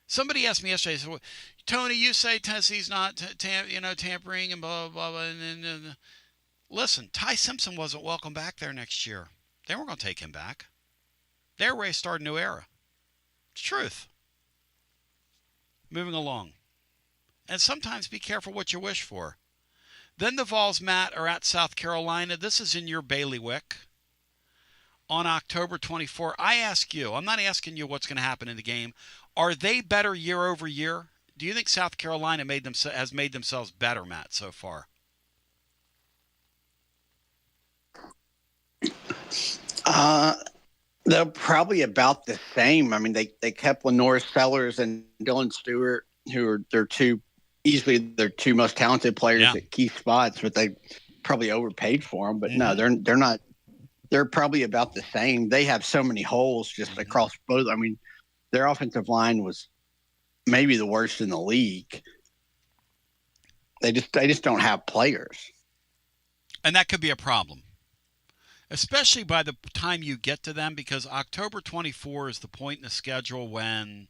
Somebody asked me yesterday, said, Tony, you say Tennessee's not tampering and blah, blah, blah. And listen, Ty Simpson wasn't welcome back there next year. They weren't going to take him back. They were ready to start a new era. It's truth. Moving along. And sometimes be careful what you wish for. Then the Vols, Matt, are at South Carolina. This is in your bailiwick. On October 24, I ask you, I'm not asking you what's going to happen in the game. Are they better year over year? Do you think South Carolina has made themselves better, Matt, so far? They're probably about the same. I mean, they kept Lenore Sellers and Dylan Stewart, who are their two most talented players at key spots, but they probably overpaid for them. But no, they're not. They're probably about the same. They have so many holes just across both. I mean, their offensive line was maybe the worst in the league. They just don't have players. And that could be a problem, especially by the time you get to them, because October 24 is the point in the schedule when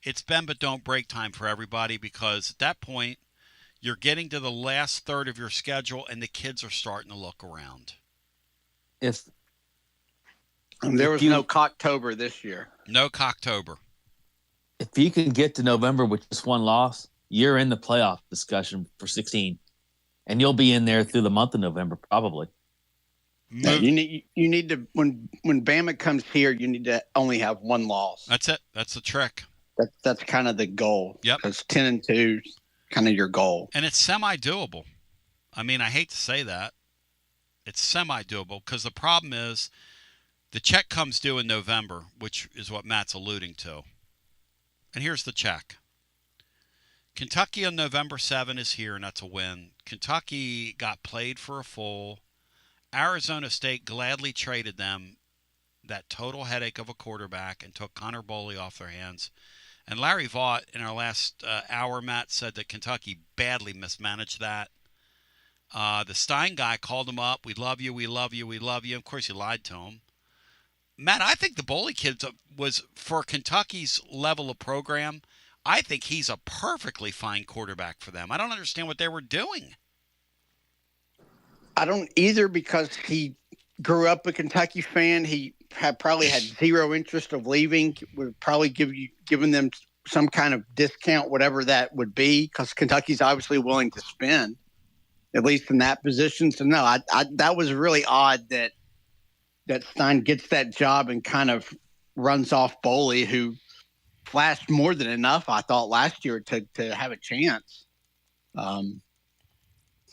it's bend but don't break time for everybody, because at that point you're getting to the last third of your schedule and the kids are starting to look around. There was no Cocktober this year. No Cocktober. If you can get to November with just one loss, you're in the playoff discussion for 16, and you'll be in there through the month of November probably. Yeah, you need to when Bama comes here, you need to only have one loss. That's it. That's the trick. That's kind of the goal. Yep. Because 10-2 is kind of your goal, and it's semi-doable. I mean, I hate to say that. It's semi-doable because the problem is the check comes due in November, which is what Matt's alluding to. And here's the check. Kentucky on November 7 is here, and that's a win. Kentucky got played for a full. Arizona State gladly traded them that total headache of a quarterback and took Connor Boley off their hands. And Larry Vaught, in our last hour, Matt, said that Kentucky badly mismanaged that. The Stein guy called him up. We love you, we love you, we love you. Of course, he lied to him. Matt, I think the Boley kid was, for Kentucky's level of program, I think he's a perfectly fine quarterback for them. I don't understand what they were doing. I don't either, because he grew up a Kentucky fan. He probably had zero interest of leaving. Would probably given them some kind of discount, whatever that would be, because Kentucky's obviously willing to spend, at least in that position. So no, I that was really odd that Stein gets that job and kind of runs off Boley, who flashed more than enough, I thought, last year to have a chance.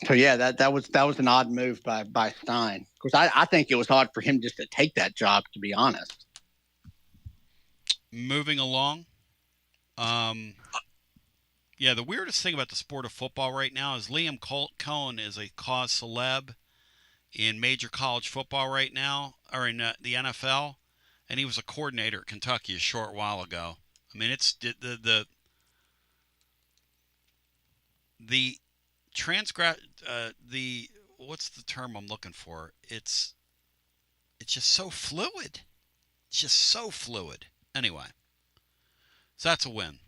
So yeah, that was an odd move by Stein. Of course, I think it was odd for him just to take that job, to be honest. Moving along. Yeah, the weirdest thing about the sport of football right now is Liam Cohen is a cause celeb in major college football right now, or in the NFL, and he was a coordinator at Kentucky a short while ago. I mean, it's the what's the term I'm looking for? It's just so fluid. It's just so fluid. Anyway, so that's a win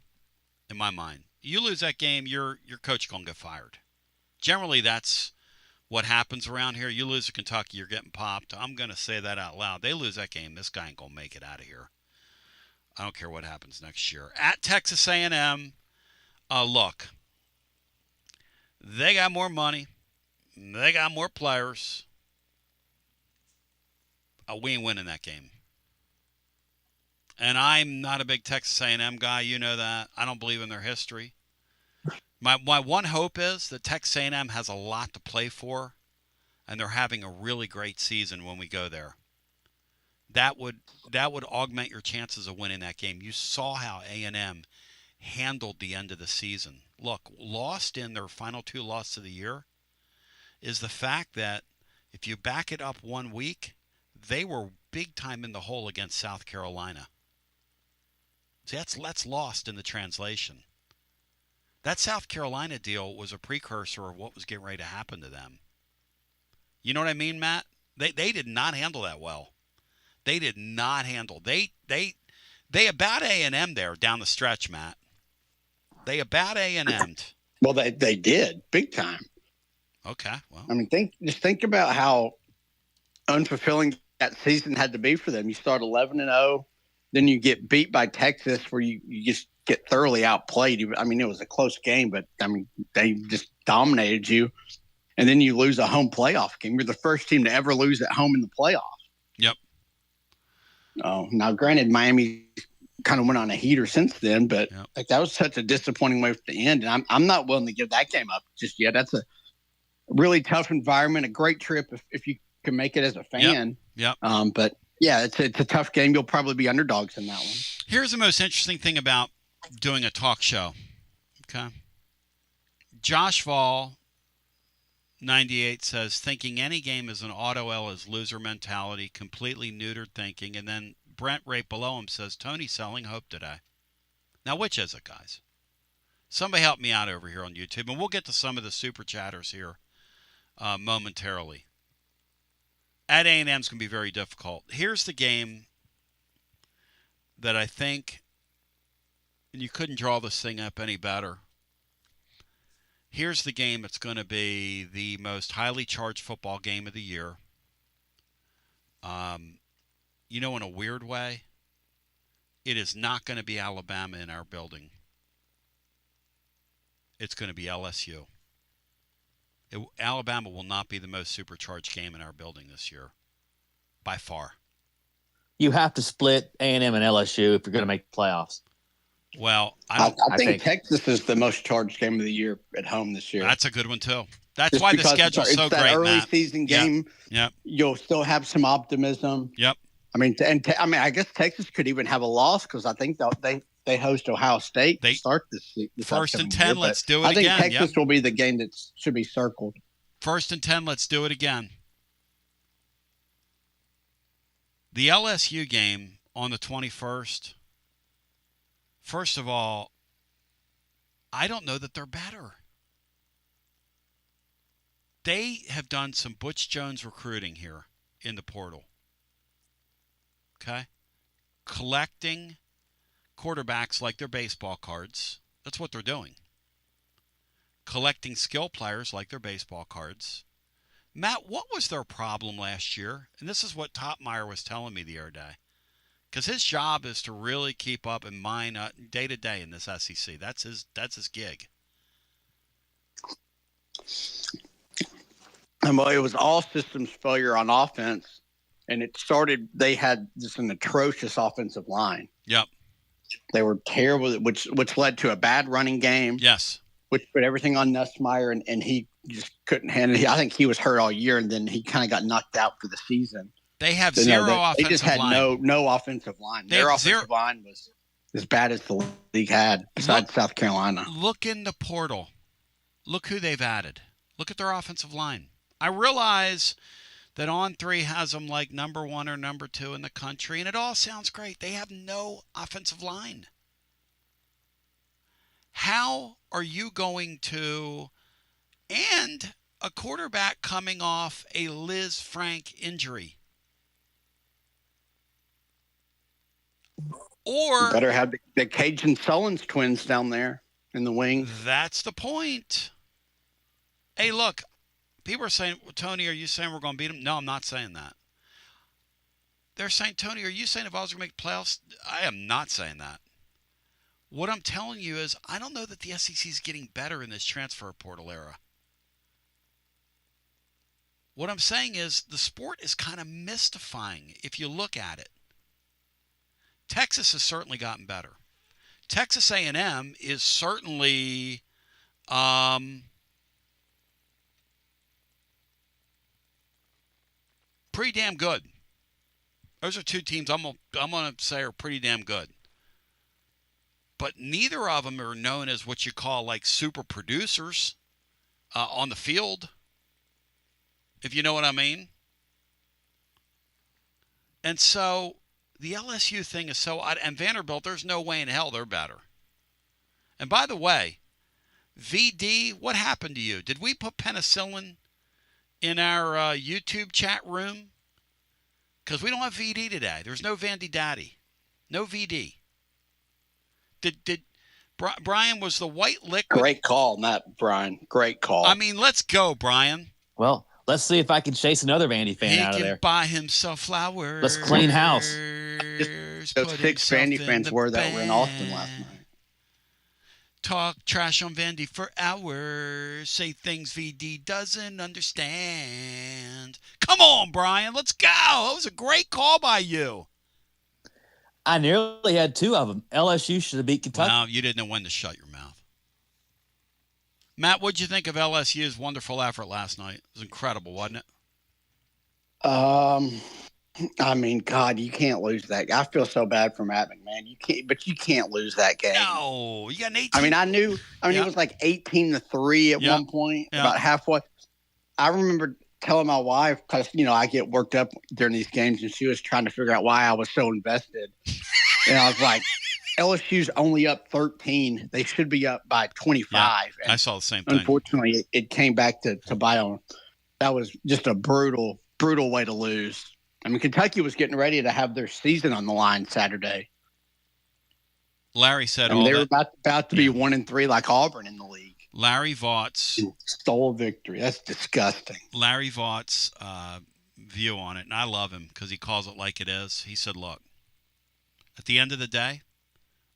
in my mind. You lose that game, your coach gonna get fired. Generally, that's what happens around here. You lose to Kentucky, you're getting popped. I'm gonna say that out loud. They lose that game, this guy ain't gonna make it out of here. I don't care what happens next year. At Texas A&M, look, they got more money. They got more players. We ain't winning that game. And I'm not a big Texas A&M guy. You know that. I don't believe in their history. My one hope is that Texas A&M has a lot to play for, and they're having a really great season when we go there. That would augment your chances of winning that game. You saw how A&M handled the end of the season. Look, lost in their final two losses of the year is the fact that if you back it up 1 week, they were big time in the hole against South Carolina. See, that's lost in the translation. That South Carolina deal was a precursor of what was getting ready to happen to them. You know what I mean, Matt? They did not handle that well. They did not handle. They about A&M there down the stretch, Matt. They about A&M'd. Well, they did big time. Okay, well, I mean, think about how unfulfilling that season had to be for them. You start 11-0, then you get beat by Texas, where you just get thoroughly outplayed. I mean, it was a close game, but I mean, they just dominated you. And then you lose a home playoff game. You're the first team to ever lose at home in the playoffs. Yep. Oh, now granted, Miami kind of went on a heater since then, but like that was such a disappointing way to end. And I'm not willing to give that game up just yet. That's a really tough environment, a great trip if you can make it as a fan. Yep. But yeah, it's a tough game. You'll probably be underdogs in that one. Here's the most interesting thing about doing a talk show. Okay. Josh Vall, 98, says, thinking any game is an auto L is loser mentality, completely neutered thinking. And then Brent right below him says, Tony selling hope today. Now, which is it, guys? Somebody help me out over here on YouTube, and we'll get to some of the super chatters here momentarily. At A&M's going to be very difficult. Here's the game that I think, and you couldn't draw this thing up any better. Here's the game that's going to be the most highly charged football game of the year. You know, in a weird way, it is not going to be Alabama in our building. It's going to be LSU. Alabama will not be the most supercharged game in our building this year, by far. You have to split A&M and LSU if you're going to make the playoffs. Well, I think Texas is the most charged game of the year at home this year. That's a good one, too. That's why the schedule's so great, early Matt. Season game. Yep. You'll still have some optimism. Yep. I mean, I guess Texas could even have a loss because I think they host Ohio State to start this First and 10, year, let's do it again. again. I think Texas will be the game that should be circled. First and 10, let's do it again. The LSU game on the 21st, first of all, I don't know that they're better. They have done some Butch Jones recruiting here in the portal. Okay? Collecting quarterbacks like they're baseball cards. That's what they're doing. Collecting skill players like they're baseball cards. Matt, what was their problem last year? And this is what Topmeyer was telling me the other day. Because his job is to really keep up and mine day to day in this SEC. That's his gig. And well, it was all systems failure on offense, and it started. They had just an atrocious offensive line. Yep. They were terrible, which led to a bad running game. Yes. Which put everything on Nussmeier, and he just couldn't handle it. I think he was hurt all year, and then he kind of got knocked out for the season. They have zero offensive line. They just had no offensive line. Their offensive line was as bad as the league had, besides South Carolina. Look in the portal. Look who they've added. Look at their offensive line. I realize that On3 has them like number 1 or number 2 in the country, and it all sounds great. They have no offensive line. How are you going to, and a quarterback coming off a Liz Frank injury? Or you better have the Cajun Sullins twins down there in the wing. That's the point. Hey, look, people are saying, Tony, are you saying we're going to beat them? No, I'm not saying that. They're saying, Tony, are you saying if I was going to make playoffs? I am not saying that. What I'm telling you is I don't know that the SEC is getting better in this transfer portal era. What I'm saying is the sport is kind of mystifying if you look at it. Texas has certainly gotten better. Texas A&M is certainly pretty damn good. Those are two teams I'm going to say are pretty damn good. But neither of them are known as what you call like super producers on the field, if you know what I mean. And so the LSU thing is so odd. And Vanderbilt, there's no way in hell they're better. And by the way, VD, what happened to you? Did we put penicillin in our YouTube chat room? Because we don't have VD today. There's no Vandy Daddy. No VD. Did Brian, was the white liquid? Great call, not Brian. Great call. I mean, let's go, Brian. Well, let's see if I can chase another Vandy fan out of there. He can buy himself flowers. Let's clean house. Those 6 Vandy fans were that were in Austin last night. Talk trash on Vandy for hours. Say things VD doesn't understand. Come on, Brian. Let's go. That was a great call by you. I nearly had 2 of them. LSU should have beat Kentucky. No, you didn't know when to shut your mouth. Matt, what'd you think of LSU's wonderful effort last night? It was incredible, wasn't it? I mean, God, you can't lose that. I feel so bad for Matt McMahon. You can't lose that game. No, you got an 18. I mean, it was like 18-3 at one point, about halfway. I remember telling my wife, because, I get worked up during these games, and she was trying to figure out why I was so invested. And I was like, LSU's only up 13. They should be up by 25. Yeah, I saw the same thing. Unfortunately, it came back to bite on. That was just a brutal way to lose. I mean, Kentucky was getting ready to have their season on the line Saturday. Larry said they were about to be 1-3 like Auburn in the league. Larry Vaught's stole victory. That's disgusting. Larry Vaught's view on it, and I love him because he calls it like it is. He said, look, at the end of the day,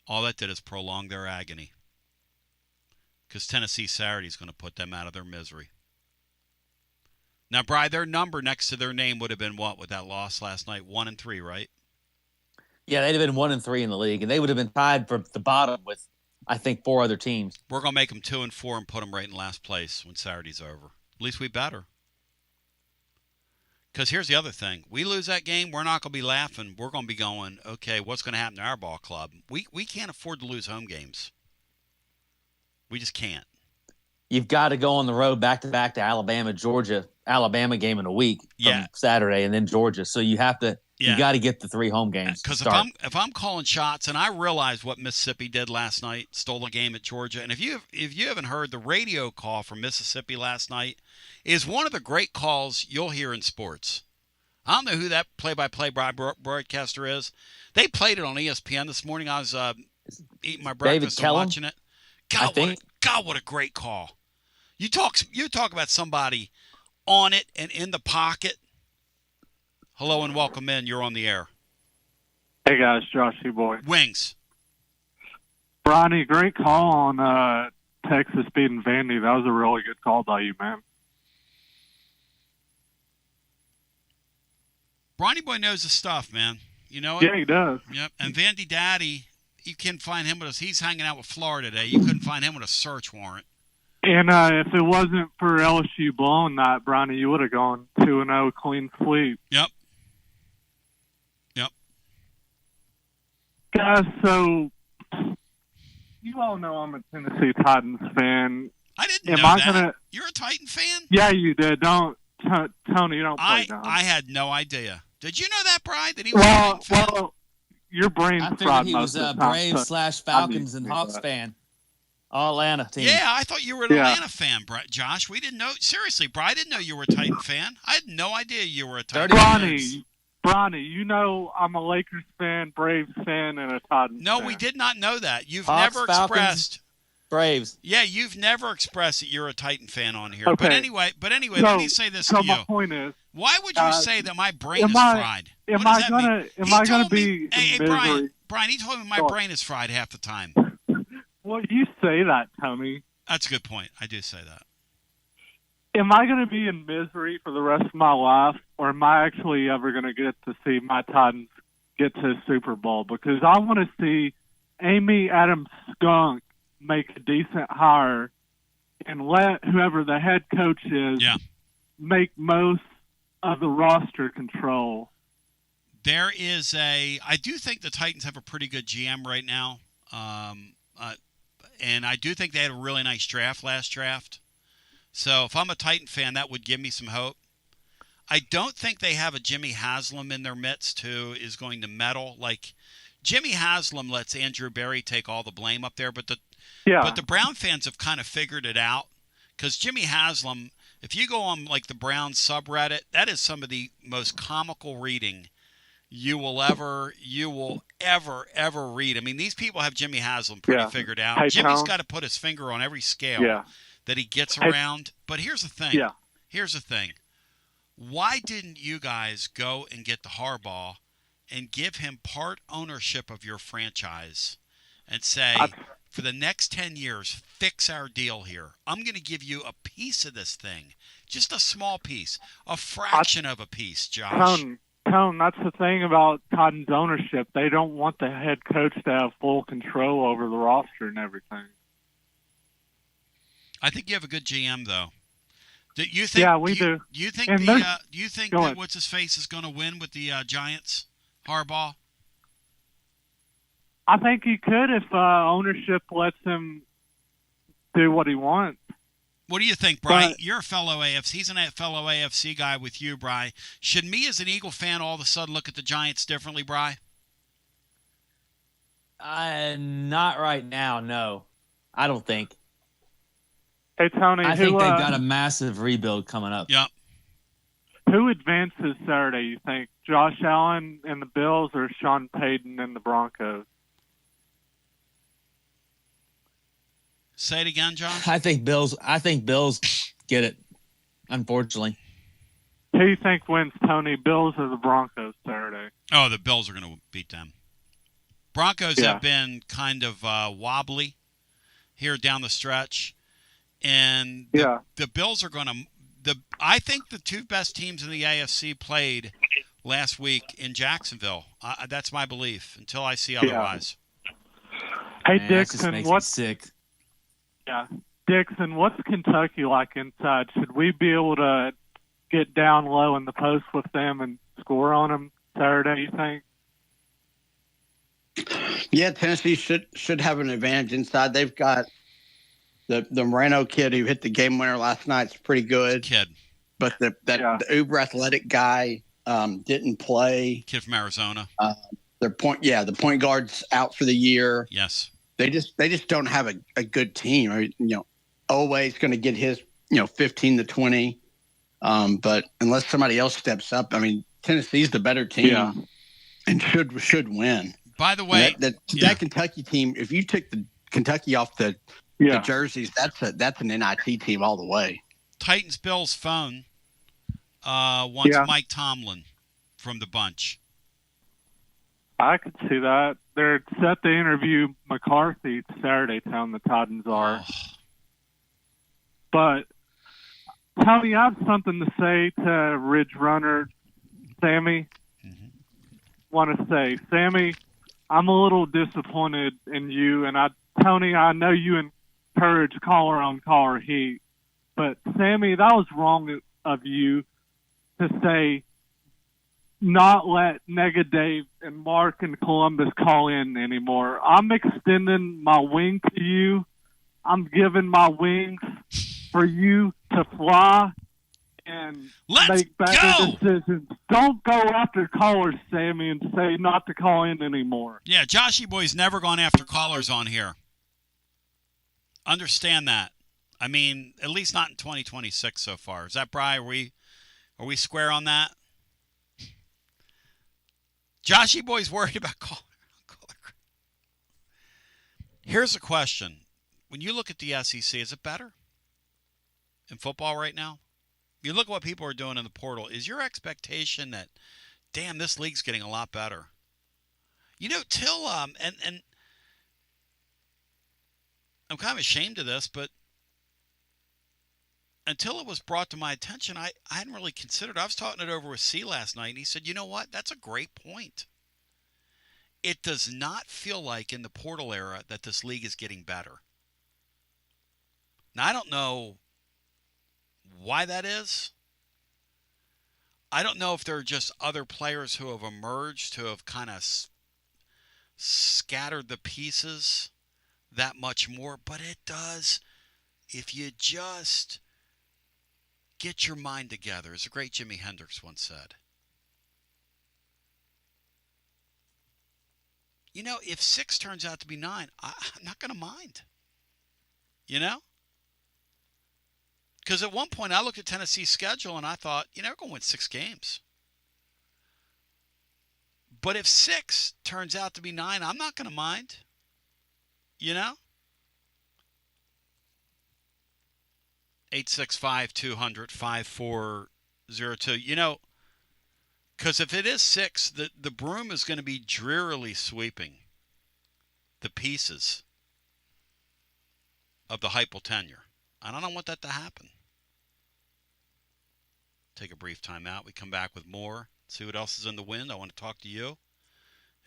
all that did is prolong their agony because Tennessee Saturday is going to put them out of their misery. Now, Bri, their number next to their name would have been what with that loss last night? 1-3, right? Yeah, they'd have been 1-3 in the league, and they would have been tied for the bottom with, I think, 4 other teams. We're going to make them 2-4 and put them right in last place when Saturday's over. At least we better. Because here's the other thing. We lose that game, we're not going to be laughing. We're going to be going, okay, what's going to happen to our ball club? We can't afford to lose home games. We just can't. You've got to go on the road back-to-back to Alabama, Georgia, Alabama game in a week from Saturday, and then Georgia. So you have to you got to get the 3 home games. Because if I'm calling shots, and I realize what Mississippi did last night, stole a game at Georgia, and if you haven't heard the radio call from Mississippi last night, is one of the great calls you'll hear in sports. I don't know who that play-by-play broadcaster is. They played it on ESPN this morning. I was eating my breakfast and watching it. God, what a great call. You talk about somebody on it and in the pocket. Hello and welcome in. You're on the air. Hey, guys. Josh boy. Wings. Bronny, great call on Texas beating Vandy. That was a really good call by you, man. Bronny Boy knows his stuff, man. You know it? Yeah, he does. Yep. And Vandy Daddy, you can find him with us. He's hanging out with Florida today. You couldn't find him with a search warrant. And if it wasn't for LSU blowing that, Bronny, you would have gone 2-0 clean sweep. Yep. Guys, so you all know I'm a Tennessee Titans fan. I didn't know that. You're a Titan fan? Yeah, you did. Tony, you don't play dumb. I had no idea. Did you know that, Brian? That he was a Titan fan? Well, your brain's I fried figured he most was of a the time, Braves/Falcons and Hawks fan. All Atlanta team. Yeah, I thought you were an Atlanta fan, Josh. We didn't know. Seriously, Brian, I didn't know you were a Titan fan. I had no idea you were a Titan fan. Bronny, you know I'm a Lakers fan, Braves fan, and a Titans fan. No, we did not know that. You've Hawks, never Falcons, expressed. Braves. Yeah, you've never expressed that you're a Titan fan on here. Okay. But anyway, let me say this to you. My point is, why would you say that my brain is fried? Am I gonna be Hey, misery? Brian, he told me my brain is fried half the time. Well, you say that, Tony. That's a good point. I do say that. Am I going to be in misery for the rest of my life, or am I actually ever going to get to see my Titans get to the Super Bowl? Because I want to see Amy Adams Skunk make a decent hire and let whoever the head coach is make most of the roster control. There is I do think the Titans have a pretty good GM right now. And I do think they had a really nice last draft. So if I'm a Titan fan, that would give me some hope. I don't think they have a Jimmy Haslam in their midst who is going to meddle. Like, Jimmy Haslam lets Andrew Berry take all the blame up there, but the Brown fans have kind of figured it out. Because Jimmy Haslam, if you go on like the Brown subreddit, that is some of the most comical reading you will ever read. I mean, these people have Jimmy Haslam pretty figured out. Hey, Jimmy's got to put his finger on every scale that he gets around. But here's the thing. Here's the thing. Why didn't you guys go and get the Harbaugh and give him part ownership of your franchise and say, for the next 10 years, fix our deal here. I'm going to give you a piece of this thing. Just a small piece. A fraction of a piece, Josh. Tone, that's the thing about Titans ownership. They don't want the head coach to have full control over the roster and everything. I think you have a good GM, though. Do you think? Yeah, we do. Do you think that what's his face is going to win with the Giants, Harbaugh? I think he could if ownership lets him do what he wants. What do you think, Bri? You're a fellow AFC. He's a fellow AFC guy with you, Bri. Should me as an Eagle fan all of a sudden look at the Giants differently, Bri? Not right now, no. I don't think. Hey, Tony, I think they've got a massive rebuild coming up. Yep. Who advances Saturday, you think? Josh Allen and the Bills or Sean Payton and the Broncos? Say it again, John. I think Bills get it, unfortunately. Who do you think wins, Tony, Bills or the Broncos Saturday? Oh, the Bills are going to beat them. Broncos have been kind of wobbly here down the stretch. And the Bills are going to I think the two best teams in the AFC played last week in Jacksonville. That's my belief until I see otherwise. Hey, Man, Dixon, what's sick? Yeah, Dixon, what's Kentucky like inside? Should we be able to get down low in the post with them and score on them Saturday, you think? Yeah, Tennessee should have an advantage inside. They've got the Moreno kid who hit the game winner last night is pretty good. Kid. But the uber athletic guy didn't play. Kid from Arizona. The point guard's out for the year. Yes. They just don't have a good team. I mean, Oweh's going to get his 15 to 20. But unless somebody else steps up, I mean, Tennessee's the better team and should win. By the way, that Kentucky team, if you took the Kentucky off the jerseys, that's an NIT team all the way. Titans Bills phone wants Mike Tomlin from the bunch. I could see that. They're set to interview McCarthy Saturday, town the Titans are. But, Tony, I have something to say to Ridge Runner Sammy. Want to say, Sammy, I'm a little disappointed in you. And, Tony, I know you encourage caller on caller heat. But, Sammy, that was wrong of you to say not let Nega Dave and Mark and Columbus call in anymore. I'm extending my wing to you. I'm giving my wings for you to fly and make better decisions. Don't go after callers, Sammy, and say not to call in anymore. Yeah, Joshy Boy's never gone after callers on here. Understand that. I mean, at least not in 2026 so far. Is that, Bri? Are we square on that? Joshy Boy's worried about caller. Here's a question. When you look at the SEC, is it better in football right now? You look at what people are doing in the portal. Is your expectation that, damn, this league's getting a lot better? Till and I'm kind of ashamed of this, but until it was brought to my attention, I hadn't really considered. I was talking it over with C last night, and he said, you know what? That's a great point. It does not feel like in the portal era that this league is getting better. Now, I don't know why that is. I don't know if there are just other players who have emerged, who have kind of scattered the pieces that much more, but it does. If you just get your mind together, as the great Jimi Hendrix once said. If 6 turns out to be 9, I'm not going to mind. Because at one point I looked at Tennessee's schedule and I thought, they're going to win 6 games. But if 6 turns out to be 9, I'm not going to mind. 865-200-5402. Because if it is 6, the broom is going to be drearily sweeping the pieces of the Heupel tenure. And I don't want that to happen. Take a brief time out. We come back with more. See what else is in the wind. I want to talk to you.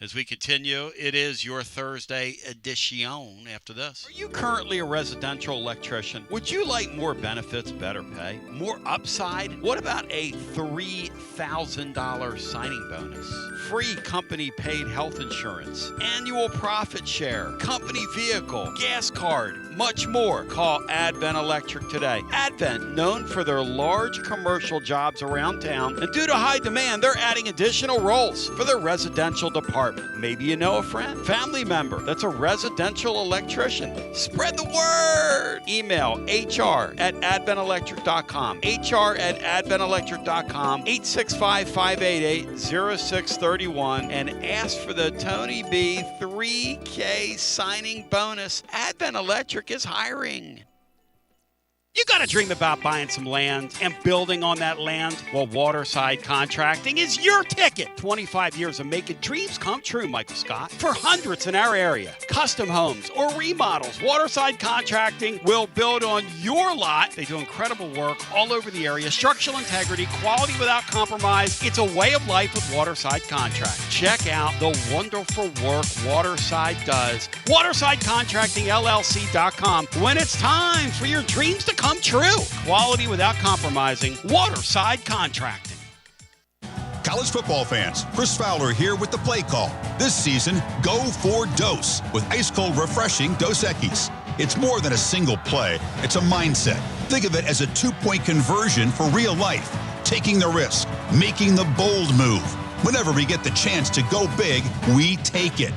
As we continue, it is your Thursday edition after this. Are you currently a residential electrician? Would you like more benefits, better pay, more upside? What about a $3,000 signing bonus? Free company-paid health insurance, annual profit share, company vehicle, gas card, much more. Call Advent Electric today. Advent, known for their large commercial jobs around town, and due to high demand, they're adding additional roles for their residential department. department. Maybe you know a friend, family member that's a residential electrician. Spread the word. Email hr@adventelectric.com. hr@adventelectric.com. 865-588-0631 and ask for the Tony B 3K signing bonus. Advent Electric is hiring. You got to dream about buying some land and building on that land? Well, Waterside Contracting is your ticket. 25 years of making dreams come true, Michael Scott. For hundreds in our area, custom homes or remodels, Waterside Contracting will build on your lot. They do incredible work all over the area. Structural integrity, quality without compromise. It's a way of life with Waterside Contract. Check out the wonderful work Waterside does. WatersideContractingLLC.com. When it's time for your dreams to come true. Quality without compromising. Waterside Contracting. College football fans, Chris Fowler here with the play call. This season, go for Dose with ice-cold, refreshing Dos Equis. It's more than a single play. It's a mindset. Think of it as a two-point conversion for real life. Taking the risk, making the bold move. Whenever we get the chance to go big, we take it.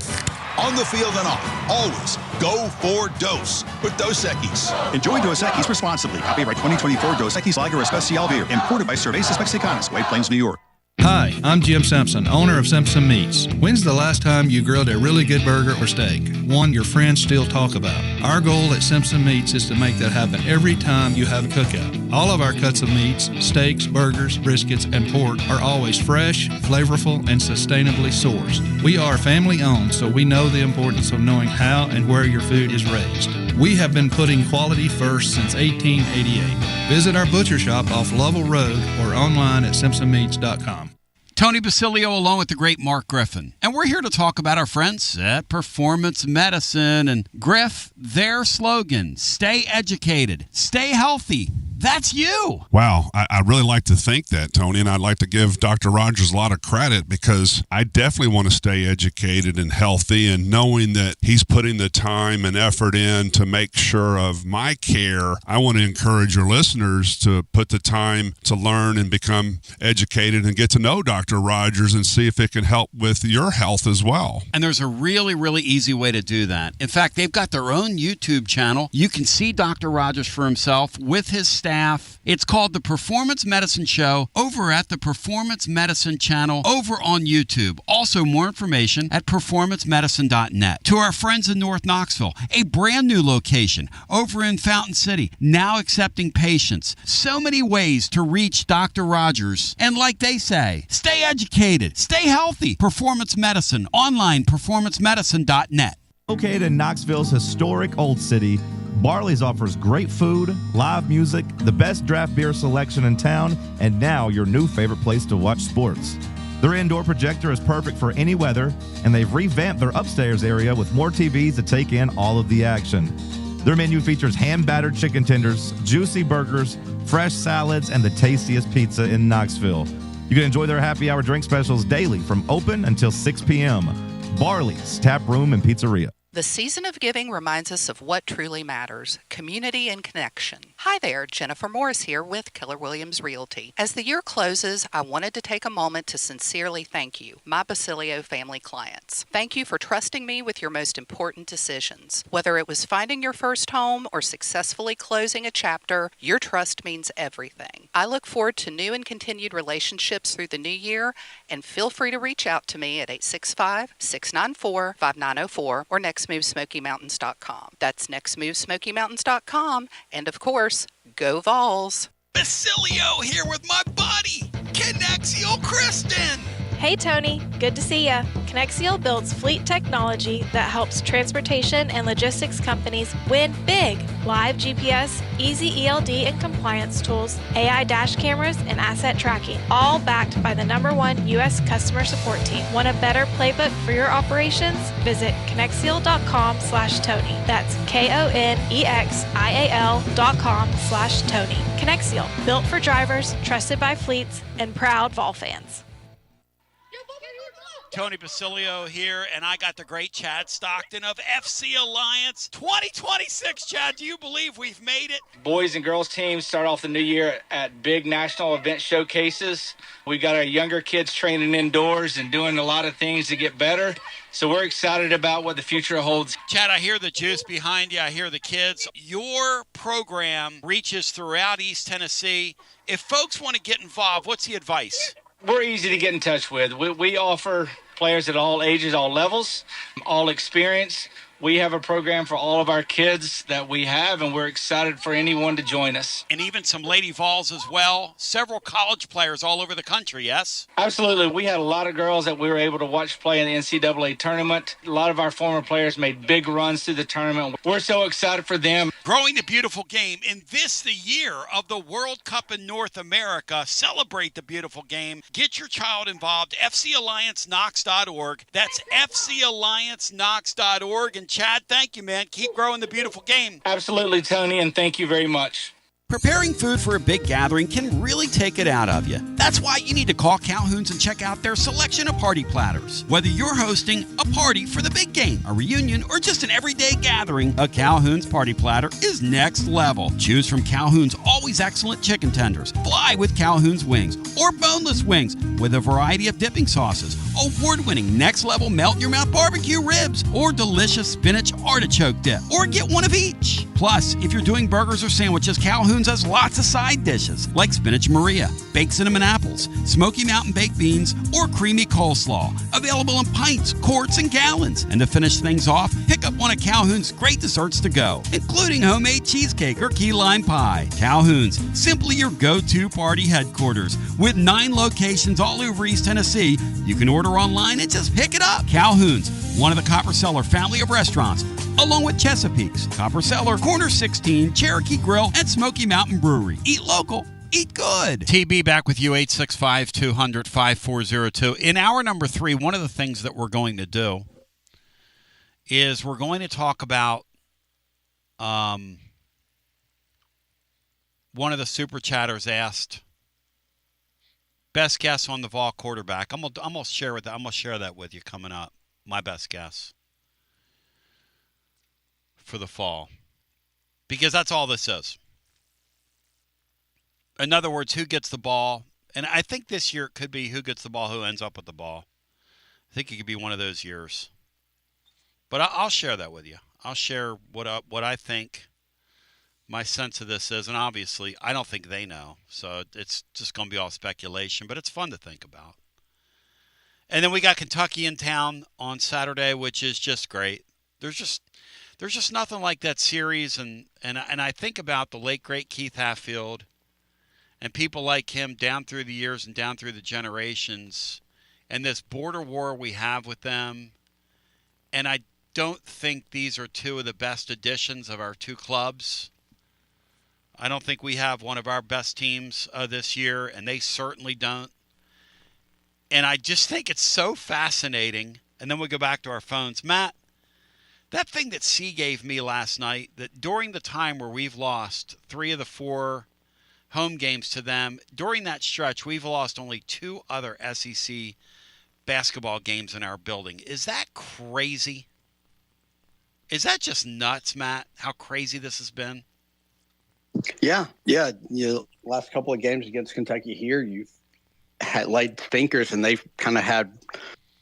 On the field and off, always go for Dose with Dos Equis. Enjoy Dos Equis responsibly. Copyright 2024 Dos Equis Lager Especial Beer. Imported by Cervezas Mexicanas, White Plains, New York. Hi, I'm Jim Simpson, owner of Simpson Meats. When's the last time you grilled a really good burger or steak? One your friends still talk about. Our goal at Simpson Meats is to make that happen every time you have a cookout. All of our cuts of meats, steaks, burgers, briskets, and pork are always fresh, flavorful, and sustainably sourced. We are family owned, so we know the importance of knowing how and where your food is raised. We have been putting quality first since 1888. Visit our butcher shop off Lovell Road or online at simpsonmeats.com. Tony Basilio along with the great Mark Griffin. And we're here to talk about our friends at Performance Medicine. And Griff, their slogan, stay educated, stay healthy. That's you. Wow. I really like to think that, Tony, and I'd like to give Dr. Rogers a lot of credit because I definitely want to stay educated and healthy, and knowing that he's putting the time and effort in to make sure of my care, I want to encourage your listeners to put the time to learn and become educated and get to know Dr. Rogers and see if it can help with your health as well. And there's a really, really easy way to do that. In fact, they've got their own YouTube channel. You can see Dr. Rogers for himself with his staff. It's called The Performance Medicine Show over at the Performance Medicine channel over on YouTube. Also, more information at performancemedicine.net. To our friends in North Knoxville, a brand new location over in Fountain City, now accepting patients. So many ways to reach Dr. Rogers. And like they say, stay educated, stay healthy. Performance Medicine, online, performancemedicine.net. Located in Knoxville's historic Old City, Barley's offers great food, live music, the best draft beer selection in town, and now your new favorite place to watch sports. Their indoor projector is perfect for any weather, and they've revamped their upstairs area with more TVs to take in all of the action. Their menu features hand-battered chicken tenders, juicy burgers, fresh salads, and the tastiest pizza in Knoxville. You can enjoy their happy hour drink specials daily from open until 6 p.m. Barley's Tap Room and Pizzeria. The season of giving reminds us of what truly matters, community and connection. Hi there, Jennifer Morris here with Keller Williams Realty. As the year closes, I wanted to take a moment to sincerely thank you, my Basilio family clients. Thank you for trusting me with your most important decisions. Whether it was finding your first home or successfully closing a chapter, your trust means everything. I look forward to new and continued relationships through the new year, and feel free to reach out to me at 865-694-5904 or nextmovesmokymountains.com. That's nextmovesmokymountains.com. And of course, go Vols. Basilio here with my buddy, Connexial Kristen. Hey Tony, good to see ya. Connexial builds fleet technology that helps transportation and logistics companies win big. Live GPS, easy ELD and compliance tools, AI dash cameras, and asset tracking, all backed by the #1 U.S. customer support team. Want a better playbook for your operations? Visit Connexial.com/Tony. That's KONEXIAL.com/Tony. Connexial, built for drivers, trusted by fleets, and proud Vol fans. Tony Basilio here, and I got the great Chad Stockton of FC Alliance 2026. Chad, do you believe we've made it? Boys and girls teams start off the new year at big national event showcases. We got our younger kids training indoors and doing a lot of things to get better. So we're excited about what the future holds. Chad, I hear the juice behind you. I hear the kids. Your program reaches throughout East Tennessee. If folks want to get involved, what's the advice? We're easy to get in touch with. We offer players at all ages, all levels, all experience. We have a program for all of our kids that we have, and we're excited for anyone to join us. And even some Lady Vols as well. Several college players all over the country, yes? Absolutely. We had a lot of girls that we were able to watch play in the NCAA tournament. A lot of our former players made big runs through the tournament. We're so excited for them. Growing the beautiful game. In this, the year of the World Cup in North America, celebrate the beautiful game. Get your child involved. FCAllianceKnox.org. That's FCAllianceKnox.org. And Chad, thank you, man. Keep growing the beautiful game. Absolutely, Tony, and thank you very much. Preparing food for a big gathering can really take it out of you. That's why you need to call Calhoun's and check out their selection of party platters. Whether you're hosting a party for the big game, a reunion, or just an everyday gathering, a Calhoun's party platter is next level. Choose from Calhoun's always excellent chicken tenders, fly with Calhoun's wings, or boneless wings with a variety of dipping sauces, award-winning next-level melt-in-your-mouth barbecue ribs, or delicious spinach artichoke dip, or get one of each. Plus, if you're doing burgers or sandwiches, Calhoun's has lots of side dishes like spinach Maria, baked cinnamon apples, Smoky Mountain baked beans, or creamy coleslaw. Available in pints, quarts, and gallons. And to finish things off, pick up one of Calhoun's great desserts to go, including homemade cheesecake or key lime pie. Calhoun's, simply your go-to party headquarters. With 9 locations all over East Tennessee, you can order online and just pick it up. Calhoun's, one of the Copper Cellar family of restaurants, along with Chesapeake's, Copper Cellar, Corner 16, Cherokee Grill, and Smoky Mountain Brewery. Eat local, eat good. TB back with you, 865-200-5402. In hour number 3, one of the things that we're going to do is we're going to talk about one of the super chatters asked, best guess on the Vol quarterback. I'm gonna share that with you coming up. My best guess for the fall, because that's all this is. In other words, who gets the ball? And I think this year it could be who gets the ball, who ends up with the ball. I think it could be one of those years. But I'll share that with you. I'll share what I think my sense of this is. And obviously, I don't think they know. So it's just going to be all speculation. But it's fun to think about. And then we got Kentucky in town on Saturday, which is just great. There's just nothing like that series. And I think about the late, great Keith Hatfield and people like him down through the years and down through the generations, and this border war we have with them. And I don't think these are two of the best additions of our two clubs. I don't think we have one of our best teams this year, and they certainly don't. And I just think it's so fascinating. And then we go back to our phones. Matt, that thing that C gave me last night, that during the time where we've lost 3 of the 4 home games to them, during that stretch, we've lost only 2 other SEC basketball games in our building. Is that crazy? Is that just nuts, Matt, how crazy this has been? Yeah. Last couple of games against Kentucky here, you've had laid stinkers, and they've kind of had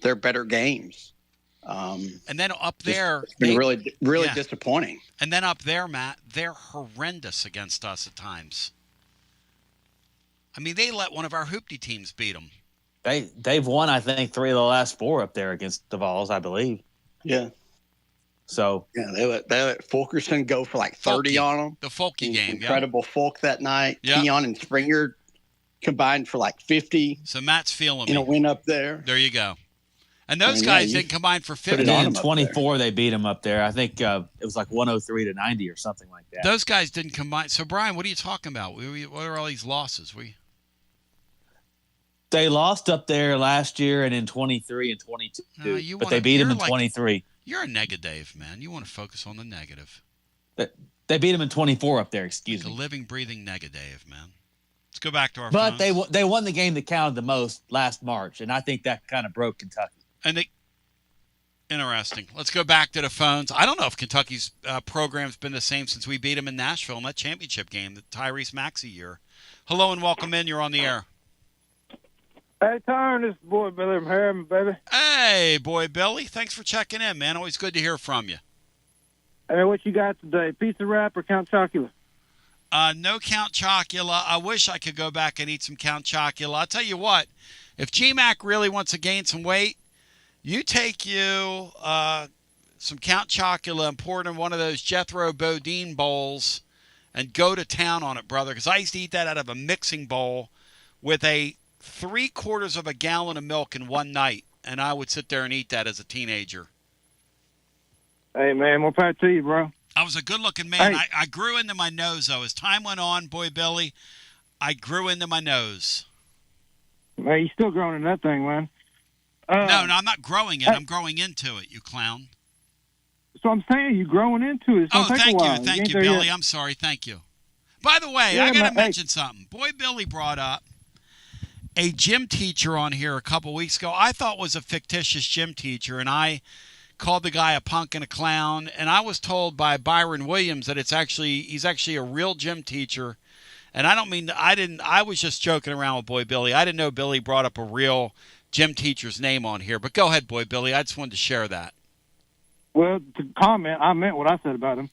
their better games. And then up there, it's been really disappointing. And then up there, Matt, they're horrendous against us at times. I mean, they let one of our hoopty teams beat them. They've won, I think, 3 of the last 4 up there against the Vols, I believe. Yeah. So they let Fulkerson go for like 30 on them. The Folky game, incredible Folk that night. Yeah. Keon and Springer combined for like 50. So Matt's feeling in a win up there. There you go. And those guys didn't combine for 50. In 24, they beat them up there. I think it was like 103-90 or something like that. Those guys didn't combine. So Brian, what are you talking about? What are all these losses? They lost up there last year and in 23 and 22, but they beat them in 23. You're a negative, man. You want to focus on the negative. They beat them in 24 up there, excuse me. A living, breathing negative, man. Let's go back to our But phones. they won the game that counted the most last March, and I think that kind of broke Kentucky. And interesting. Let's go back to the phones. I don't know if Kentucky's program's been the same since we beat them in Nashville in that championship game, the Tyrese Maxey year. Hello and welcome in. You're on the air. Hey, Tyrone, this is boy Billy from Harriman, baby. Hey, boy Billy. Thanks for checking in, man. Always good to hear from you. Hey, what you got today? Pizza wrap or Count Chocula? No Count Chocula. I wish I could go back and eat some Count Chocula. I'll tell you what, if GMAC really wants to gain some weight, you take some Count Chocula and pour it in one of those Jethro Bodine bowls and go to town on it, brother, because I used to eat that out of a mixing bowl with a 3/4 of a gallon of milk in one night, and I would sit there and eat that as a teenager. Hey, man, more power to you, bro. I was a good-looking man. Hey. I grew into my nose, though. As time went on, boy Billy, I grew into my nose. Man, you still growing in that thing, man. No, I'm not growing it. I'm growing into it, you clown. So I'm saying you growing into it. It's gonna take a while. Thank you, Billy. I'm sorry. Thank you. By the way, I got to mention something. Boy Billy brought up a gym teacher on here a couple weeks ago. I thought was a fictitious gym teacher, and I called the guy a punk and a clown. And I was told by Byron Williams that he's actually a real gym teacher. And I was just joking around with Boy Billy. I didn't know Billy brought up a real gym teacher's name on here. But go ahead, Boy Billy. I just wanted to share that. Well, to comment, I meant what I said about him.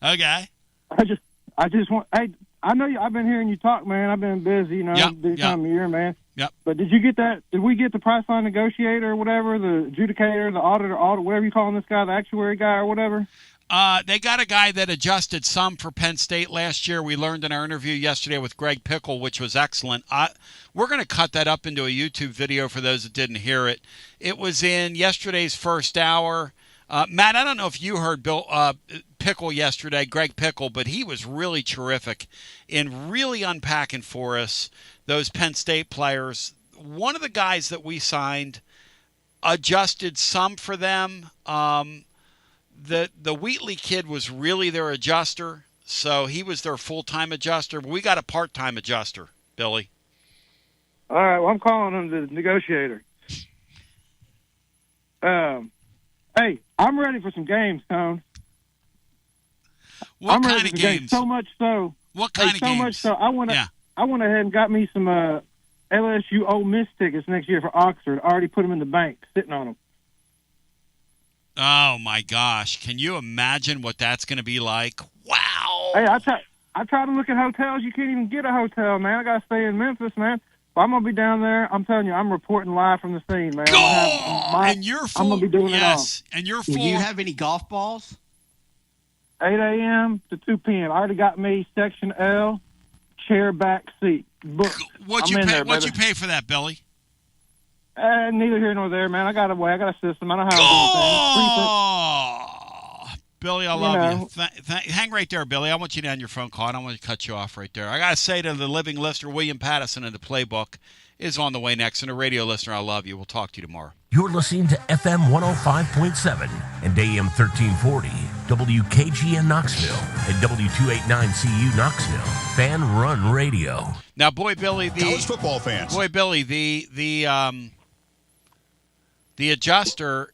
Okay. I just want. Hey, I know I've been hearing you talk, man. I've been busy, this time of year, man. Yep. But did you get that? Did we get the Priceline negotiator or whatever, the adjudicator, the auditor, whatever you calling this guy, the actuary guy or whatever? They got a guy that adjusted some for Penn State last year. We learned in our interview yesterday with Greg Pickle, which was excellent. We're going to cut that up into a YouTube video for those that didn't hear it. It was in yesterday's first hour. Matt, I don't know if you heard Pickle yesterday, Greg Pickle, but he was really terrific in really unpacking for us those Penn State players. One of the guys that we signed adjusted some for them. The Wheatley kid was really their adjuster, so he was their full-time adjuster. But we got a part-time adjuster, Billy. All right, well, I'm calling him the negotiator. Hey, I'm ready for some games, Tone. What kind of games? So much so. What kind of games? So much so. I went ahead and got me some LSU Ole Miss tickets next year for Oxford. I already put them in the bank, sitting on them. Oh, my gosh. Can you imagine what that's going to be like? Wow. Hey, I try to look at hotels. You can't even get a hotel, man. I got to stay in Memphis, man. If I'm going to be down there, I'm telling you, I'm reporting live from the scene, man. And you're full. I'm going to be doing it all. And you're full. Do you have any golf balls? 8 a.m. to 2 p.m. I already got me Section L, chair back seat. Booked. What'd you pay for that, Billy? Neither here nor there, man. I got a system. I know how to do things. Billy, I love you. Hang right there, Billy. I want you to end your phone call. I don't want to cut you off right there. I got to say to the living listener, William Pattison in the playbook is on the way next. And a radio listener, I love you. We'll talk to you tomorrow. You're listening to FM 105.7 and AM 1340, WKGN Knoxville, and W289CU Knoxville. Fan Run Radio. Now, boy, Billy, college football fans. Boy, Billy, the adjuster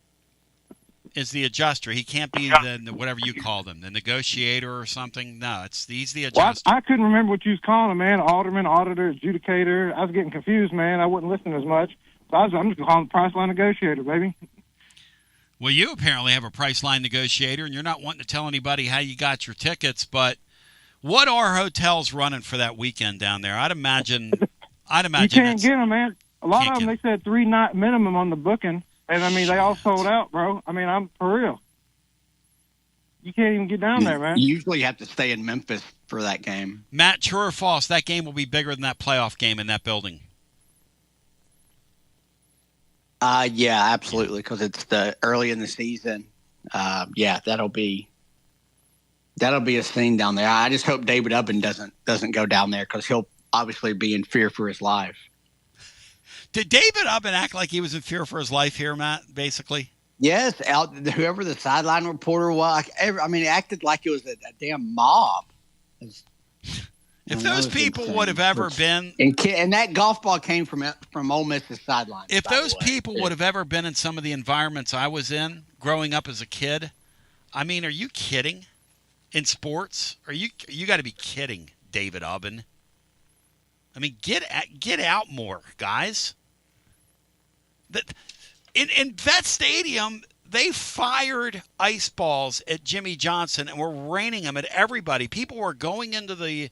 is the adjuster. He can't be the whatever you call them, the negotiator or something. No, he's the adjuster. Well, I couldn't remember what you was calling him, man. Alderman, auditor, adjudicator. I was getting confused, man. I wasn't listening as much. So I'm just calling the Priceline negotiator, baby. Well, you apparently have a Priceline negotiator, and you're not wanting to tell anybody how you got your tickets. But what are hotels running for that weekend down there? I'd imagine. You can't get them, man. A lot of them, they said 3-night minimum on the booking. And, I mean, they all sold out, bro. I mean, I'm for real. You can't even get down there, man. You usually have to stay in Memphis for that game. Matt, true or false, that game will be bigger than that playoff game in that building. Yeah, absolutely, because it's the early in the season. Yeah, that'll be a scene down there. I just hope David Ubben doesn't go down there because he'll obviously be in fear for his life. Did David Ubben act like he was in fear for his life here, Matt, basically? Yes, whoever the sideline reporter was, he acted like it was a damn mob. And If those people would have ever been, and that golf ball came from Ole Miss's sideline. If those people would have ever been in some of the environments I was in growing up as a kid, I mean, are you kidding? In sports, you got to be kidding, David Ubben. I mean, get out more, guys. In that stadium, they fired ice balls at Jimmy Johnson and were raining them at everybody. People were going into the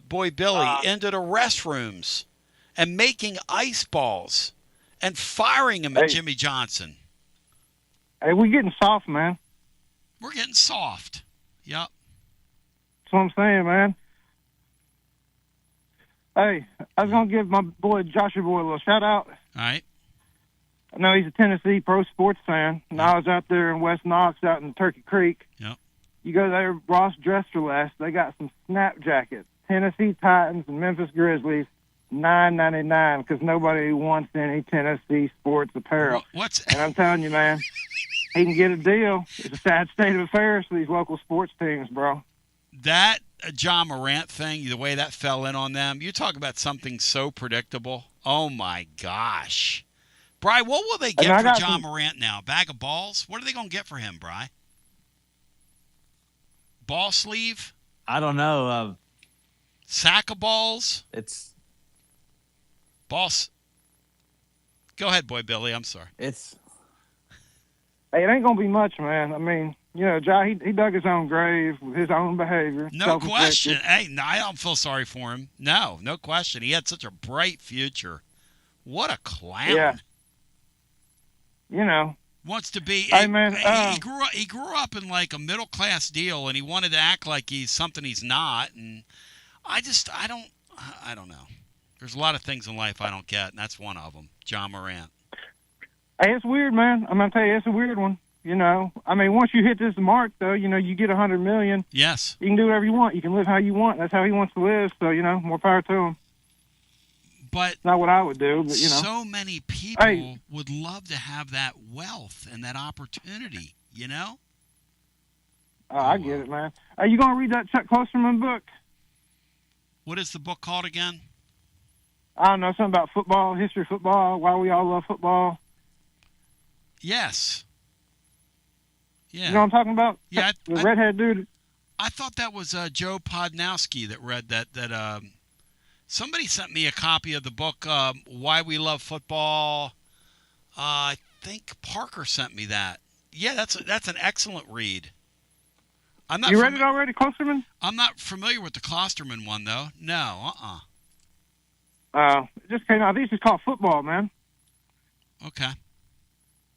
Boy Billy into the restrooms and making ice balls and firing them at Jimmy Johnson. Hey, we're getting soft, man. We're getting soft. Yep. That's what I'm saying, man. Hey, I was going to give my boy, Joshua Boy, a little shout-out. All right. I know he's a Tennessee pro sports fan, and I was out there in West Knox, out in Turkey Creek. Yep. You go there, Ross Dresser Last, they got some snap jackets. Tennessee Titans and Memphis Grizzlies, $9.99, because nobody wants any Tennessee sports apparel. And I'm telling you, man, he can get a deal. It's a sad state of affairs for these local sports teams, bro. That John Morant thing, the way that fell in on them, you talk about something so predictable. Oh, my gosh. Bri, what will they get for John Morant now? Bag of balls? What are they going to get for him, Bri? Ball sleeve? I don't know. Sack of balls? It's balls. Go ahead, Boy Billy. I'm sorry. Hey, it ain't going to be much, man. I mean, you know, John, he dug his own grave with his own behavior. No question. Hey, I don't feel sorry for him. No question. He had such a bright future. What a clown. Yeah. You know. Wants to be. Hey, man. He grew up in like a middle class deal, and he wanted to act like he's something he's not. And I don't know. There's a lot of things in life I don't get, and that's one of them. John Morant. Hey, it's weird, man. I'm gonna tell you, it's a weird one. You know, I mean, once you hit this mark, though, you know, you get $100 million. Yes. You can do whatever you want. You can live how you want. That's how he wants to live. So, you know, more power to him. But not what I would do, but, you know. So many people would love to have that wealth and that opportunity, you know? I get it, man. Are you going to read that Chuck Klosterman book? What is the book called again? I don't know, something about football, history of football, why we all love football. Yes. Yeah. You know what I'm talking about? Yeah. The redhead dude. I thought that was Joe Podnowski that read that. Somebody sent me a copy of the book, Why We Love Football. I think Parker sent me that. Yeah, that's an excellent read. You read it already, Klosterman? I'm not familiar with the Klosterman one, though. No, it just came out. These is called Football, man. Okay.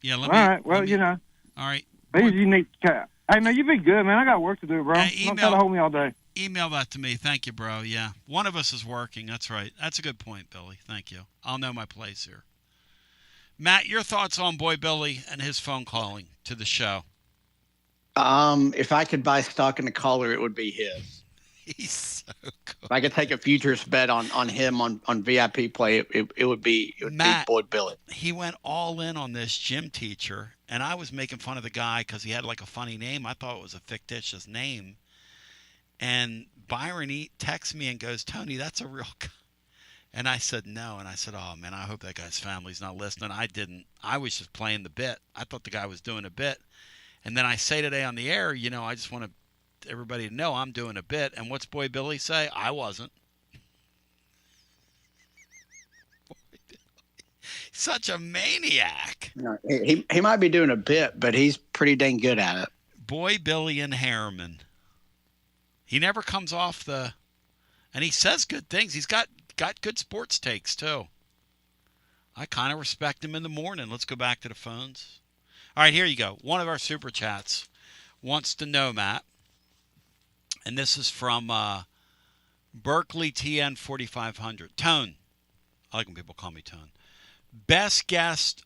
Yeah, All right. Well, you know. All right. These unique. Hey, man, you be good, man. I got work to do, bro. Don't try to hold me all day. Email that to me. Thank you, bro. Yeah. One of us is working. That's right. That's a good point, Billy. Thank you. I'll know my place here. Matt, your thoughts on Boy Billy and his phone calling to the show? If I could buy stock in the caller, it would be his. He's so cool. If I could take a futures bet on him on VIP play, it would be Matt, Boy Billy. He went all in on this gym teacher, and I was making fun of the guy because he had like a funny name. I thought it was a fictitious name. And Byron texts me and goes, Tony, that's a real guy. And I said, no. And I said, oh, man, I hope that guy's family's not listening. I didn't. I was just playing the bit. I thought the guy was doing a bit. And then I say today on the air, you know, I just want everybody to know I'm doing a bit. And what's Boy Billy say? I wasn't. Such a maniac. No, he might be doing a bit, but he's pretty dang good at it. Boy Billy and Harriman. He never comes off and he says good things. He's got good sports takes too. I kind of respect him in the morning. Let's go back to the phones. All right, here you go. One of our super chats wants to know, Matt, and this is from Berkeley TN 4500. Tone. I like when people call me Tone. Best guess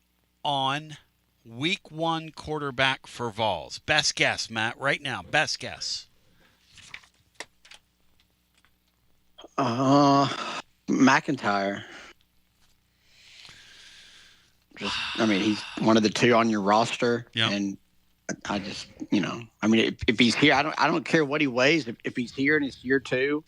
on week 1 quarterback for Vols. Best guess, Matt, right now. Best guess. McIntyre. I mean, he's one of the two on your roster, and I just, you know, I mean, if he's here, I don't care what he weighs. If he's here and it's year 2,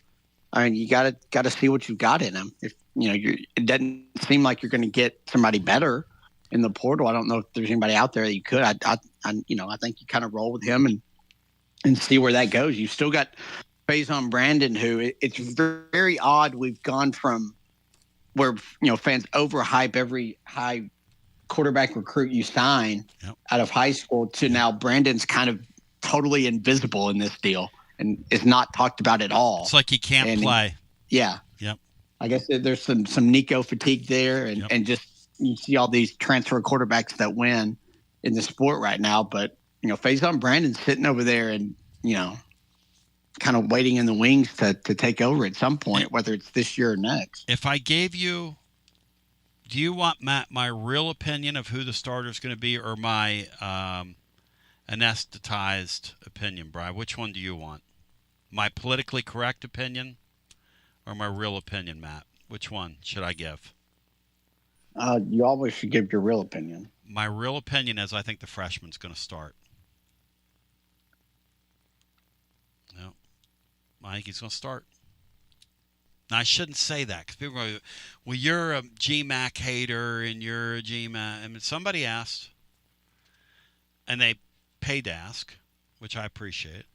I mean, you gotta see what you've got in him. If it doesn't seem like you're going to get somebody better in the portal. I don't know if there's anybody out there that you could. I think you kind of roll with him and see where that goes. You still got Faison Brandon, who it's very odd. We've gone from where fans overhype every high quarterback recruit you sign out of high school to now Brandon's kind of totally invisible in this deal and is not talked about at all. It's like he can't play. Yeah. Yep. I guess there's some Nico fatigue there, and just you see all these transfer quarterbacks that win in the sport right now. But Faison Brandon's sitting over there and kind of waiting in the wings to take over at some point, whether it's this year or next. If I gave you, do you want, Matt, my real opinion of who the starter is going to be, or my anesthetized opinion, Brian? Which one do you want? My politically correct opinion or my real opinion, Matt? Which one should I give? You always should give your real opinion. My real opinion is I think the freshman's going to start. No, I think he's going to start. Now, I shouldn't say that because people go, well, you're a GMAC hater and you're a GMAC. I mean, somebody asked, and they paid to ask, which I appreciate.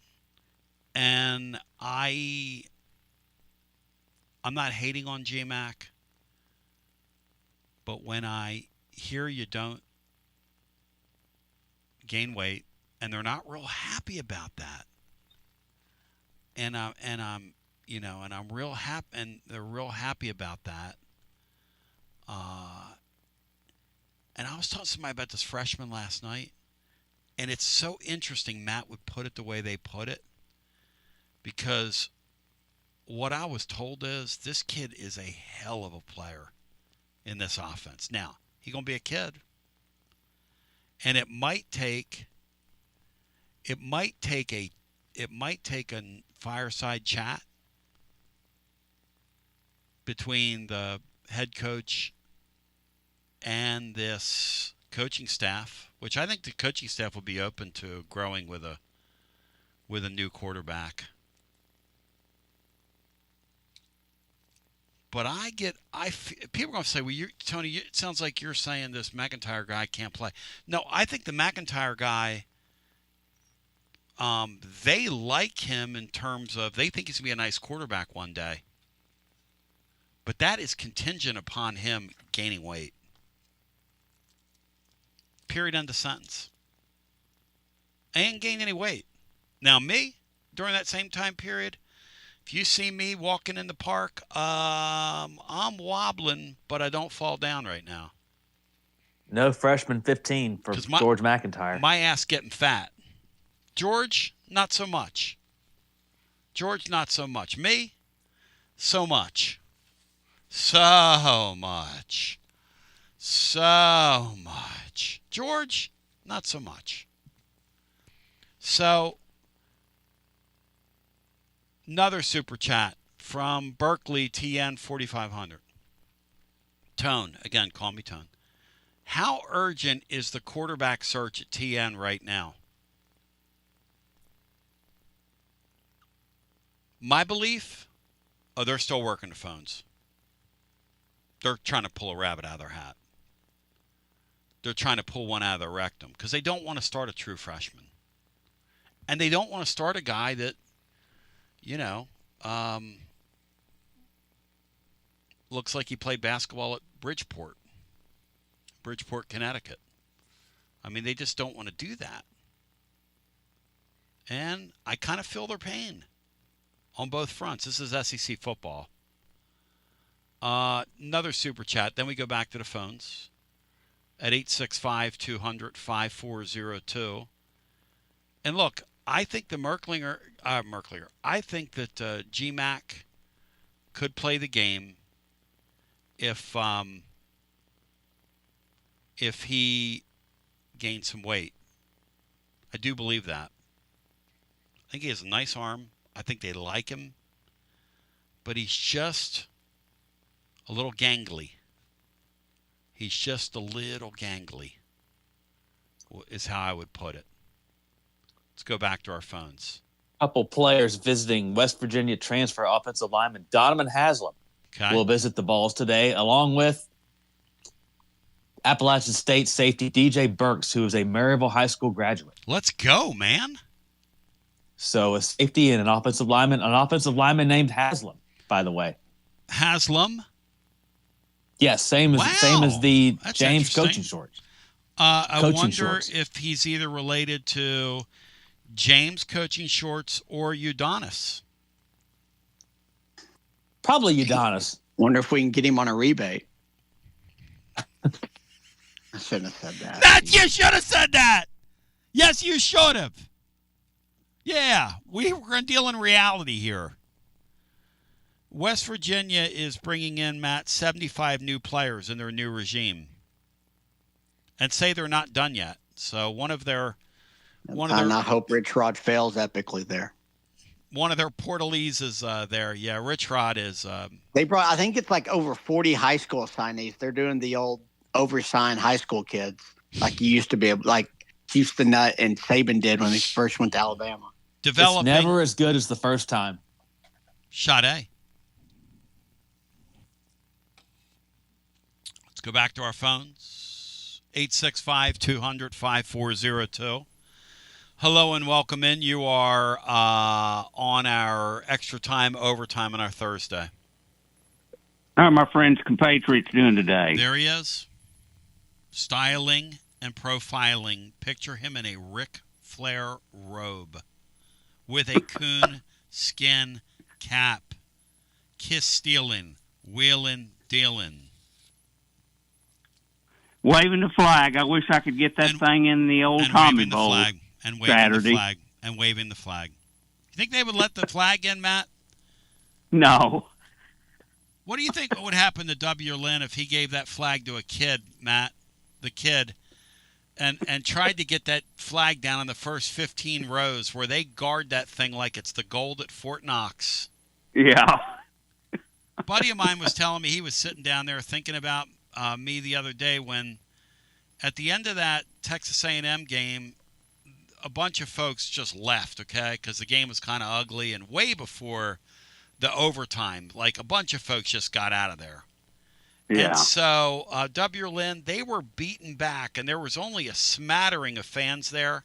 And I'm not hating on GMAC, but when I hear you don't gain weight, and they're not real happy about that, and I'm real happy, and they're real happy about that. And I was talking to somebody about this freshman last night, and it's so interesting Matt would put it the way they put it, because what I was told is this kid is a hell of a player in this offense. Now, he's going to be a kid, and it might take a fireside chat between the head coach and this coaching staff, which I think the coaching staff will be open to growing with a new quarterback. But people are going to say, well, Tony, it sounds like you're saying this McIntyre guy can't play. No, I think the McIntyre guy, they like him in terms of they think he's going to be a nice quarterback one day. But that is contingent upon him gaining weight. Period, end of sentence. I ain't gained any weight. Now, me, during that same time period, if you see me walking in the park, I'm wobbling, but I don't fall down right now. No freshman 15 for George McIntyre. My ass getting fat. George, not so much. George, not so much. Me, so much. So much. So much. George, not so much. So, another super chat from Berkeley TN 4500. Tone, again, call me Tone. How urgent is the quarterback search at TN right now? My belief, they're still working the phones. They're trying to pull a rabbit out of their hat. They're trying to pull one out of their rectum because they don't want to start a true freshman. And they don't want to start a guy that, looks like he played basketball at Bridgeport, Connecticut. I mean, they just don't want to do that. And I kind of feel their pain on both fronts. This is SEC football. Another super chat. Then we go back to the phones at 865-200-5402. And look, I think the Merklinger, I think that GMAC could play the game if he gains some weight. I do believe that. I think he has a nice arm. I think they like him. But he's just a little gangly. He's just a little gangly, is how I would put it. Let's go back to our phones. couple players visiting West Virginia transfer offensive lineman Donovan Haslam will visit the Vols today, along with Appalachian State safety DJ Burks, who is a Maryville High School graduate. Let's go, man. So a safety and an offensive lineman named Haslam, by the way. Haslam? Yes, same as the That's James coaching shorts. I wonder if he's either related to James coaching shorts or Udonis. Probably Udonis. Wonder if we can get him on a rebate. I shouldn't have said that. You should have said that. Yes, you should have. Yeah, we're going to deal in reality here. West Virginia is bringing in, Matt, 75 new players in their new regime. And say they're not done yet. So I hope Rich Rod fails epically there. One of their Portalees is there. Yeah, Rich Rod is. They brought, I think it's like over 40 high school signees. They're doing the old oversigned high school kids like you used to be able, like Houston Nutt and Saban did when they first went to Alabama. It's never as good as the first time. Sade. Let's go back to our phones. 865-200-5402. Hello and welcome in. You are on our extra time overtime on our Thursday. How are my friends compatriots doing today? There he is. Styling and profiling. Picture him in a Ric Flair robe with a coon skin cap. Kiss stealing. Wheeling dealing. Waving the flag. I wish I could get that thing in the old Tommy Bowl And waving Saturday. the flag. And waving the flag. You think they would let the flag in, Matt? No. What do you think would happen to W. Lynn if he gave that flag to a kid, Matt, the kid, and tried to get that flag down in the first 15 rows where they guard that thing like it's the gold at Fort Knox? Yeah. A buddy of mine was telling me he was sitting down there thinking about me the other day when at the end of that Texas A&M game, a bunch of folks just left, okay, because the game was kind of ugly, and way before the overtime, like a bunch of folks just got out of there. Yeah. And so W. Lynn, they were beaten back, and there was only a smattering of fans there,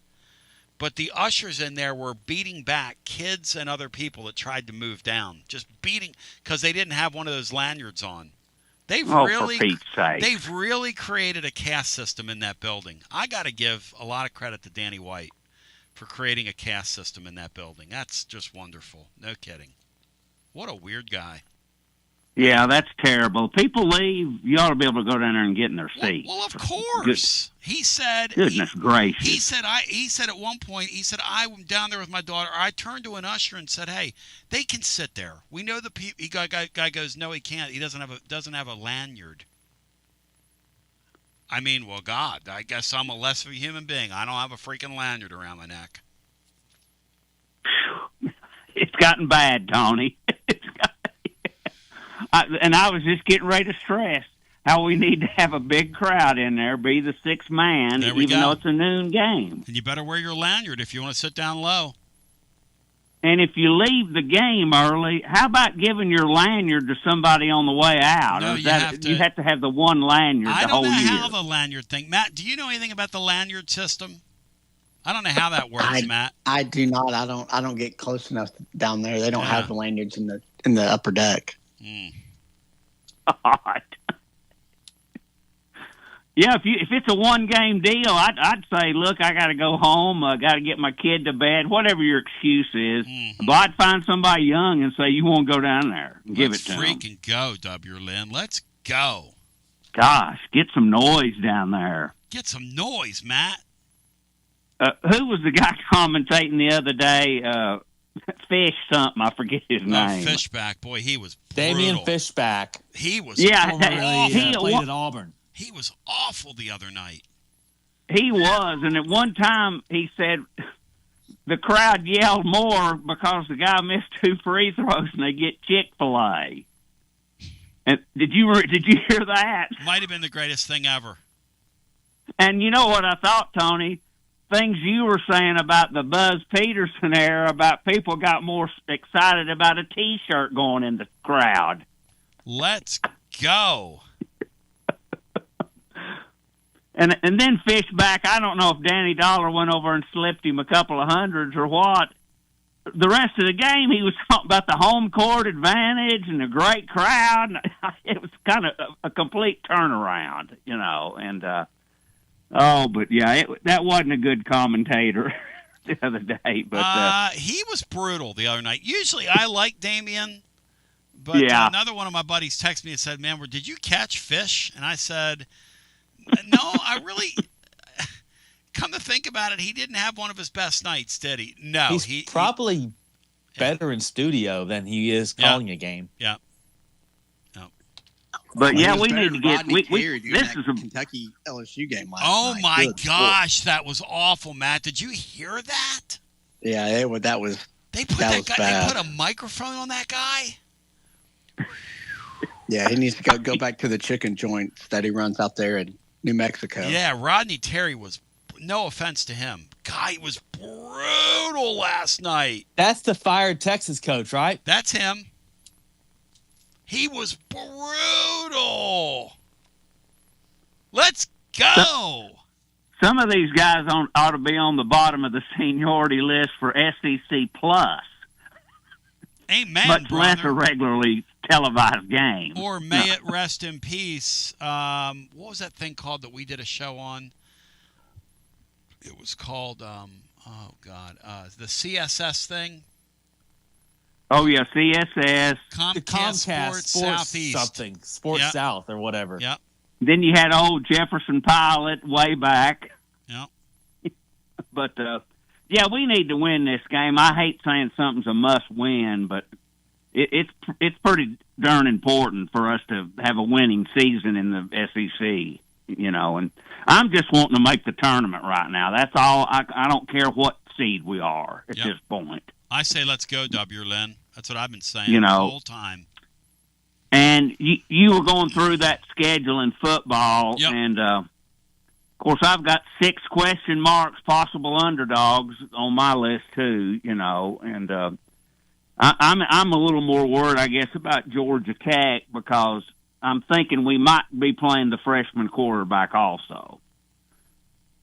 but the ushers in there were beating back kids and other people that tried to move down, just beating because they didn't have one of those lanyards on. For Pete's sake. They've really created a caste system in that building. I got to give a lot of credit to Danny White for creating a caste system in that building. That's just wonderful. No kidding. What a weird guy. Yeah, that's terrible. People leave, you ought to be able to go down there and get in their seats. Well, of course. He said. Goodness gracious. He said at one point, I'm down there with my daughter. I turned to an usher and said, "Hey, they can sit there. We know the people." Guy goes, "No, he can't. He doesn't have a lanyard." I mean, well, God, I guess I'm a less of a human being. I don't have a freaking lanyard around my neck. It's gotten bad, Tony. And I was just getting ready to stress how we need to have a big crowd in there, be the sixth man, even though it's a noon game. And you better wear your lanyard if you want to sit down low. And if you leave the game early, how about giving your lanyard to somebody on the way out? No, you have to have the one lanyard the whole year. I don't know how the lanyard thing. Matt, do you know anything about the lanyard system? I don't know how that works, Matt. I do not. I don't get close enough down there. They don't have the lanyards in the upper deck. God. Yeah, if it's a one game deal, I'd say, look, I got to go home. I got to get my kid to bed. Whatever your excuse is, but I'd find somebody young and say you won't go down there and give it to them. Let's freaking go, W. Lynn. Let's go. Gosh, get some noise down there. Get some noise, Matt. Who was the guy commentating the other day? Fish something, I forget his name. Fishback, boy, he was Damian brutal. Fishback. He was he played at Auburn. He was awful the other night. He was, and at one time he said the crowd yelled more because the guy missed 2 free throws and they get Chick-fil-A. And did you hear that? Might have been the greatest thing ever. And you know what I thought, Tony? things you were saying about the Buzz Peterson era, about people got more excited about a T-shirt going in the crowd. Let's go. And then Fishback, I don't know if Danny Dollar went over and slipped him a couple of hundreds or what. The rest of the game, he was talking about the home court advantage and the great crowd. It was kind of a complete turnaround, you know. And but yeah, that wasn't a good commentator the other day. But he was brutal the other night. Usually, I like Damian, but yeah. Another one of my buddies texted me and said, "Man, did you catch fish?" And I said, "No, I really." Come to think about it, he didn't have one of his best nights, did he? No. He's probably better in studio than he is calling a game. Yeah. No. But yeah, we need to get. This is a Kentucky LSU game last night. My gosh, that was awful, Matt. Did you hear that? Yeah, that was. They put that guy. Bad. They put a microphone on that guy. Yeah, he needs to go back to the chicken joints that he runs out there in New Mexico. Yeah, Rodney Terry was. No offense to him. Guy was brutal last night. That's the fired Texas coach, right? That's him. He was brutal. Let's go. Some of these guys ought to be on the bottom of the seniority list for SEC Plus. Amen, much brother. less a regularly televised game. Or may it rest in peace. What was that thing called that we did a show on? It was called, the CSS thing. Oh, yeah, CSS. Comcast Sports Southeast. Something. Sports South or whatever. Yep. Then you had old Jefferson Pilot way back. Yep. But, yeah, we need to win this game. I hate saying something's a must-win, but it's pretty darn important for us to have a winning season in the SEC. You know, and I'm just wanting to make the tournament right now. That's all. I don't care what seed we are at this point. I say let's go, W. Lynn. That's what I've been saying the whole time. And you were going through that schedule in football, and of course I've got 6 question marks, possible underdogs on my list too. You know, and I'm a little more worried, I guess, about Georgia Tech because I'm thinking we might be playing the freshman quarterback also.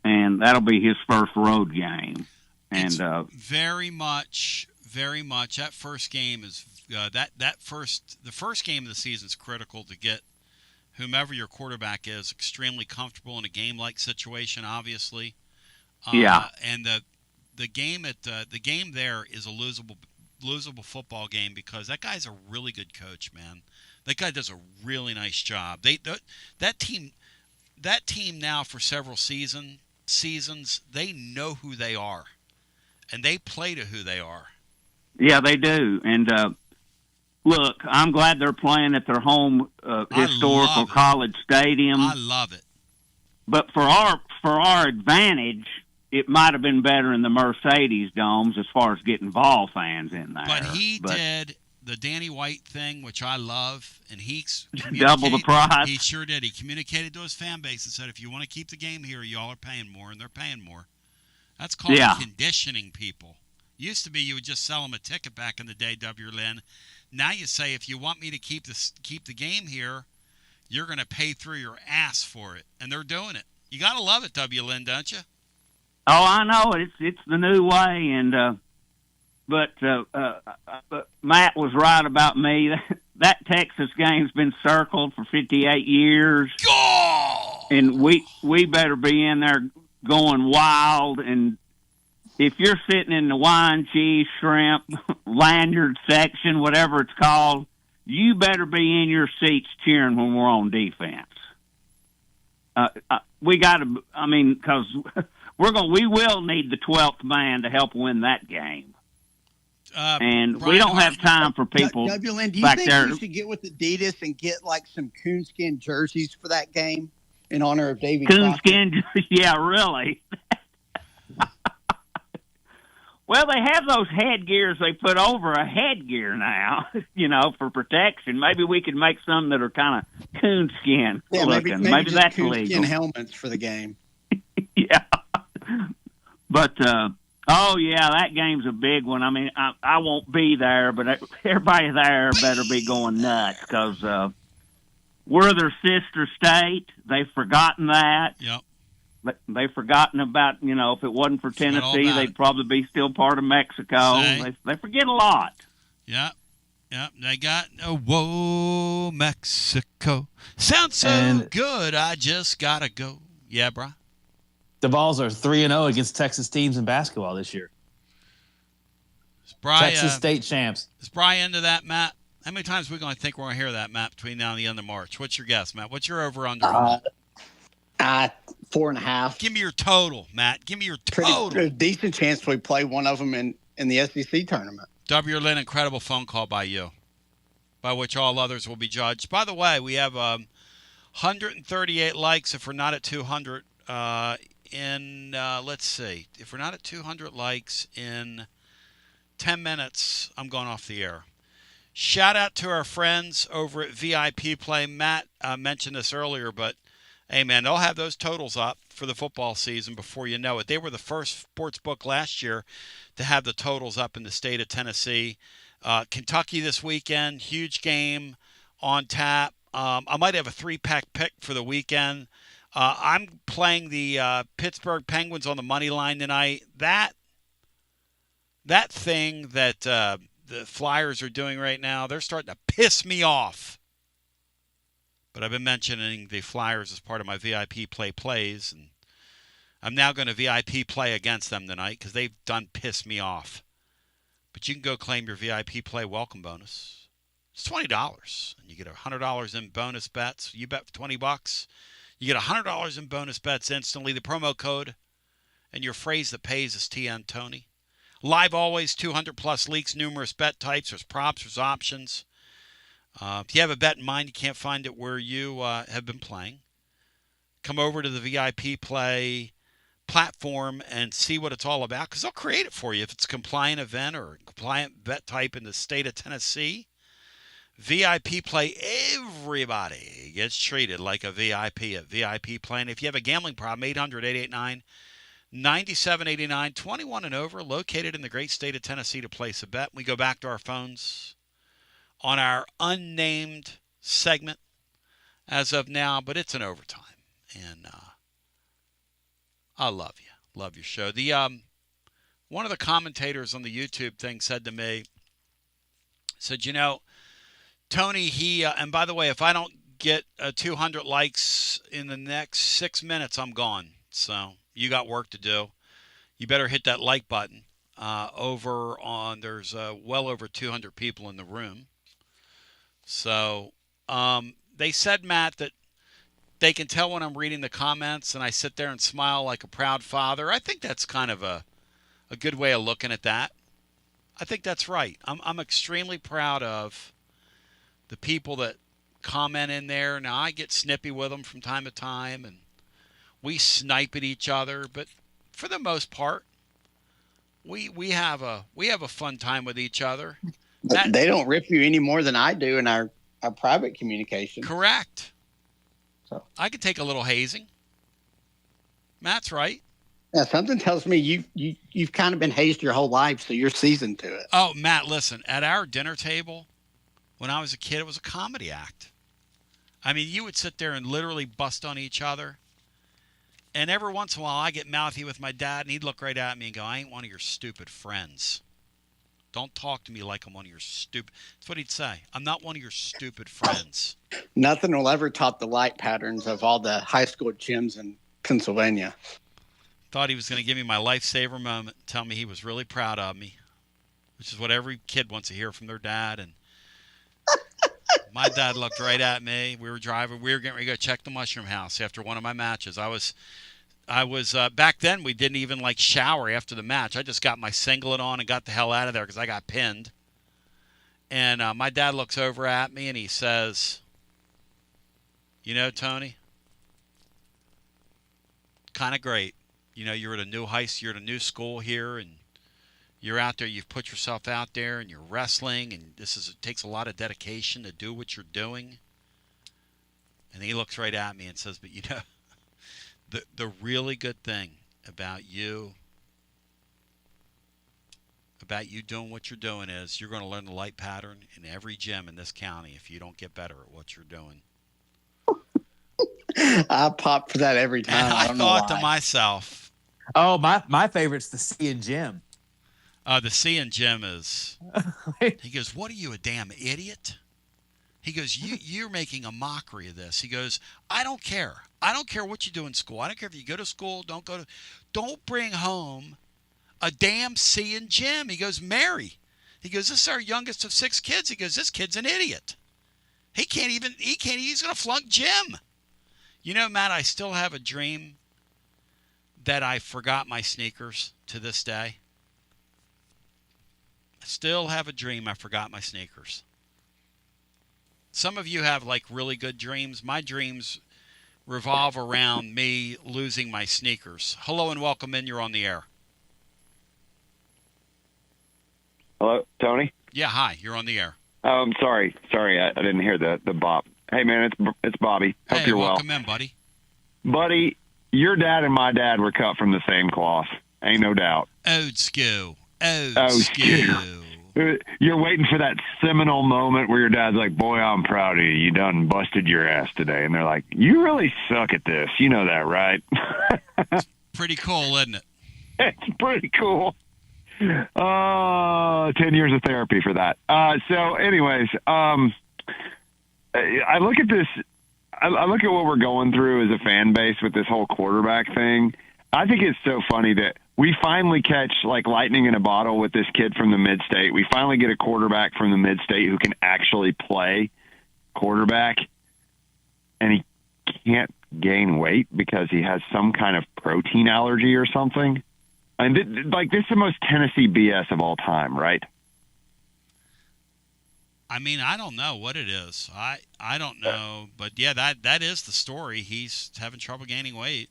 And that'll be his first road game. And very much. That first game is the first game of the season is critical to get whomever your quarterback is extremely comfortable in a game-like situation, obviously. And the game there is a losable football game because that guy's a really good coach, man. That guy does a really nice job. That team now for several seasons, they know who they are, and they play to who they are. Yeah, they do. And look, I'm glad they're playing at their home historical college stadium. I love it. But for our advantage, it might have been better in the Mercedes domes as far as getting Vol fans in there. But he did the Danny White thing, which I love, and he double the price. He sure did. He communicated to his fan base and said, if you want to keep the game here, y'all are paying more, and they're paying more. That's called conditioning people. Used to be you would just sell them a ticket back in the day, W. Lynn. Now you say, if you want me to keep the game here, you're going to pay through your ass for it, and they're doing it. You got to love it, W. Lynn, don't you? Oh, I know it. It's the new way, and but Matt was right about me. That Texas game's been circled for 58 years, and we better be in there going wild. And if you're sitting in the wine, cheese, shrimp, lanyard section, whatever it's called, you better be in your seats cheering when we're on defense. We got to. I mean, because we will need the 12th man to help win that game. And we don't have time for people Lynn, do you back think there. you should get with Adidas and get like some coonskin jerseys for that game in honor of Davy Coonskin? Yeah, really. Well, they have those headgears they put over a headgear now, for protection. Maybe we could make some that are kind of coonskin looking. Maybe that's coonskin legal. helmets for the game. Yeah. But oh yeah, that game's a big one. I mean, I won't be there, but everybody there better be going nuts because we're their sister state. They've forgotten that. Yep. They've forgotten about, if it wasn't for Tennessee, they'd probably be still part of Mexico. They forget a lot. Yep. Yep. They got, whoa, Mexico. Sounds so good. I just got to go. Yeah, bro. The Vols are 3-0 against Texas teams in basketball this year. Texas state champs. Is Bry into that, Matt? How many times are we going to think we're going to hear that, Matt, between now and the end of March? What's your guess, Matt? What's your over-under on that? 4.5. Give me your total, Matt. Give me your total. Pretty decent chance we play one of them in the SEC tournament. W. Lynn, incredible phone call by you, by which all others will be judged. By the way, we have 138 likes if we're not at 200 let's see. If we're not at 200 likes in 10 minutes, I'm going off the air. Shout out to our friends over at VIP Play. Matt mentioned this earlier, but hey, man, they'll have those totals up for the football season before you know it. They were the first sports book last year to have the totals up in the state of Tennessee. Kentucky this weekend, huge game on tap. I might have a 3-pack pick for the weekend. I'm playing the Pittsburgh Penguins on the money line tonight. That thing that the Flyers are doing right now, they're starting to piss me off. But I've been mentioning the Flyers as part of my VIP plays, and I'm now going to VIP play against them tonight because they've done piss me off. But you can go claim your VIP play welcome bonus. It's $20, and you get $100 in bonus bets. You bet for $20, you get $100 in bonus bets instantly. The promo code and your phrase that pays is TN Tony. Live always, 200-plus leaks, numerous bet types. There's props, there's options. If you have a bet in mind, you can't find it where you have been playing, come over to the VIP Play platform and see what it's all about, because they'll create it for you. If it's a compliant event or a compliant bet type in the state of Tennessee, VIP Play, everybody gets treated like a VIP at VIP Play. And if you have a gambling problem, 800-889-9789, 21 and over, located in the great state of Tennessee to place a bet. We go back to our phones on our unnamed segment as of now, but it's an overtime. And I love you. Love your show. The one of the commentators on the YouTube thing said to me, said, Tony, and by the way, if I don't get 200 likes in the next 6 minutes, I'm gone. So you got work to do. You better hit that like button. There's well over 200 people in the room. So they said, Matt, that they can tell when I'm reading the comments and I sit there and smile like a proud father. I think that's kind of a good way of looking at that. I think that's right. I'm extremely proud of the people that comment in there. Now, I get snippy with them from time to time, and we snipe at each other. But for the most part, we have a fun time with each other. They don't rip you any more than I do in our private communication. Correct. So I could take a little hazing. Matt's right. Yeah, something tells me you've kind of been hazed your whole life, so you're seasoned to it. Oh, Matt, listen. At our dinner table, when I was a kid, it was a comedy act. I mean, you would sit there and literally bust on each other. And every once in a while, I get mouthy with my dad, and he'd look right at me and go, I ain't one of your stupid friends. Don't talk to me like I'm one of your stupid... That's what he'd say. I'm not one of your stupid friends. Nothing will ever top the light patterns of all the high school gyms in Pennsylvania. Thought he was going to give me my lifesaver moment, tell me he was really proud of me, which is what every kid wants to hear from their dad. And my dad looked right at me. We were driving. We were getting ready to go check the Mushroom House after one of my matches. I was back then, we didn't even shower after the match. I just got my singlet on and got the hell out of there because I got pinned. And my dad looks over at me and he says, Tony, kind of great. You're at a new school here, and you're out there. You've put yourself out there, and you're wrestling, and it takes a lot of dedication to do what you're doing. And he looks right at me and says, but the really good thing about you about you doing what you're doing is you're going to learn the light pattern in every gym in this county if you don't get better at what you're doing. I pop for that every time. And I thought to myself, oh, my favorite's the C and Jim. The C and Jim is, he goes, what are you, a damn idiot? He goes, you're making a mockery of this. He goes, I don't care. I don't care what you do in school. I don't care if you go to school, don't bring home a damn C and Jim. He goes, Mary. He goes, this is our youngest of 6 kids. He goes, this kid's an idiot. He's going to flunk Jim. You know, Matt, I still have a dream that I forgot my sneakers to this day. I still have a dream I forgot my sneakers. Some of you have, like, really good dreams. My dreams revolve around me losing my sneakers. Hello and welcome in. You're on the air. Hello, Tony? Yeah, hi. You're on the air. Oh, I'm sorry. I didn't hear the bop. Hey, man, it's Bobby. Hope you're well. Welcome in, buddy. Buddy, your dad and my dad were cut from the same cloth. Ain't no doubt. Old school. Old school. You're waiting for that seminal moment where your dad's like, boy, I'm proud of you. You done busted your ass today. And they're like, you really suck at this. You know that, right? Pretty cool, isn't it? It's pretty cool. 10 years of therapy for that. So anyways, I look at this. I look at what we're going through as a fan base with this whole quarterback thing. I think it's so funny that we finally catch like lightning in a bottle with this kid from the mid-state. We finally get a quarterback from the mid-state who can actually play quarterback, and he can't gain weight because he has some kind of protein allergy or something. And this is the most Tennessee BS of all time, right? I mean, I don't know what it is. I don't know, but yeah, that is the story. He's having trouble gaining weight.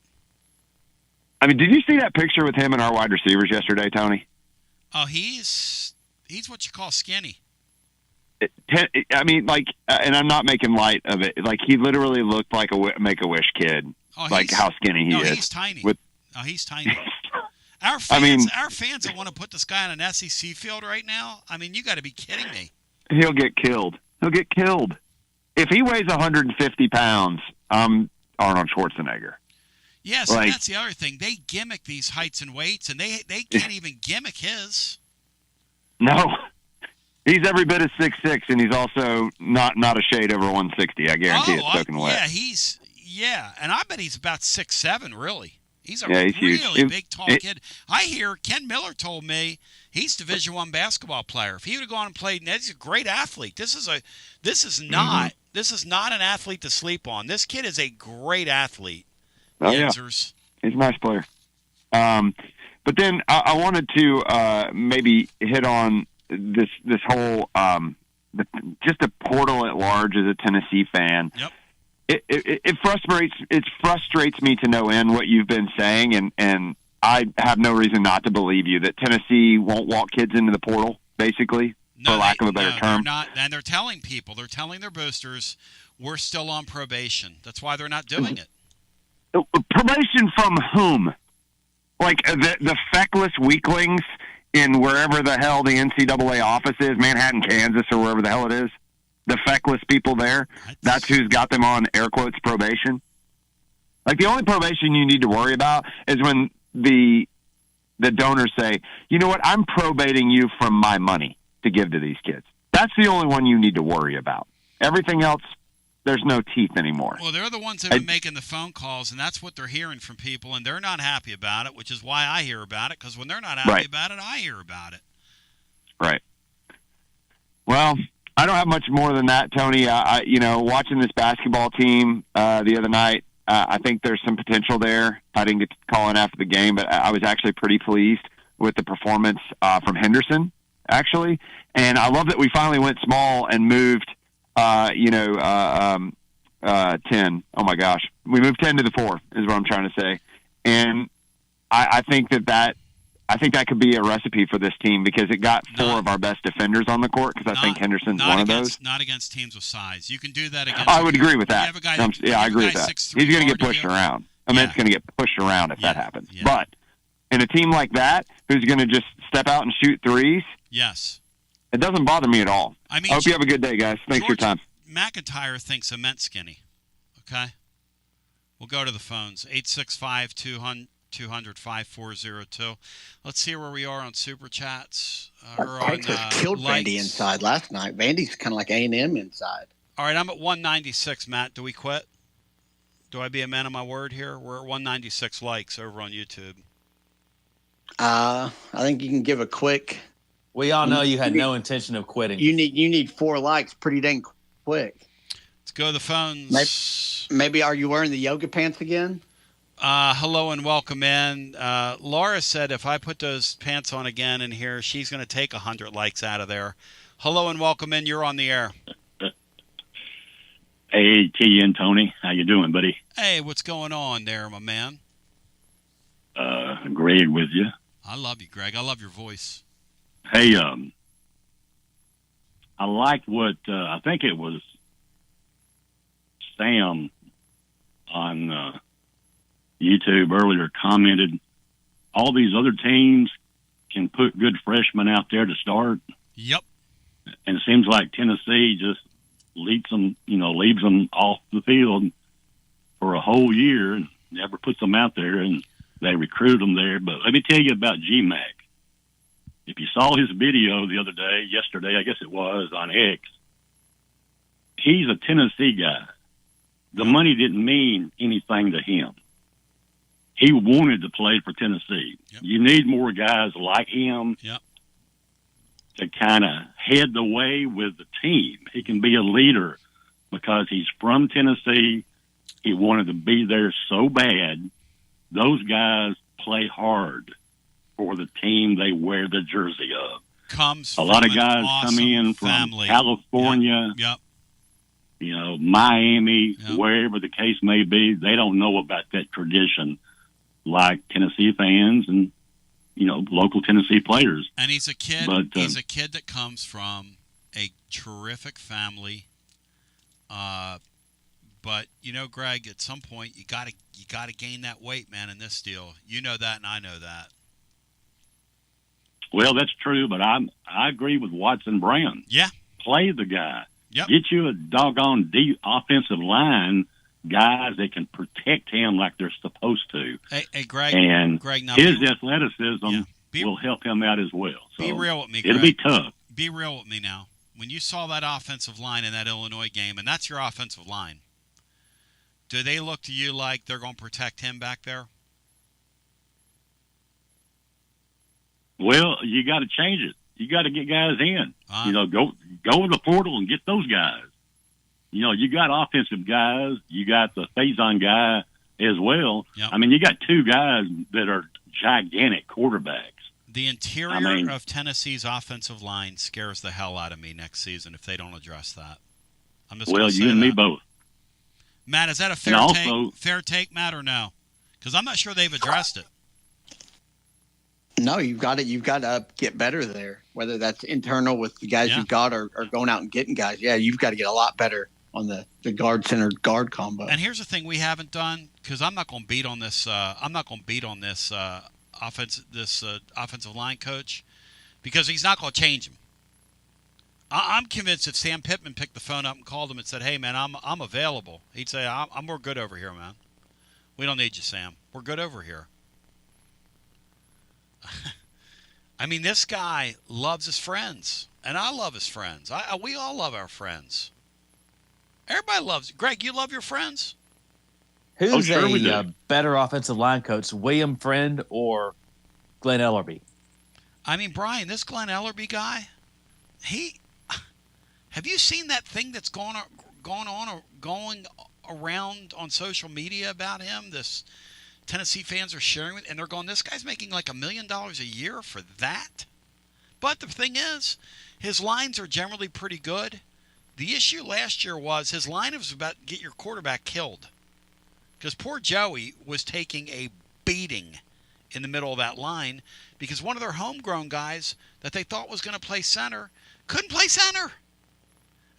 I mean, did you see that picture with him and our wide receivers yesterday, Tony? Oh, he's what you call skinny. I mean, like, and I'm not making light of it. Like, he literally looked like a Make-A-Wish kid. Oh, like how skinny he is. He's tiny. He's tiny. Our fans that want to put this guy on an SEC field right now. I mean, you got to be kidding me. He'll get killed. If he weighs 150 pounds, I'm Arnold Schwarzenegger. Yeah, so that's the other thing. They gimmick these heights and weights, and they can't even gimmick his. No. He's every bit of 6'6", and he's also not a shade over 160. I guarantee it's soaking wet. Yeah, and I bet he's about 6'7", really. He's a he's really huge. big, tall kid. I hear Ken Miller told me he's Division I basketball player. If he would have gone and played, he's a great athlete. This is not an athlete to sleep on. This kid is a great athlete. Oh, yeah. He's a nice player. But then I wanted to maybe hit on this whole just a portal at large as a Tennessee fan. Yep. It frustrates me to no end what you've been saying, and I have no reason not to believe you that Tennessee won't walk kids into the portal, basically, for lack of a better term. They're not, and they're telling people, they're telling their boosters, we're still on probation. That's why they're not doing it. Probation from whom? Like the feckless weaklings in wherever the hell the NCAA office is, Manhattan, Kansas, or wherever the hell it is? The feckless people there, that's who's got them on air quotes probation. Like the only probation you need to worry about is when the donors say, you know what, I'm probating you from my money to give to these kids. That's the only one you need to worry about. Everything else, there's no teeth anymore. Well, they're the ones that have been making the phone calls, and that's what they're hearing from people, and they're not happy about it, which is why I hear about it, because when they're not happy about it, I hear about it. Right. Well, I don't have much more than that, Tony. Watching this basketball team the other night, I think there's some potential there. I didn't get to call in after the game, but I was actually pretty pleased with the performance from Henderson, actually. And I love that we finally went small and moved, 10. Oh, my gosh. We moved 10 to the 4 is what I'm trying to say. And I think that could be a recipe for this team because it got 4 of our best defenders on the court because I think Henderson's one of those. Not against teams with size. You can do that against. I would agree with that. I agree with that. 6'3" He's going to get pushed around. Amit's going to get pushed around if that happens. Yeah. But and a team like that who's going to just step out and shoot threes, yes, it doesn't bother me at all. I mean, I hope you have a good day, guys. Thanks for your time. McIntyre thinks immense skinny. Okay? We'll go to the phones. 865-200-5402. Let's see where we are on Super Chats. Texas killed Vandy inside last night. Vandy's kind of like A&M inside. All right, I'm at 196, Matt. Do we quit? Do I be a man of my word here? We're at 196 likes over on YouTube. I think you can give a quick. We all know you had no intention of quitting. You need 4 likes pretty dang quick. Let's go to the phones. Maybe are you wearing the yoga pants again? Hello and welcome in. Laura said if I put those pants on again in here, she's going to take 100 likes out of there. Hello and welcome in. You're on the air. Hey, T and Tony. How you doing, buddy? Hey, what's going on there, my man? Greg with you. I love you, Greg. I love your voice. Hey, I liked what I think it was Sam on YouTube earlier commented. All these other teams can put good freshmen out there to start. Yep. And it seems like Tennessee just leaves them off the field for a whole year and never puts them out there, and they recruit them there. But let me tell you about GMAC. If you saw his video yesterday, I guess it was, on X, he's a Tennessee guy. The money didn't mean anything to him. He wanted to play for Tennessee. Yep. You need more guys like him to kind of head the way with the team. He can be a leader because he's from Tennessee. He wanted to be there so bad. Those guys play hard for the team they wear the jersey of. A lot of guys come in from California, Miami, wherever the case may be. They don't know about that tradition like Tennessee fans and local Tennessee players. And he's a kid. He's a kid that comes from a terrific family. But Greg, at some point you got to gain that weight, man. In this deal, you know that, and I know that. Well, that's true, but I agree with Watson Brown. Yeah, play the guy. Yep. Get you a doggone deep offensive line. Guys that can protect him like they're supposed to. Hey Greg. And Greg, his athleticism will help him out as well. So be real with me, Greg. It'll be tough. Be real with me now. When you saw that offensive line in that Illinois game, and that's your offensive line, do they look to you like they're going to protect him back there? Well, you got to change it. You got to get guys in. Go in the portal and get those guys. You got offensive guys. You got the Faison guy as well. Yep. I mean, you got 2 guys that are gigantic quarterbacks. The interior of Tennessee's offensive line scares the hell out of me next season if they don't address that. I'm just you and me both. Matt, is that a fair take, Matt, or no? Because I'm not sure they've addressed it. No, you've got to get better there, whether that's internal with the guys you've got or going out and getting guys. Yeah, you've got to get a lot better on the guard center guard combo. And here's the thing we haven't done, because I'm not going to beat on this. Offensive line coach, because he's not going to change him. I'm convinced if Sam Pittman picked the phone up and called him and said, "Hey man, I'm available," he'd say, "We're good over here, man. We don't need you, Sam. We're good over here." I mean, this guy loves his friends, and I love his friends. We all love our friends. Everybody loves. Greg, you love your friends? Who's a better offensive line coach, William Friend or Glenn Ellerby? I mean, Brian, this Glenn Ellerby guy, have you seen that thing that's going around on social media about him? This Tennessee fans are sharing with, and they're going, this guy's making like $1 million a year for that? But the thing is, his lines are generally pretty good. The issue last year was his line was about to get your quarterback killed. Because poor Joey was taking a beating in the middle of that line because one of their homegrown guys that they thought was going to play center couldn't play center.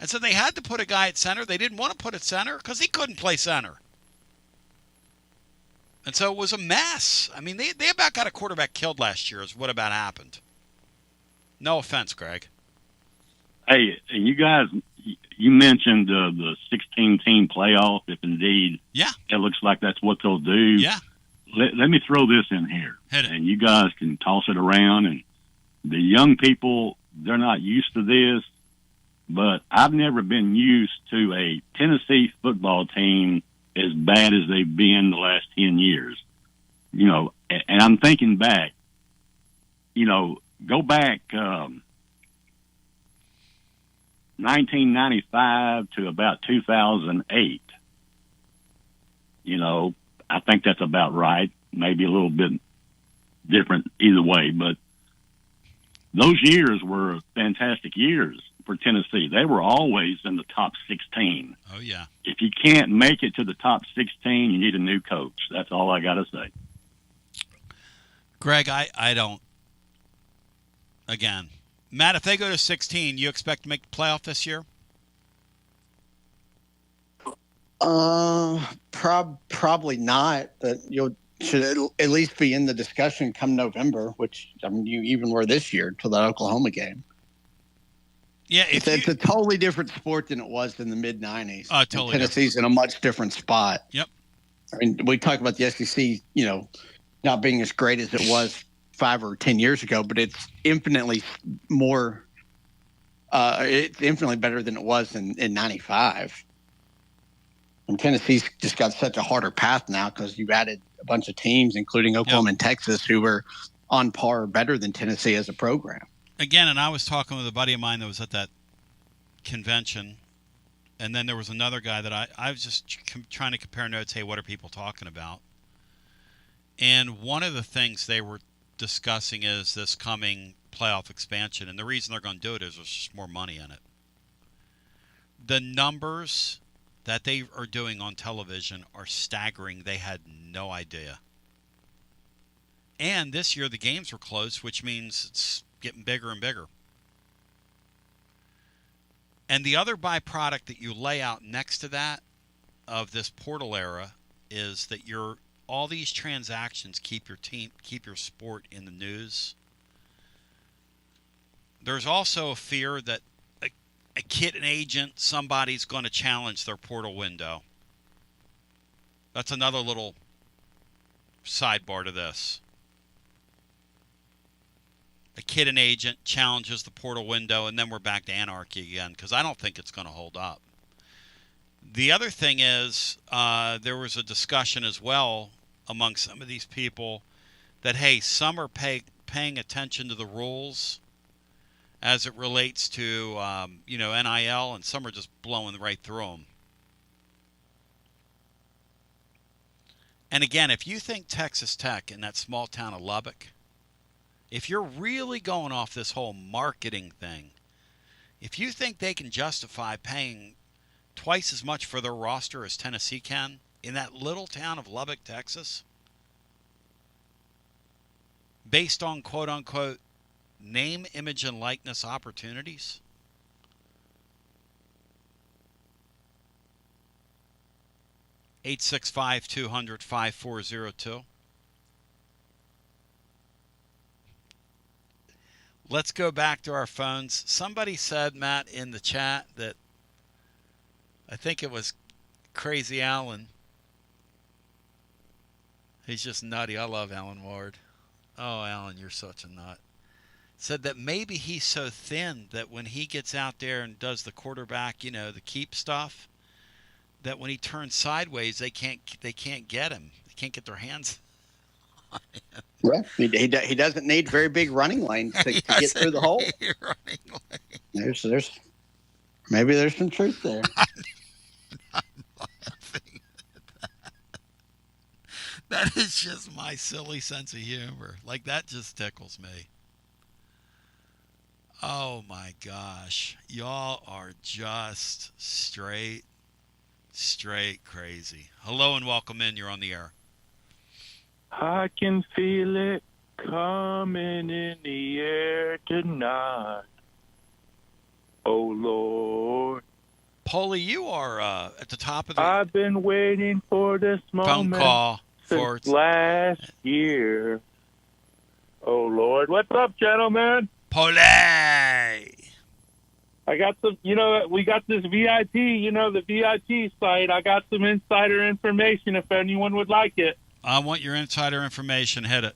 And so they had to put a guy at center. They didn't want to put at center because he couldn't play center. And so it was a mess. I mean, they about got a quarterback killed last year is what about happened. No offense, Greg. Hey, you guys, you mentioned the 16-team playoff, if indeed it looks like that's what they'll do. Yeah. Let me throw this in here, and you guys can toss it around. And the young people, they're not used to this, but I've never been used to a Tennessee football team as bad as they've been the last 10 years. You know, and I'm thinking back, you know, go back 1995 to about 2008. You know, I think that's about right. Maybe a little bit different either way, but those years were fantastic years for Tennessee. They were always in the top 16. Oh, yeah. If you can't make it to the top 16, you need a new coach. That's all I got to say. Greg, I don't. Again, Matt, if they go to 16, you expect to make the playoff this year? Probably not, but you should at least be in the discussion come November, which I mean, you even were this year till that Oklahoma game. Yeah, it's a totally different sport than it was in the mid '90s. Totally. Tennessee's in a much different spot. Yep. I mean, we talk about the SEC, you know, not being as great as it was 5 or 10 years ago, but it's infinitely more. It's infinitely better than it was in '95. And Tennessee's just got such a harder path now because you've added a bunch of teams, including Oklahoma and Texas, who were on par or better than Tennessee as a program. Again, and I was talking with a buddy of mine that was at that convention, and then there was another guy that I was just trying to compare notes. Hey, what are people talking about? And one of the things they were discussing is this coming playoff expansion, and the reason they're going to do it is there's just more money in it. The numbers that they are doing on television are staggering. They had no idea. And this year the games were close, which means it's getting bigger and bigger. And the other byproduct that you lay out next to that of this portal era is that all these transactions keep your sport in the news. There's also a fear that a kid, an agent, somebody's going to challenge their portal window. That's another little sidebar to this. A kid, an agent, challenges the portal window, and then we're back to anarchy again, because I don't think it's going to hold up. The other thing is, there was a discussion as well among some of these people that, hey, some are paying attention to the rules as it relates to, NIL, and some are just blowing right through them. And again, if you think Texas Tech in that small town of Lubbock, if you're really going off this whole marketing thing, if you think they can justify paying twice as much for their roster as Tennessee can in that little town of Lubbock, Texas, based on quote-unquote name, image, and likeness opportunities, 865-200-5402. Let's go back to our phones. Somebody said, Matt, in the chat that I think it was Crazy Alan. He's just nutty. I love Alan Ward. Oh, Alan, you're such a nut. Said that maybe he's so thin that when he gets out there and does the quarterback, the keep stuff, that when he turns sideways, they can't get him. They can't get their hands on him. Well, he doesn't need very big running lanes to get through the hole. There's maybe there's some truth there. I'm laughing at that is just my silly sense of humor. Like, that just tickles me. Oh my gosh. Y'all are just straight crazy. Hello and welcome in. You're on the air. I can feel it coming in the air tonight. Oh, Lord. Paulie, you are at the top of the... I've been waiting for this moment. Phone call. since last year. Oh, Lord. What's up, gentlemen? Pole! I got some, we got this VIP, the VIP site. I got some insider information if anyone would like it. I want your insider information. Hit it.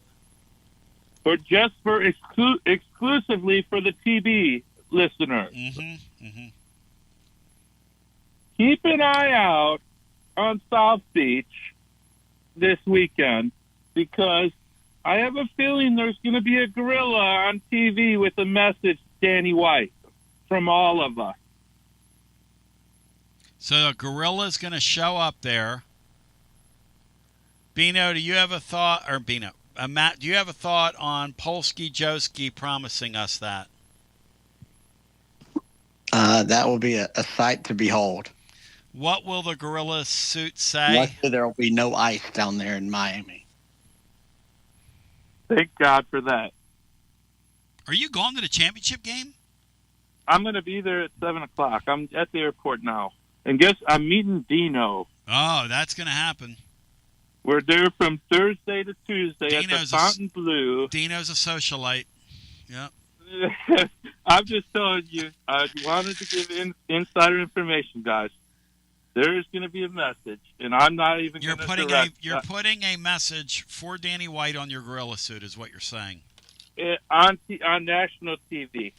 Exclusively for the TB listeners. Mm-hmm. Keep an eye out on South Beach this weekend because I have a feeling there's going to be a gorilla on TV with a message, Danny White, from all of us. So a gorilla is going to show up there. Bino, do you have a thought, or Bino, Matt, do you have a thought on Polsky Joski promising us that? That will be a sight to behold. What will the gorilla suit say? Luckily, there will be no ice down there in Miami. Thank God for that. Are you going to the championship game? I'm going to be there at 7 o'clock. I'm at the airport now. And guess I'm meeting Dino. Oh, that's going to happen. We're there from Thursday to Tuesday at the Fontainebleau. Dino's a socialite. Yep. I'm just telling you, I wanted to give insider information, guys. There is going to be a message, and I'm not even going to direct. You're putting a message for Danny White on your gorilla suit, is what you're saying. On national TV.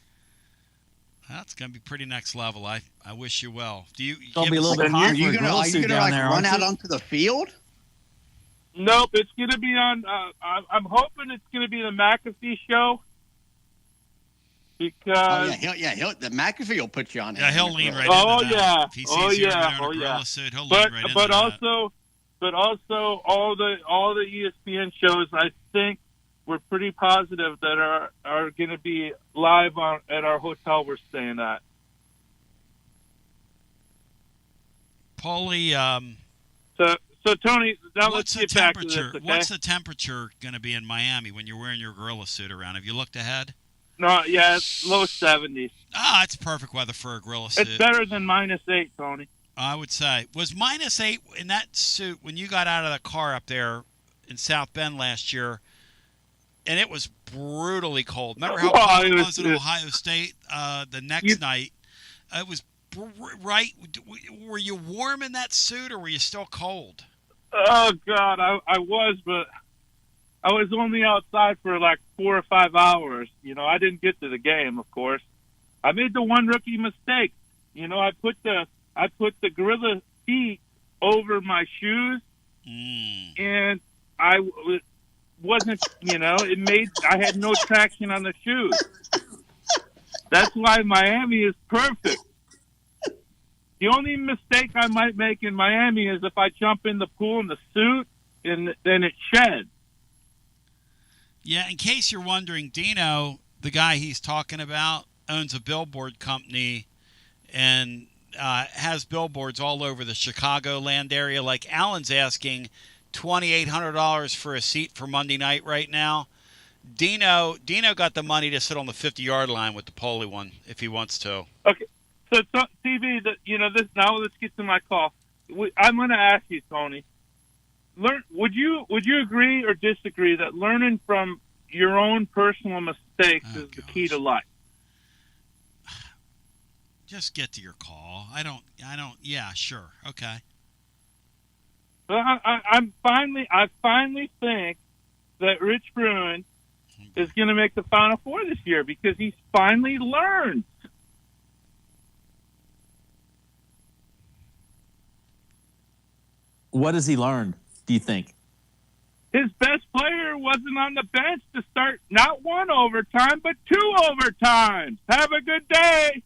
That's going to be pretty next level. I wish you well. Do you? It'll be a little bit hot for a gorilla suit down there. Run out onto the field? Nope, it's going to be on. I'm hoping it's going to be the McAfee show. Because the McAfee will put you on. Yeah, he'll lean right into that. Yeah. If he sees you wearing a gorilla suit, he'll lean right into but that. But also all the ESPN shows, I think we're pretty positive that are going to be live at our hotel we're staying at. Paulie, So Tony, now let's get back to this, okay? What's the temperature going to be in Miami when you're wearing your gorilla suit around? Have you looked ahead? No, yeah, it's low 70s. It's perfect weather for a gorilla suit. It's better than -8, Tony. I would say. Was -8 in that suit when you got out of the car up there in South Bend last year, and it was brutally cold. Remember how cold it was at Ohio State the next night? It was right. Were you warm in that suit, or were you still cold? Oh, God, I was, but I was only outside for like 4 or 5 hours. I didn't get to the game, of course. I made the one rookie mistake. I put the gorilla feet over my shoes, and I wasn't. I had no traction on the shoes. That's why Miami is perfect. The only mistake I might make in Miami is if I jump in the pool in the suit and then it sheds. Yeah, in case you're wondering, Dino, the guy he's talking about, owns a billboard company and has billboards all over the Chicagoland area. Like Alan's asking $2,800 for a seat for Monday night right now. Dino got the money to sit on the 50-yard line with the Poli one if he wants to. Okay. So, TV, this now let's get to my call. I'm going to ask you, Tony. Would you agree or disagree that learning from your own personal mistakes is the key to life? Just get to your call. I don't. Yeah, sure. Okay. But I finally think that Rich Bruin is going to make the Final Four this year because he's finally learned. What has he learned, do you think? His best player wasn't on the bench to start not one overtime, but 2 overtimes. Have a good day.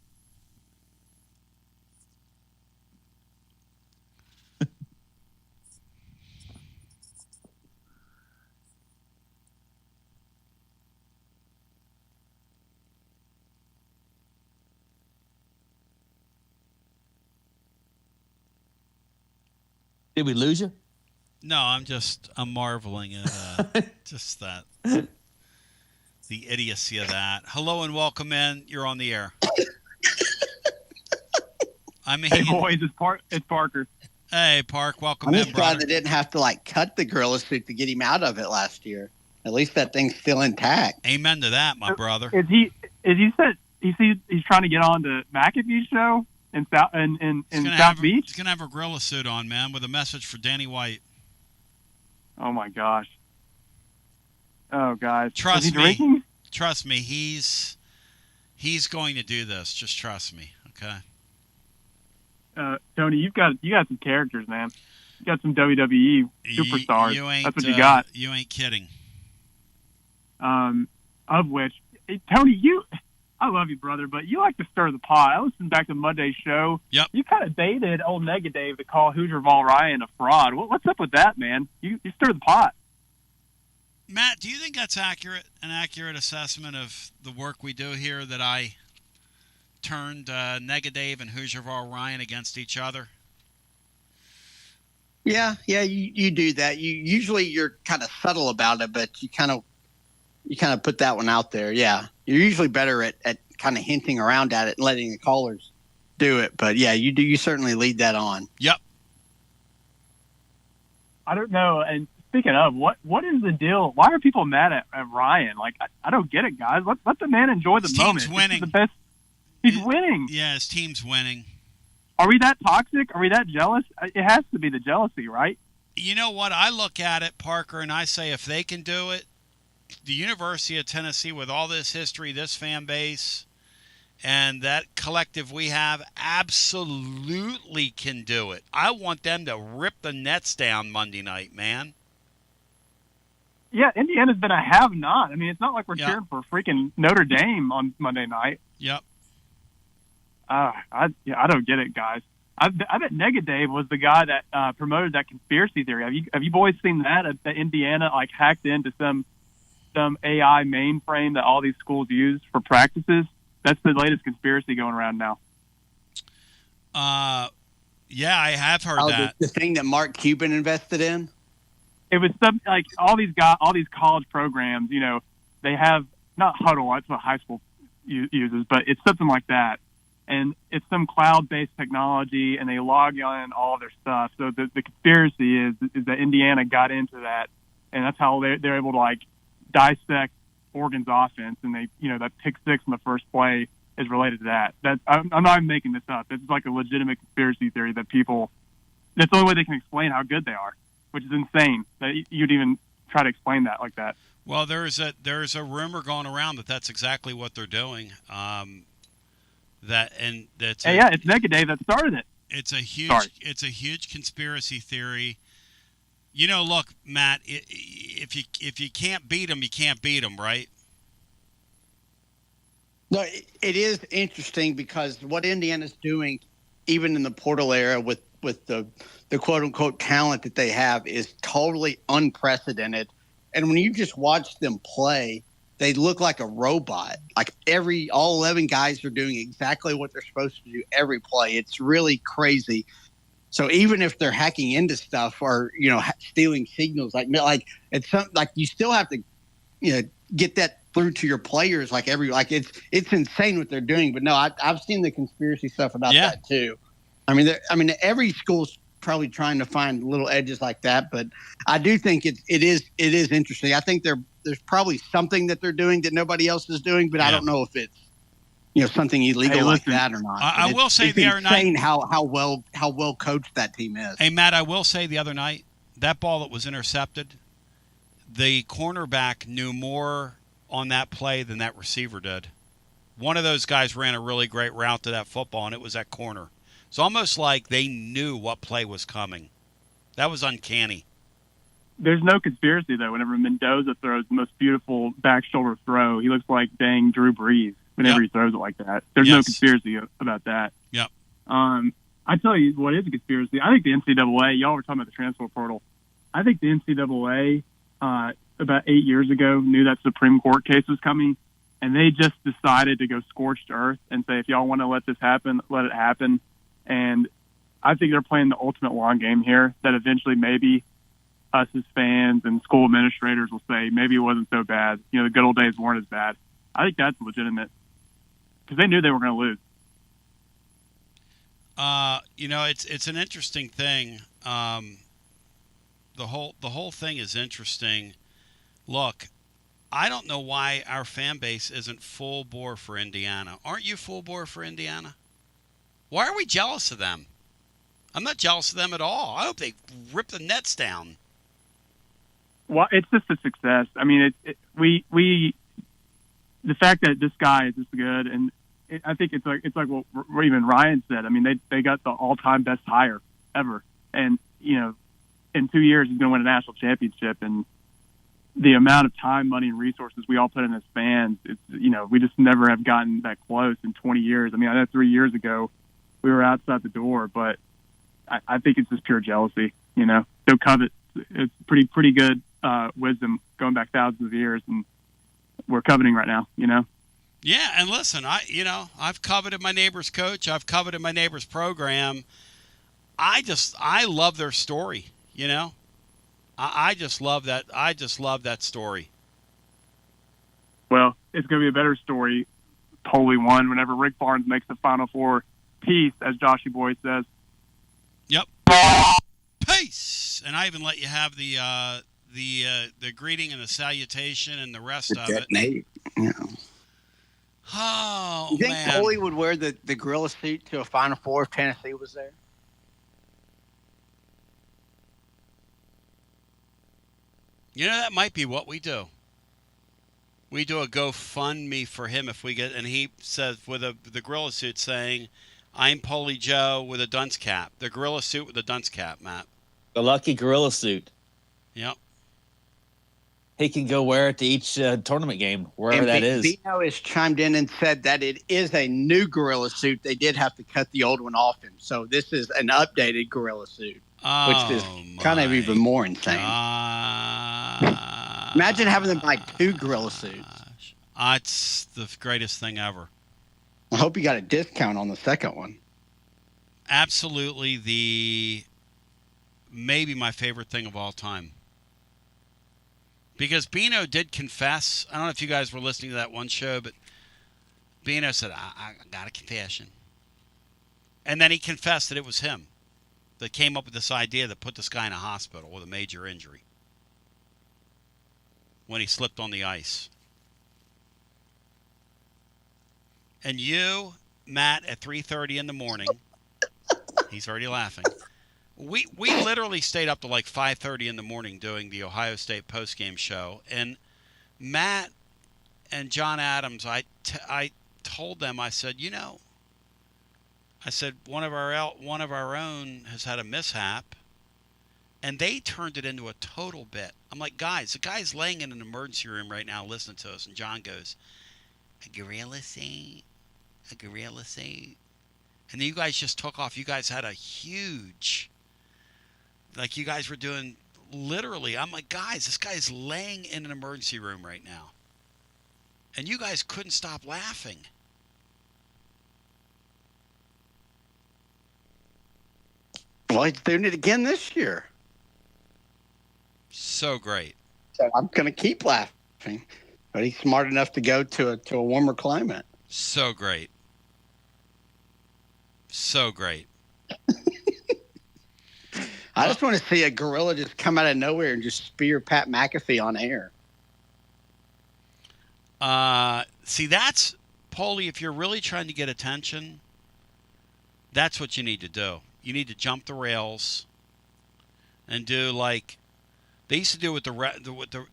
Did we lose you? No, I'm marveling at just that. The idiocy of that. Hello and welcome in. You're on the air. Hey, boys, it's Parker. Hey, Park, welcome I'm in, just glad brother. they didn't have to cut the gorilla suit to get him out of it last year. At least that thing's still intact. Amen to that, my brother. Is he he's trying to get on the McAfee show in South Beach? He's gonna have a gorilla suit on, man, with a message for Danny White. Oh my gosh. Oh guys. Trust Is he me. drinking? Trust me, he's going to do this. Just trust me, okay? Tony, you got some characters, man. You got some WWE superstars. That's what you got. You ain't kidding. Of which, Tony, I love you, brother, but you like to stir the pot. I listened back to Monday's show. Yep. You kind of baited old Negative to call Hoosier Vol Ryan a fraud. What's up with that, man? You stir the pot. Matt, do you think that's accurate? An accurate assessment of the work we do here, that I turned Negative and Hoosier Vol Ryan against each other? Yeah, you do that. You're kind of subtle about it, but you kind of put that one out there. Yeah, you're usually better at kind of hinting around at it and letting the callers do it. But yeah, you do. You certainly lead that on. Yep. I don't know. And speaking of, what is the deal? Why are people mad at Ryan? I don't get it, guys. Let the man enjoy the moment. Team's winning. The best. He's winning. Yeah, his team's winning. Are we that toxic? Are we that jealous? It has to be the jealousy, right? You know what? I look at it, Parker, and I say if they can do it, the University of Tennessee, with all this history, this fan base, and that collective we have, absolutely can do it. I want them to rip the nets down Monday night, man. Yeah, Indiana's been a have-not. I mean, it's not like we're cheering for freaking Notre Dame on Monday night. Yep. I don't get it, guys. I bet Negative was the guy that promoted that conspiracy theory. Have you boys seen that Indiana hacked into some AI mainframe that all these schools use for practices? That's the latest conspiracy going around now. Yeah, I have heard that. The thing that Mark Cuban invested in? It was all these college programs, they have not Huddle, that's what high school uses, but it's something like that. And it's some cloud-based technology, and they log on all of their stuff. So the conspiracy is that Indiana got into that, and that's how they're able to dissect Oregon's offense. And that pick six in the first play is related to that. I'm not even making this up. This is a legitimate conspiracy theory that that's the only way they can explain how good they are, which is insane that you'd even try to explain that like that. Well, there's a rumor going around that that's exactly what they're doing. It's Negative that started it. It's a huge conspiracy theory. Look, Matt, if you can't beat them, you can't beat them, right? No, it is interesting because what Indiana's doing, even in the portal era with the quote unquote talent that they have, is totally unprecedented. And when you just watch them play, they look like a robot. All 11 guys are doing exactly what they're supposed to do every play. It's really crazy. So even if they're hacking into stuff or stealing signals, it's something you still have to get that through to your players. It's insane what they're doing. But no, I've seen the conspiracy stuff about that too. I mean, every school's probably trying to find little edges like that. But I do think it is interesting. I think there's probably something that they're doing that nobody else is doing, but I don't know if it's something illegal like that or not. I will say the other night how well coached that team is. Hey Matt, I will say the other night that ball that was intercepted, the cornerback knew more on that play than that receiver did. One of those guys ran a really great route to that football, and it was that corner. It's almost like they knew what play was coming. That was uncanny. There's no conspiracy, though. Whenever Mendoza throws the most beautiful back shoulder throw, he looks like dang Drew Brees whenever he throws it like that. There's no conspiracy about that. Yep. I tell you what is a conspiracy. I think the NCAA, y'all were talking about the transfer portal. I think the NCAA, about 8 years ago, knew that Supreme Court case was coming, and they just decided to go scorched earth and say, if y'all want to let this happen, let it happen. And I think they're playing the ultimate long game here, that eventually maybe us as fans and school administrators will say, maybe it wasn't so bad. The good old days weren't as bad. I think that's legitimate because they knew they were going to lose. It's an interesting thing. The whole thing is interesting. Look, I don't know why our fan base isn't full bore for Indiana. Aren't you full bore for Indiana? Why are we jealous of them? I'm not jealous of them at all. I hope they rip the nets down. Well, it's just a success. I mean, the fact that this guy is this good, and I think it's like what even Ryan said. I mean, they got the all-time best hire ever, and in 2 years he's going to win a national championship. And the amount of time, money, and resources we all put in as fans, we just never have gotten that close in 20 years. I mean, I know 3 years ago we were outside the door, but I think it's just pure jealousy. Don't covet. It's pretty good wisdom going back thousands of years, and we're coveting right now. Yeah, and listen, I've coveted my neighbor's coach. I've coveted my neighbor's program. I love their story. I just love that. I just love that story. Well, it's going to be a better story, Holy One, whenever Rick Barnes makes the Final Four. Peace, as Joshy Boy says. Yep. Peace. And I even let you have the greeting and the salutation and the rest of it. Nate, Oh, you think man. Foley would wear the gorilla suit to a Final Four if Tennessee was there? That might be what we do. We do a GoFundMe for him if we get, and he says with the gorilla suit saying, "I'm Polly Joe with a dunce cap." The gorilla suit with a dunce cap, Matt. The lucky gorilla suit. Yep. He can go wear it to each tournament game, wherever that is. Bino has chimed in and said that it is a new gorilla suit. They did have to cut the old one off him. So this is an updated gorilla suit, which is kind of even more insane. Imagine having them buy 2 gorilla suits. It's the greatest thing ever. I hope you got a discount on the second one. Absolutely maybe my favorite thing of all time. Because Bino did confess. I don't know if you guys were listening to that one show, but Bino said, I got a confession. And then he confessed that it was him that came up with this idea that put this guy in a hospital with a major injury when he slipped on the ice. And you, Matt, at 3:30 in the morning, he's already laughing. We literally stayed up to like 5:30 in the morning doing the Ohio State postgame show. And Matt and John Adams, I told them, I said, one of our own has had a mishap. And they turned it into a total bit. I'm like, guys, the guy's laying in an emergency room right now listening to us. And John goes, a gorilla suit. And then you guys just took off. You guys had a huge, like you guys were doing literally. I'm like, guys, this guy's laying in an emergency room right now. And you guys couldn't stop laughing. Well, he's doing it again this year. So great. So I'm going to keep laughing. But he's smart enough to go to a warmer climate. So great. So great. I just want to see a gorilla just come out of nowhere and just spear Pat McAfee on air. See, that's, Paulie, if you're really trying to get attention, that's what you need to do. You need to jump the rails and do like they used to do with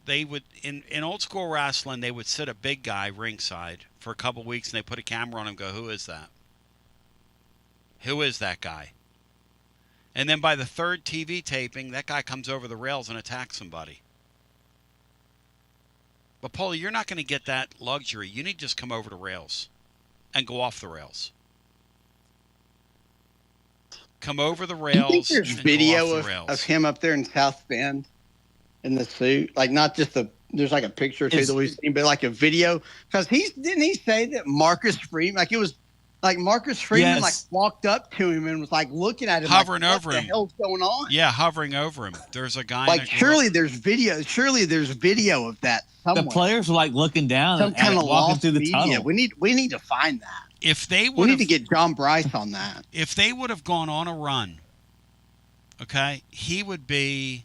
they would in old school wrestling. They would sit a big guy ringside for a couple weeks and they put a camera on him. And go, who is that? Who is that guy? And then by the third TV taping, that guy comes over the rails and attacks somebody. But Paulie, you're not going to get that luxury. You need to just come over the rails and go off the rails. Come over the rails. Do you think there's video of him up there in South Bend in the suit? Like not just there's like a picture or two that we've seen, but like a video. Because didn't he say that Marcus Freeman, like it was like Marcus Freeman like walked up to him and was like looking at him, hovering like, over what him. The hell's going on? Yeah, hovering over him. There's a guy. Like surely there's video. Surely there's video of that somewhere. The players were like looking down, some kind of walking lost through the media. tunnel. We need to find that. If they we need to get John Bryce on that. If they would have gone on a run, okay, he would be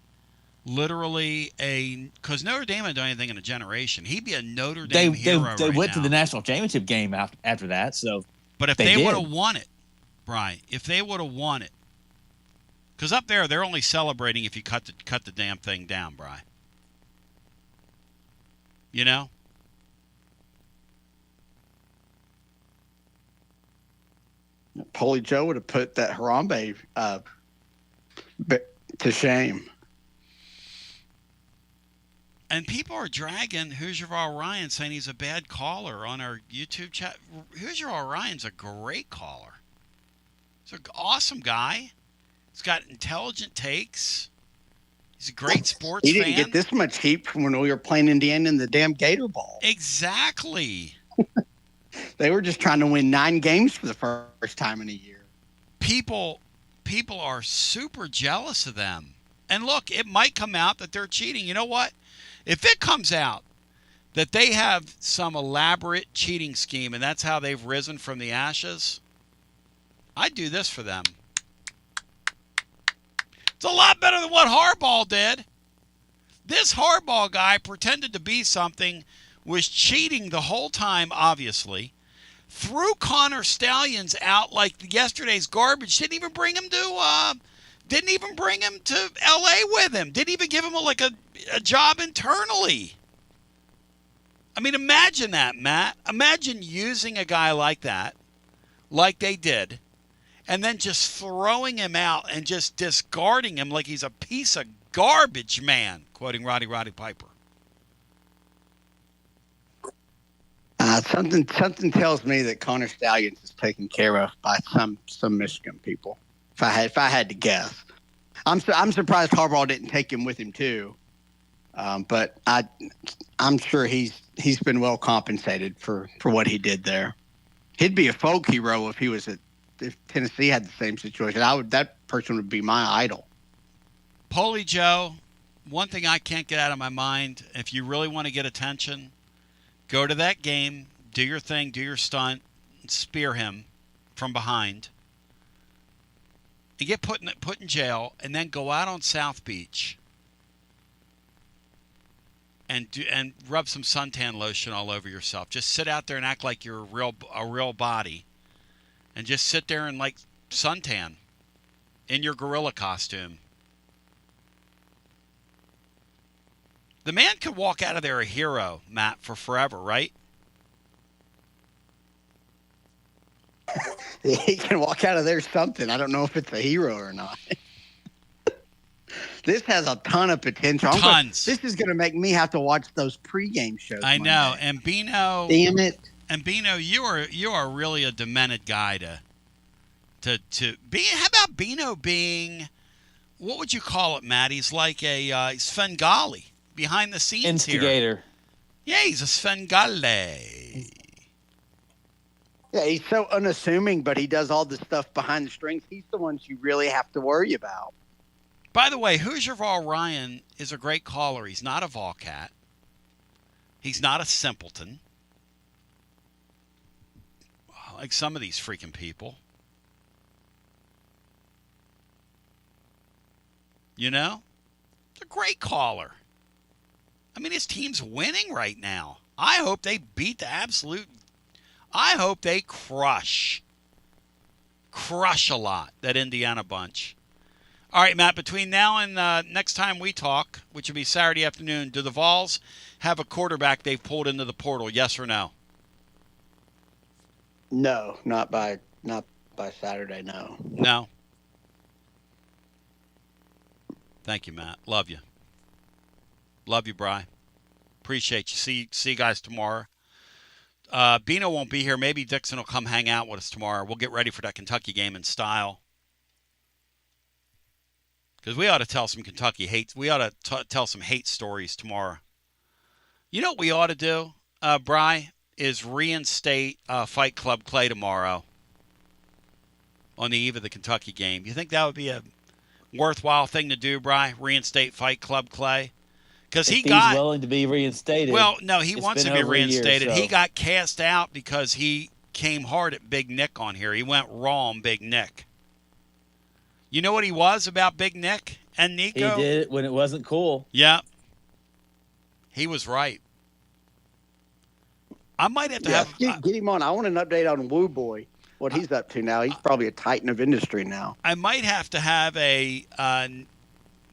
literally because Notre Dame hadn't done anything in a generation. He'd be a Notre Dame hero. They went now. to the national championship game after that. So, but if they would have won it, Brian, if they would have won it, because up there they're only celebrating if you cut the damn thing down, Brian. You know. Paulie Joe would have put that Harambe to shame. And people are dragging Hoosier Ryan, saying he's a bad caller on our YouTube chat. Hoosier Ryan's a great caller. He's an awesome guy. He's got intelligent takes. He's a great sports fan. He didn't get this much heat from when we were playing Indiana in the damn Gator Bowl. Exactly. They were just trying to win 9 games for the first time in a year. People are super jealous of them. And look, it might come out that they're cheating. You know what? If it comes out that they have some elaborate cheating scheme and that's how they've risen from the ashes, I'd do this for them. It's a lot better than what Harbaugh did. This Harbaugh guy pretended to be something, was cheating the whole time, obviously. Threw Connor Stallions out like yesterday's garbage. Didn't even bring him to L.A. with him. Didn't even give him a job internally. I mean, imagine that, Matt. Imagine using a guy like that, like they did, and then just throwing him out and just discarding him like he's a piece of garbage, man, quoting Roddy Piper. Something tells me that Connor Stallions is taken care of by some Michigan people. If I had to guess, I'm surprised Harbaugh didn't take him with him too. But I'm sure he's been well compensated for what he did there. He'd be a folk hero if Tennessee had the same situation. That person would be my idol. Paulie Joe, one thing I can't get out of my mind, if you really want to get attention, go to that game, do your thing, do your stunt, spear him from behind, and get put in jail, and then go out on South Beach and rub some suntan lotion all over yourself. Just sit out there and act like you're a real body, and just sit there and like suntan in your gorilla costume. The man could walk out of there a hero, Matt, for forever, right? He can walk out of there something. I don't know if it's a hero or not. This has a ton of potential. Tons. This is going to make me have to watch those pregame shows. I know. And Bino, damn it. And Bino, you are really a demented guy to be. How about Bino being, what would you call it, Matt? He's like a Svengali behind the scenes instigator. Here. Yeah, he's a Svengali. Yeah, he's so unassuming, but he does all the stuff behind the strings. He's the ones you really have to worry about. By the way, Hoosier Ryan is a great caller. He's not a Volcat. He's not a simpleton. Like some of these freaking people. You know? He's a great caller. I mean, his team's winning right now. I hope they beat the absolute... I hope they crush a lot, that Indiana bunch. All right, Matt, between now and next time we talk, which will be Saturday afternoon, do the Vols have a quarterback they've pulled into the portal, yes or no? No, not by Saturday, no. No? Thank you, Matt. Love you. Love you, Bri. Appreciate you. See you guys tomorrow. Bino won't be here. Maybe Dixon will come hang out with us tomorrow. We'll get ready for that Kentucky game in style. Because we ought to tell some Kentucky hate. We ought to tell some hate stories tomorrow. You know what we ought to do, Bri, is reinstate Fight Club Clay tomorrow on the eve of the Kentucky game. You think that would be a worthwhile thing to do, Bri? Reinstate Fight Club Clay? Because he's willing to be reinstated. Well, no, he wants to be reinstated. He got cast out because he came hard at Big Nick on here. He went raw on Big Nick. You know what he was about Big Nick and Nico? He did it when it wasn't cool. Yeah. He was right. I might have to get him on. I want an update on Woo Boy, what he's up to now. He's probably a titan of industry now. I might have to have a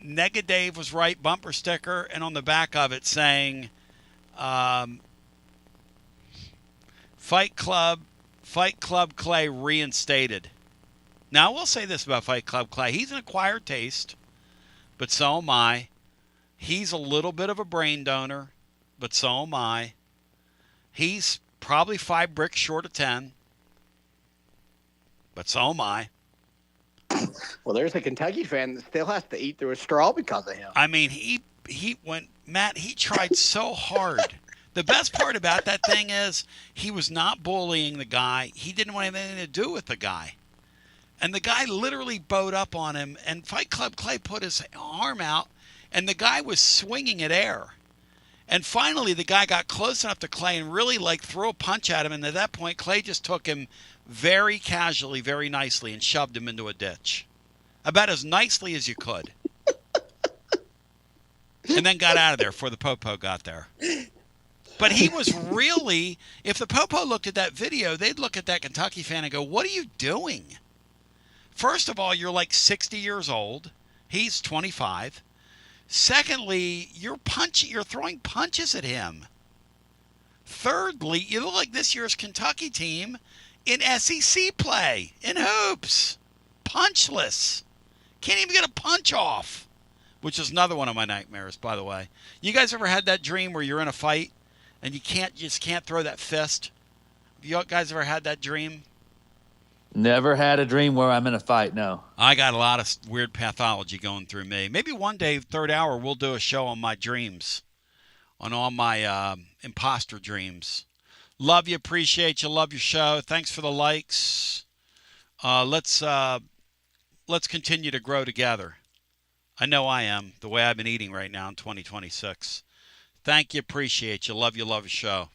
Nega Dave was right bumper sticker, and on the back of it saying Fight Club Clay reinstated. Now, I will say this about Fight Club Clay. He's an acquired taste, but so am I. He's a little bit of a brain donor, but so am I. He's probably 5 bricks short of 10, but so am I. Well, there's a Kentucky fan that still has to eat through a straw because of him. I mean, he tried so hard. The best part about that thing is he was not bullying the guy. He didn't want anything to do with the guy. And the guy literally bowed up on him, and Fight Club Clay put his arm out, and the guy was swinging at air. And finally, the guy got close enough to Clay and really, threw a punch at him. And at that point, Clay just took him very casually, very nicely, and shoved him into a ditch. About as nicely as you could. And then got out of there before the Popo got there. But he was really, if the Popo looked at that video, they'd look at that Kentucky fan and go, what are you doing? First of all, you're 60 years old. He's 25. Secondly, you're throwing punches at him. Thirdly, you look like this year's Kentucky team in SEC play, in hoops. Punchless. Can't even get a punch off, which is another one of my nightmares, by the way. You guys ever had that dream where you're in a fight and you just can't throw that fist? Have you guys ever had that dream? Never had a dream where I'm in a fight, no. I got a lot of weird pathology going through me. Maybe one day, third hour, we'll do a show on my dreams, on all my imposter dreams. Love you, appreciate you, love your show. Thanks for the likes. Let's continue to grow together. I know I am, the way I've been eating right now in 2026. Thank you, appreciate you, love your show.